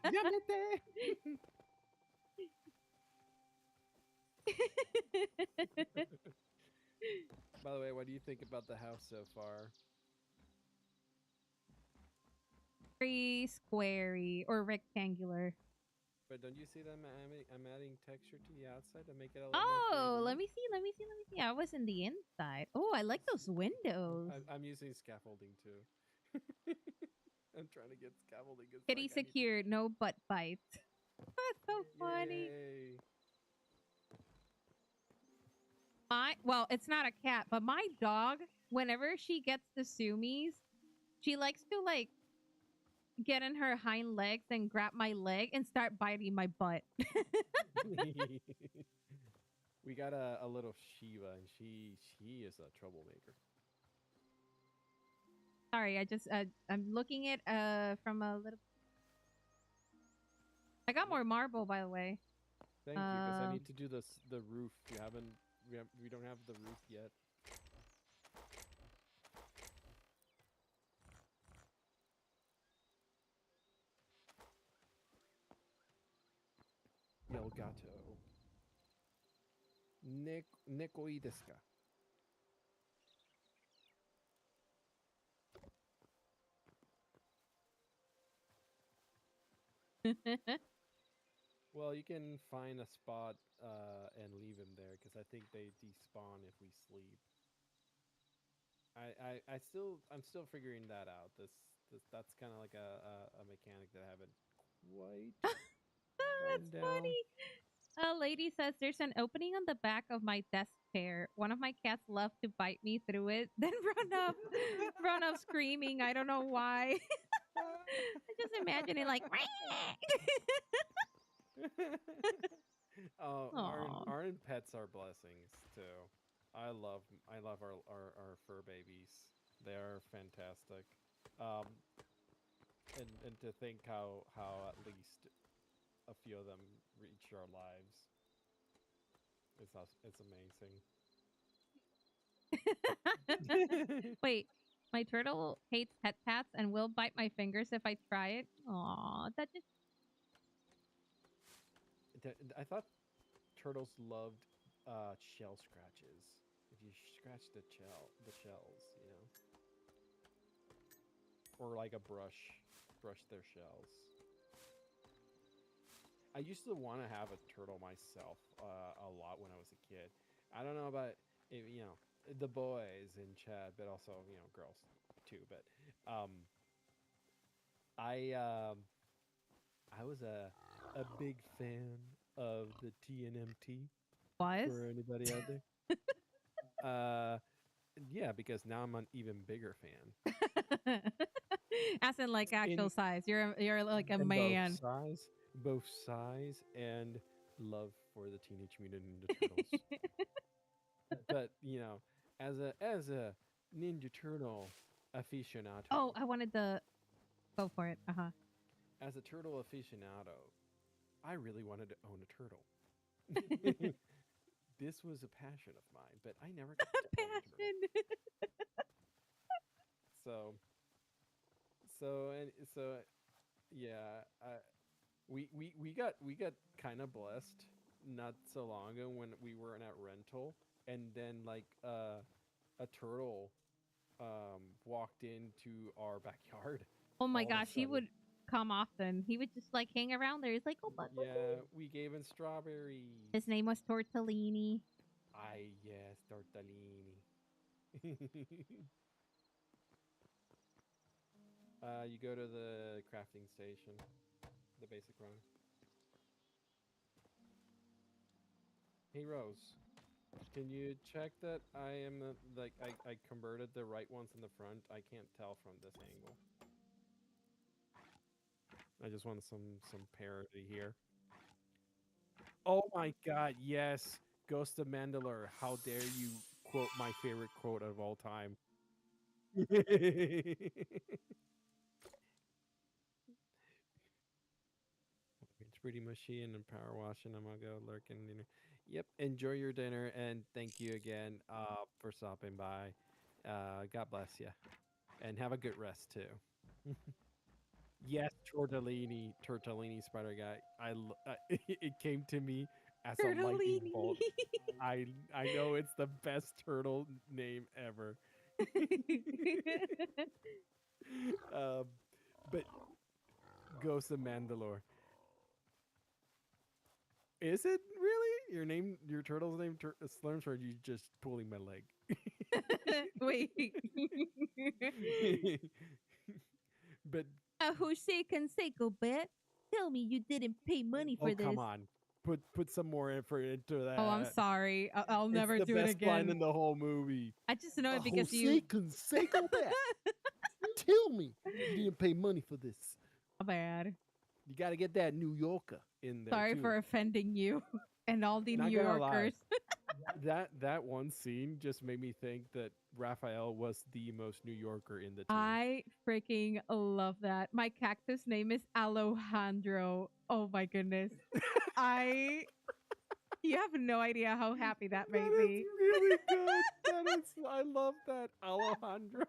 Yamete! By the way, what do you think about the house so far? Very squarey or rectangular. But don't you see that I'm adding texture to the outside to make it a little more Oh, 3D? let me see. Let me see. Let me see. I was in the inside. Oh, I like those windows. I'm using scaffolding too. I'm trying to get scaffolding. It's Kitty like I need secured. No butt bites. That's so funny. Yay! Well, it's not a cat, but my dog, whenever she gets the sumies, she likes to like get in her hind legs and grab my leg and start biting my butt. We got a little Shiva, and she is a troublemaker. Sorry, I just I'm looking at from a little. I got more marble, by the way. Thank you, because I need to do the roof. We don't have the roof yet. Elgato. Nekoi desu ka? Well, you can find a spot and leave him there because I think they despawn if we sleep. I'm still figuring that out. That's kind of like a mechanic that I haven't quite That's gotten down. funny. A lady says there's an opening on the back of my desk chair. One of my cats love to bite me through it, then run off screaming. I don't know why. I just imagine it like. Oh, Aw. aren't pets are blessings too. I love our fur babies. They are fantastic. Um, and to think how at least a few of them reach our lives. It's amazing. Wait, my turtle hates pet pats and will bite my fingers if I try it. Aw, that just. I thought turtles loved shell scratches. If you scratch the shells, you know, or like a brush their shells. I used to want to have a turtle myself a lot when I was a kid. I don't know about you know the boys in chat, but also girls too. But um, I was a big fan of the TNMT Was? for anybody out there. Uh, yeah, because now I'm an even bigger fan. As in like actual In size. You're like a and man. both size and love for the Teenage Mutant Ninja Turtles. But as a Ninja Turtle Oh, aficionado, I wanted the go for it. Uh-huh. as a turtle aficionado, I really wanted to own a turtle. This was a passion of mine, but I never got to own a turtle. Passion. So so yeah, we got kind of blessed not so long ago when we were in at rental, and then like a turtle walked into our backyard Oh my all of a gosh, he sudden. would come often. He would just like hang around there. He's like, oh my Yeah, goodness. we gave him strawberries. His name was Tortellini. I yes, tortellini. You go to the crafting station, the basic run. Hey Rose, can you check that I am like I converted the right ones in the front? I can't tell from this angle. I just want some parity here. Oh my God, yes, Ghost of Mandalore. How dare you quote my favorite quote of all time? It's pretty mushy and power washing. I'm gonna go lurking dinner. Yep. Enjoy your dinner and thank you again for stopping by. God bless you and have a good rest too. Yes, tortellini spider guy. It came to me as a lightning Tortellini. bolt. I know it's the best turtle name ever. um, but Ghost of Mandalore. Is it really your name? Your turtle's name Slurms, or are you just pulling my leg? Wait. But Jose Canseco bet. Tell me you didn't pay money oh for come this. on, put some more effort into Oh, I'm that. sorry. I'll It's never the do it best line again. in the whole movie. I just know it because Jose you. Canseco bet. Tell me you didn't pay money for this. Bad. You got to get that New Yorker in there Sorry too. for offending you and all the New Not gonna lie, Yorkers. that one scene just made me think that Raphael was the most New Yorker in the team. I freaking love that. My cactus name is Alejandro. Oh my goodness. I You have no idea how happy that That made is me. really good. I love that Alejandro.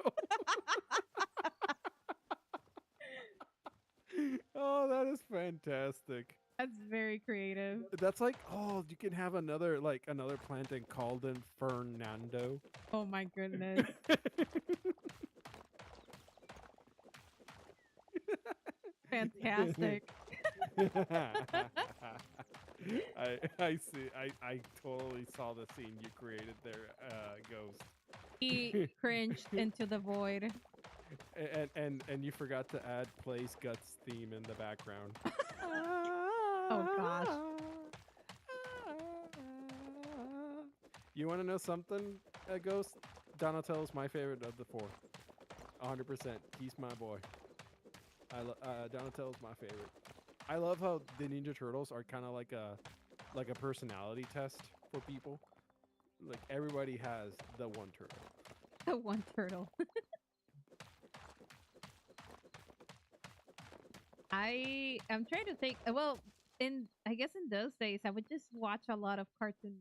Oh, that is fantastic. That's very creative. That's like, oh, you can have another plant and call them Fernando. Oh my goodness. Fantastic. I see. I totally saw the scene you created there, Ghost. He cringed into the void. And you forgot to add Place Guts theme in the background. Oh gosh. You want to know something, Ghost? Donatello's my favorite of the four. 100%. He's my boy. Donatello's my favorite. I love how the Ninja Turtles are kind of like a personality test for people. Like everybody has the one turtle. The one turtle. I'm trying to think. Well, I guess in those days, I would just watch a lot of cartoon,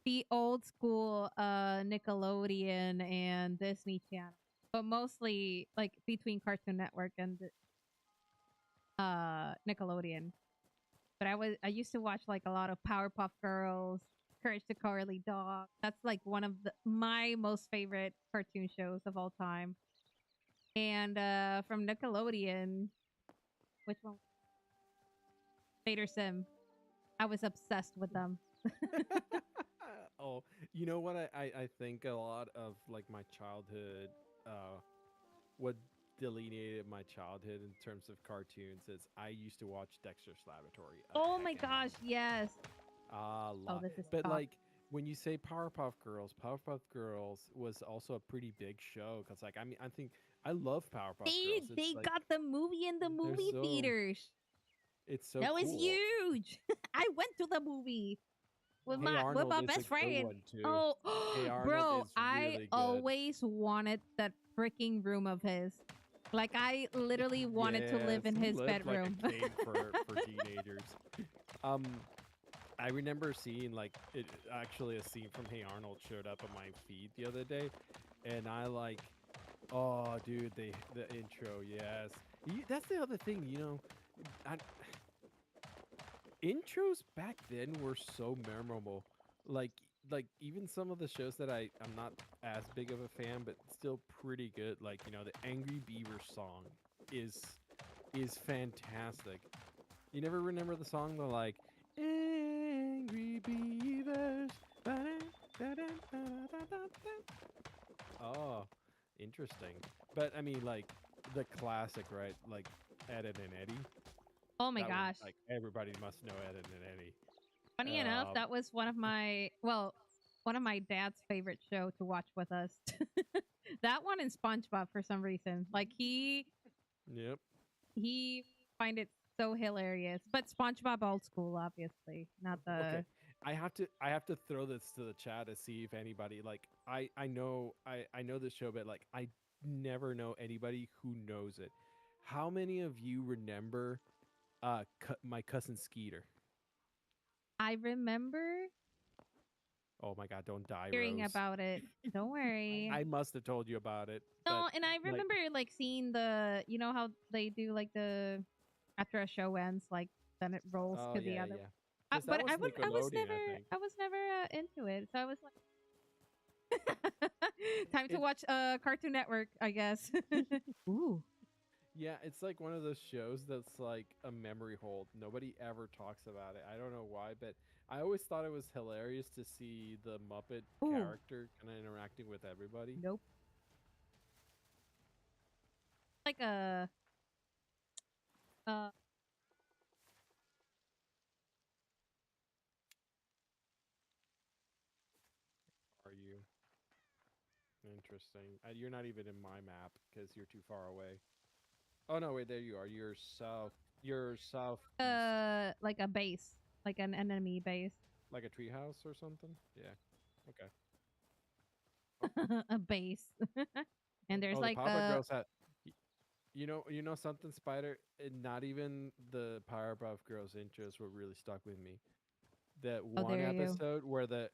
the old school Nickelodeon and Disney Channel, but mostly like between Cartoon Network and Nickelodeon. But I used to watch like a lot of Powerpuff Girls, Courage the Cowardly Dog. That's like one of my most favorite cartoon shows of all time. And from Nickelodeon, which one? Vader Sim. I was obsessed with them. Oh, you know what? I think a lot of like my childhood, what delineated my childhood in terms of cartoons is I used to watch Dexter's Laboratory a Oh heck my and gosh, yes. a Oh, lot. this is But tough. like when you say Powerpuff Girls was also a pretty big show because like I mean I think I love Powerpuff They Girls. It's they like got the movie in the they're movie so theaters. it's so That was cool. huge. I went to the movie with Hey my Arnold is a best good friend. one too. Oh, Hey Arnold bro, is I really good. always wanted that freaking room of his. Like I literally wanted to live Yes, in he his lived like bedroom. a king for teenagers. Um, I remember seeing like it actually a scene from Hey Arnold showed up on my feed the other day, and I like, oh dude, the intro, yes. That's the other thing, you know, I, intros back then were so memorable. Like like even some of the shows that I'm not as big of a fan, but still pretty good. Like you know, the Angry Beaver song is is fantastic. You never remember the song? The like Angry Beavers. Oh, interesting. But I mean, like the classic, right? Like Ed, Edd and Eddie. Oh my That one, gosh. like everybody must know Ed, Edd and Eddie. Funny enough, Um, that was one of my dad's favorite show to watch with us. That one and SpongeBob for some reason. Like yep. he find it so hilarious. But SpongeBob old school, obviously, not Okay. the. I have to throw this to the chat to see if anybody like I know this show, but like I never know anybody who knows it. How many of you remember my cousin Skeeter? I remember Oh my god, don't die, hearing Rose. about it. Don't worry. I must have told you about it, but No, and I like remember like seeing you know how they do like the after a show ends, like then it rolls oh to the yeah, other. yeah. Cuz that But was I was Nickelodeon, I think. never into it. So I was like, time to It watch Cartoon Network, I guess. Ooh. Yeah, it's like one of those shows that's like a memory hold. Nobody ever talks about it. I don't know why, but I always thought it was hilarious to see the Muppet Ooh. character kind of interacting with everybody. Nope. Like a uh Are you? Interesting. You're not even in my map because you're too far away. Oh no, wait, there you are. You're south. You're southeast, like a base, like an enemy base. like a treehouse or something. Yeah. Okay. A base. And there's Oh, the like Papa Girls had. You know something, Spider? Not even the Powerpuff Girls intros were really stuck with me. That oh, one there you. episode where no,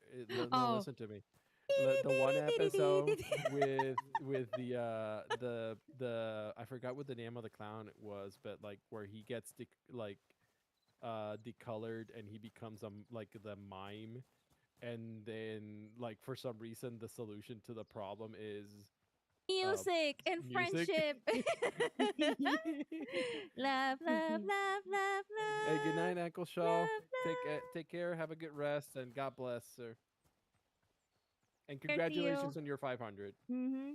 Oh. listen to me. The one episode with the I forgot what the name of the clown was, but like where he gets decolored and he becomes like the mime, and then like for some reason the solution to the problem is uh Music and music. friendship. Love, love, love, love, Hey, good love, night, Uncle Shaw. love, Take care. Have a good rest, and God bless, sir. And love. To you. congratulations on your 500. Mm-hmm.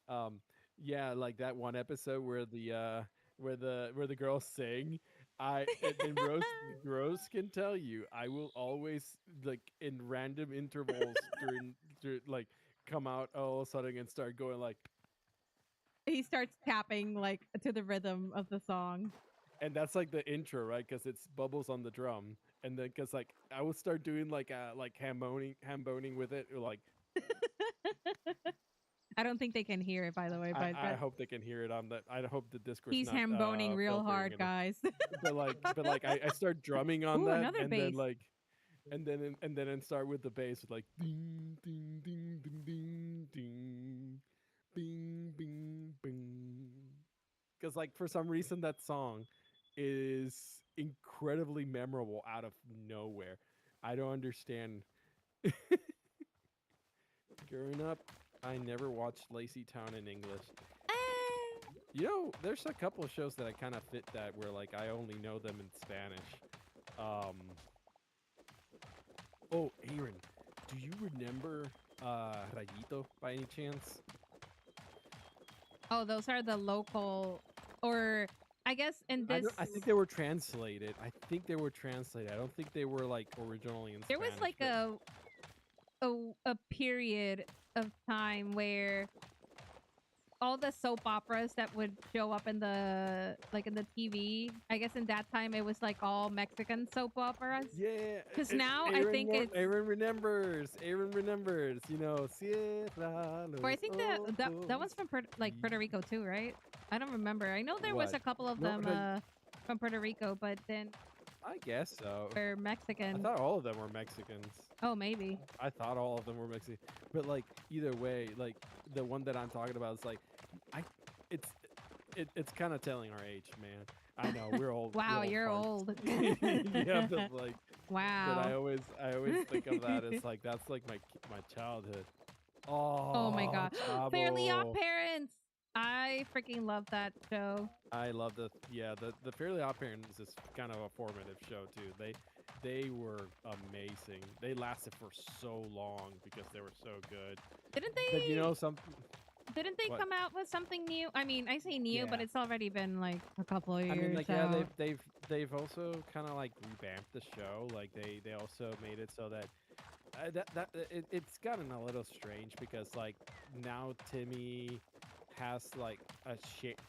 um, yeah, like that one episode where the girls sing. And Rose can tell you, I will always like in random intervals during like come out all of a sudden and start going like, He starts tapping like to the rhythm of the song. and that's like the intro, right? Because it's Bubbles on the drum, and then because like I would start doing like ham boning with it, or like I don't think they can hear it, by the way, I hope they can hear it on that. I hope the Discord's he's not ham boning real filtering hard, it. guys. But like I start drumming on Ooh, that, another and bass. then like and then start with the bass with like ding ding ding ding ding ding bing bing bing. Because like for some reason that song is incredibly memorable out of nowhere. I don't understand. Growing up, I never watched Lazy Town in English. Eh. You know, there's a couple of shows that I kind of fit that where like I only know them in Spanish. Um. Oh, Aaron, do you remember Rayito by any chance? Oh, those are the local, or I guess in I this, don't. I think they were translated. I think they were translated. I don't think they were like originally in there was Spanish. like But a period of time where all the soap operas that would show up in the TV. I guess in that time it was like all Mexican soap operas. yeah, Because now I think it's, Aaron remembers. Aaron remembers. You know, cierra or I los think that one's ojos. from Puerto Rico too, right? I don't remember. I know there was What? a couple of No, them from Puerto Rico, but then I guess so. they're I Mexican. thought all of them were Mexicans. Oh, maybe. I thought all of them were Mexican. But like either way, like the one that I'm talking about is like, I, it's, it's kind of telling our age, man. I know we're old. Wow, we're old you're farts. old. Yeah, but like, but Wow. I always think of that as like that's like my childhood. Oh my Oh, god. Fairly Odd Chavo. Parents. I freaking love that show. I love the Fairly Odd Parents is kind of a formative show too. They were amazing. They lasted for so long because they were so good. Didn't But you they know some didn't they what? come out with something new? I mean, I say new, but Yeah. it's already been like a couple of I years mean, like yeah, out. they've also kind of like revamped the show. Like they also made it so that it's gotten a little strange because like now Timmy has like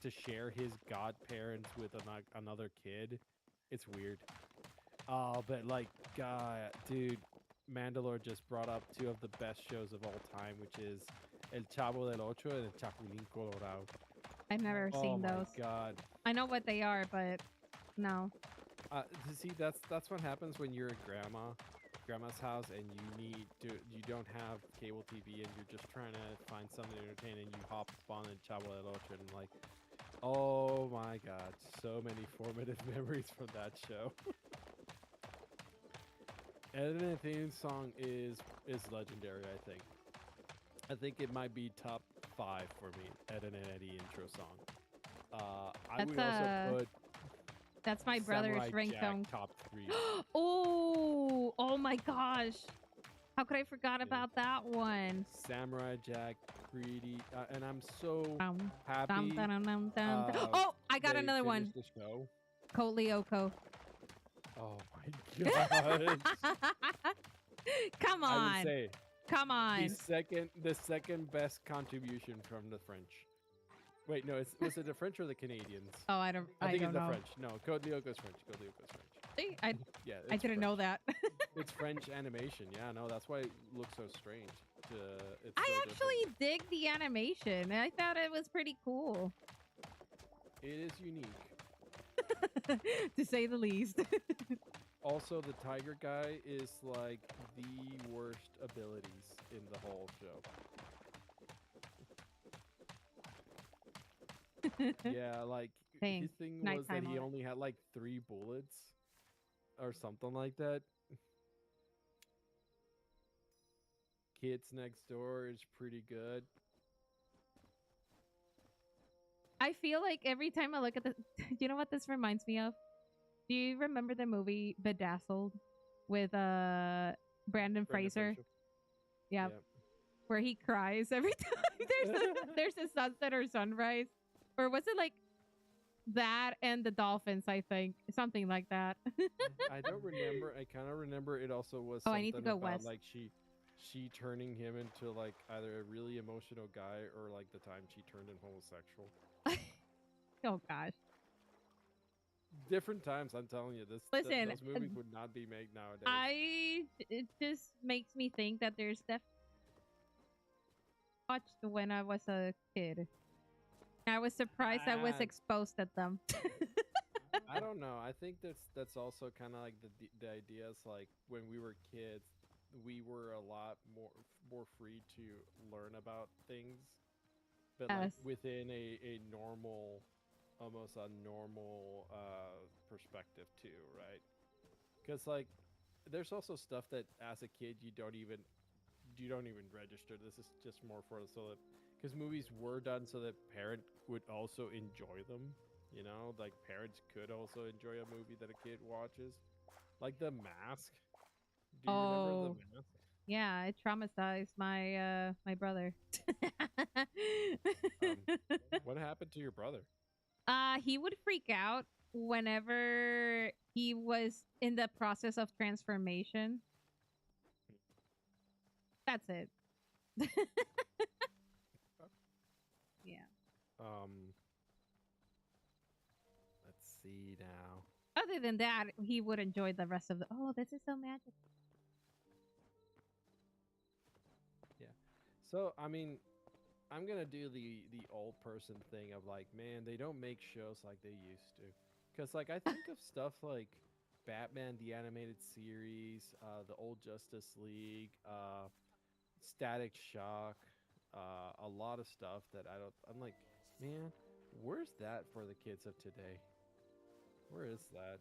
to share his godparents with another kid. It's weird. Oh, but like, God, dude, Mandalore just brought up two of the best shows of all time, which is El Chavo del Ocho and El Chapulín Colorado. I've never Oh seen my those. God. I know what they are, but no. See, that's what happens when you're at grandma's house and you don't have cable TV and you're just trying to find something to entertain and you hop on El Chavo del Ocho and like, oh my God, so many formative memories from that show. Ed and theme song is legendary. I think it might be top 5 for me. Ed and Eddie intro song. I would also put that's my brother's Samurai ringtone. Jack top 3. Oh my gosh. How could I forgot about that one? Samurai Jack, Greedy, and I'm so Dum, happy. Oh, I got they another one. finished the show. Colt Lyoko. Oh my God! Come I on. would say Come on. the second best contribution from the French. Wait, no, was it the French or the Canadians? Oh, I think don't it's the know. French. No, Code Lyoko's French. Code Lyoko's French. See, Yeah, I didn't know that. It's French animation. Yeah, no, that's why it looks so strange. It's I so actually dig the animation. I thought it was pretty cool. different. It is unique. To say the least. Also, the tiger guy is like the worst abilities in the whole show. Yeah, like Dang, his thing was that nighttime he already. only had like 3 bullets or something like that. Kids Next Door is pretty good. I feel like every time I look at the, you know what this reminds me of? Do you remember the movie Bedazzled with Brandon Brendan Fraser? Fraser. Yeah, where he cries every time there's a sunset or sunrise, or was it like that and the dolphins? I think something like that. I don't remember. I kind of remember it also was Oh, something I need to go about west. like she turning him into like either a really emotional guy or like the time she turned him homosexual. Oh gosh. Different times, I'm telling you. Listen, those movies would not be made nowadays. it just makes me think that there's watched when I was a kid. I was surprised I was Ah. exposed at them. I don't know. I think that's also kind of like the ideas like when we were kids, we were a lot more free to learn about things, but like Yes. within a normal, almost a normal perspective too, right? Because like there's also stuff that as a kid you don't even register. This is just more for so that because movies were done so that parent would also enjoy them. You know, like parents could also enjoy a movie that a kid watches, like The Mask. Do you remember The Mask? Yeah, it traumatized my brother. Um, what happened to your brother? He would freak out whenever he was in the process of transformation. That's it. Yeah. Um, let's see now. Other than that, he would enjoy the rest of the. Oh, this is so magical. Yeah. So I mean, I'm gonna do the old person thing of like, man, they don't make shows like they used to, because like I think of stuff like Batman the animated series, the old Justice League, Static Shock, a lot of stuff that I don't. I'm like, man, where's that for the kids of today? Where is that?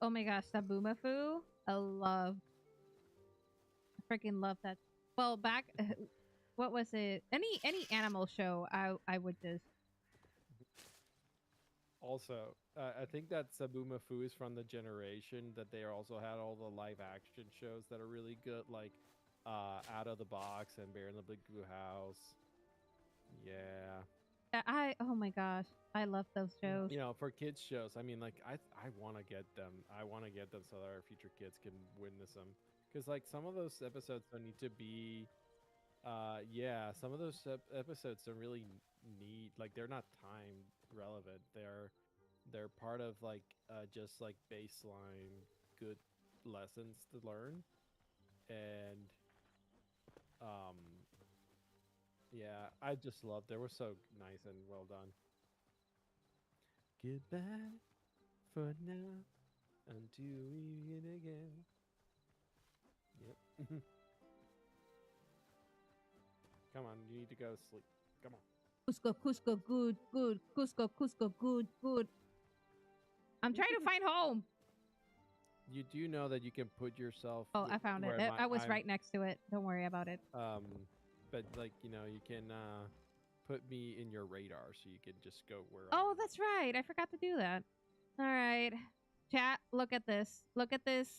Oh my gosh, Sabumafu. I freaking love that. Well, back, what was it? Any animal show, I would just. Also, I think that Sabuma Fu is from the generation that they also had all the live action shows that are really good, like Out of the Box and Bear in the Big Blue House. Yeah. Oh my gosh, I love those shows. You know, for kids shows, I mean, like I want to get them. I want to get them so that our future kids can witness them. Because like some of those episodes don't need to be. Yeah, some of those episodes don't really need, like, they're not time relevant. They're part of like just like baseline good lessons to learn, and um yeah, I just loved. They were so nice and well done. Goodbye for now until we meet again. Yep. Come on, you need to go to sleep. Come on. Cusco, Cusco, good, good. Cusco, Cusco, good, good. I'm trying to find home. You do know that you can put yourself. Oh, I found it. I was right next to it. Don't worry about it. But like, you know, you can put me in your radar so you can just go where. Oh, that's right. I forgot to do that. All right, chat. Look at this. Look at this.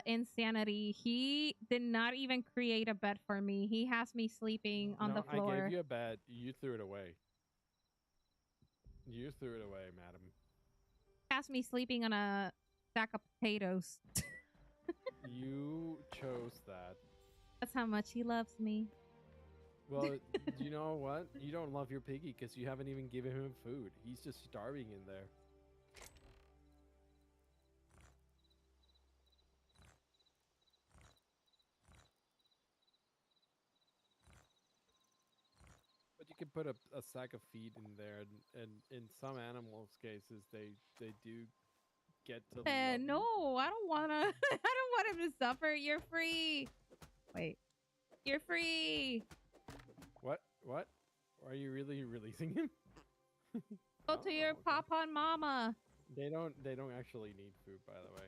Insanity. He did not even create a bed for me. He has me sleeping on the floor. I gave you a bed. You threw it away. You threw it away, madam. Has me sleeping on a sack of potatoes. You chose that. That's how much he loves me. Well, you know what? You don't love your piggy because you haven't even given him food. He's just starving in there. But you can put a sack of feed in there, and in some animals' cases, they do get to. No, I don't wanna. I don't want him to suffer. You're free. Wait, you're free. What? What? Are you really releasing him? Go to your papa and mama. They don't actually need food, by the way.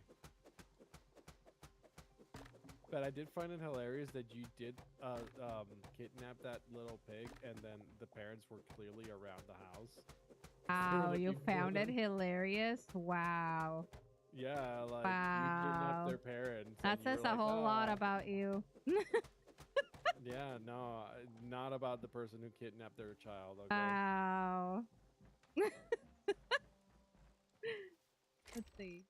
But I did find it hilarious that you did kidnap that little pig, and then the parents were clearly around the house. Wow, you found it hilarious. Wow. Yeah, like wow. You kidnapped their parents. That says a whole lot about you. Yeah, no, not about the person who kidnapped their child. Okay? Wow. Let's see.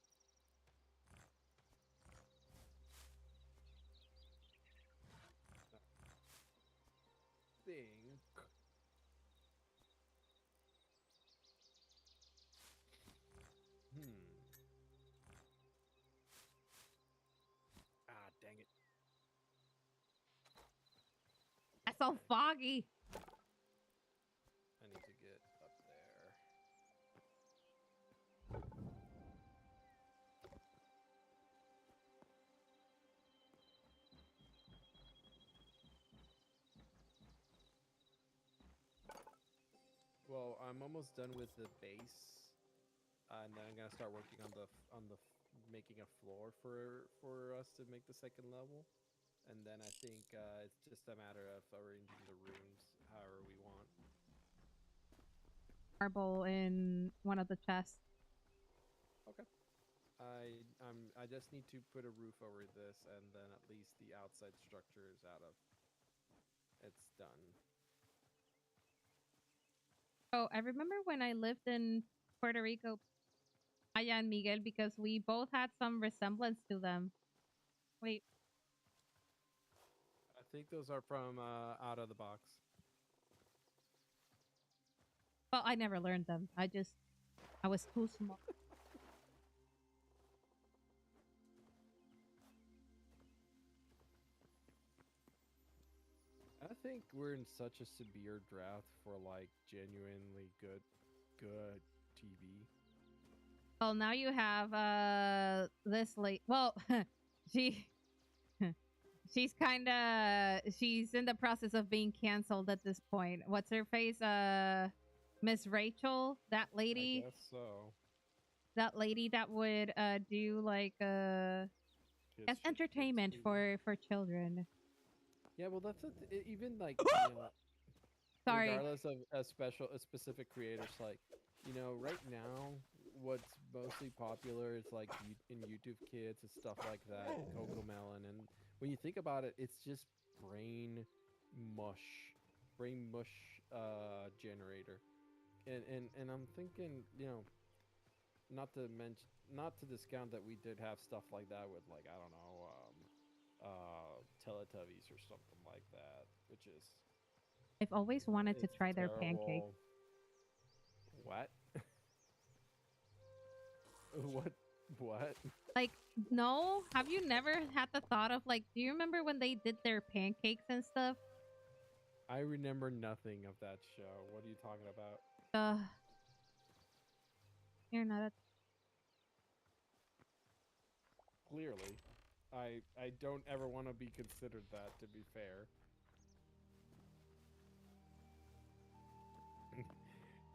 Ah, dang it. That's so foggy. I need to get up there. Well, I'm almost done with the base, and then I'm gonna start working on the making a floor for us to make the second level, and then I think it's just a matter of arranging the rooms however we want. Marble in one of the chests. Okay. I just need to put a roof over this, and then at least the outside structure is out of. It's done. Oh, I remember when I lived in Puerto Rico, Aya and Miguel, because we both had some resemblance to them. Wait, I think those are from out of the box. well, I never learned them. I was too small. I think we're in such a severe drought for like genuinely good TV. Well, now you have this late. Well, she she's in the process of being canceled at this point. What's her face? Miss Rachel, that I lady. guess so. That lady that would do like as Kids entertainment TV. for children. Yeah, well, that's even like Sorry. regardless of a specific creators, like right now, what's mostly popular is like in YouTube Kids and stuff like that, Coco Melon, and when you think about it, it's just brain mush, brain mush generator, and I'm thinking, not to discount that we did have stuff like that with like I don't know, Teletubbies or something like that, which is I've always wanted to it's try their pancakes. terrible. What? what? What? Like, no, have you never had the thought of like, do you remember when they did their pancakes and stuff? I remember nothing of that show. What are you talking about? You're not a Clearly, I don't ever want to be considered that. To be fair,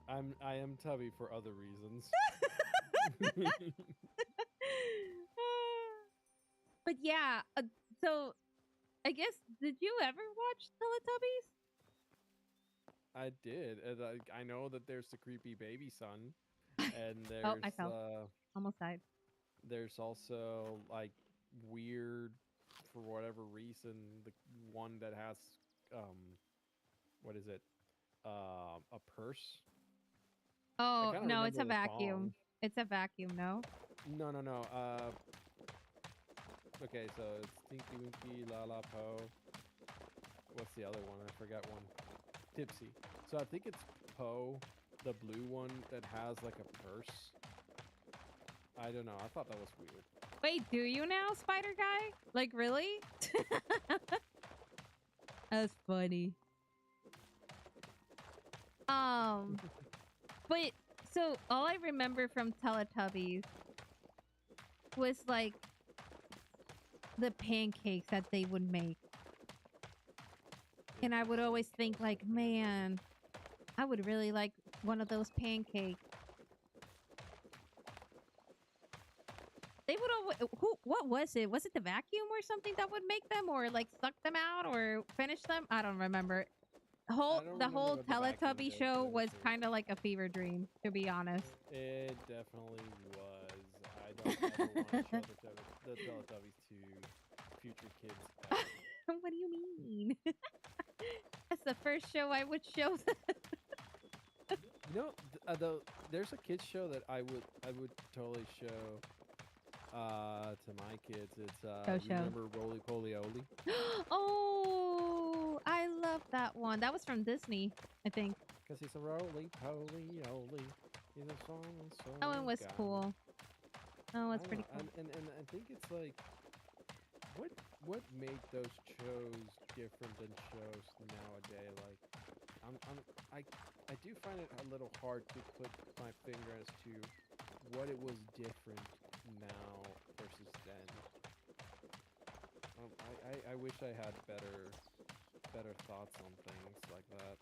I am Tubby for other reasons. But yeah, so I guess did you ever watch Teletubbies? I did, and I know that there's the creepy baby son, and Oh, I fell. Almost died. there's also like weird, for whatever reason, the one that has what is it, a purse. I Oh, kind of no, it's remember a the song. vacuum. It's a vacuum, no? No. Okay, so it's Tinky Winky, La La Po. What's the other one? I forgot one. Tipsy. So I think it's Poe, the blue one that has like a purse. I don't know. I thought that was weird. Wait, do you now, Spider Guy? Like, really? That's funny. But so all I remember from Teletubbies was like the pancakes that they would make. And I would always think like, man, I would really like one of those pancakes. They would always, what was it? Was it the vacuum or something that would make them, or like suck them out or finish them? I don't remember. The whole Teletubby show was kind of like a fever dream, to be honest. It definitely was. I don't ever want to show the Teletubbies to future kids. What do you mean? That's the first show I would show them. There's a kids show that I would totally show to my kids. It's remember Roly Poly Oly? Oh, I love that one. That was from Disney, I think. Because he's a Roly Poly Oly. He's a song. That one was cool. Oh, it's pretty cool. And I think it's like, what made those shows different than shows nowadays? Like, I do find it a little hard to put my finger as to what it was different now versus then. I wish I had better thoughts on things like that.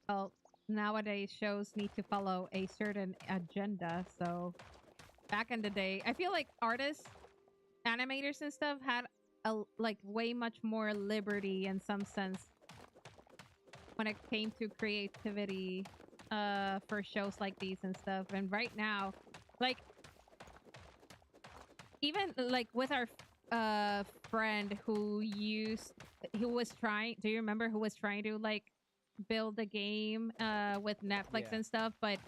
Well, nowadays shows need to follow a certain agenda, so back in the day, I feel like artists, animators and stuff had like way much more liberty in some sense when it came to creativity for shows like these and stuff. And right now, like even like with our friend who was trying, do you remember, who was trying to like build a game with Netflix Yeah. and stuff, but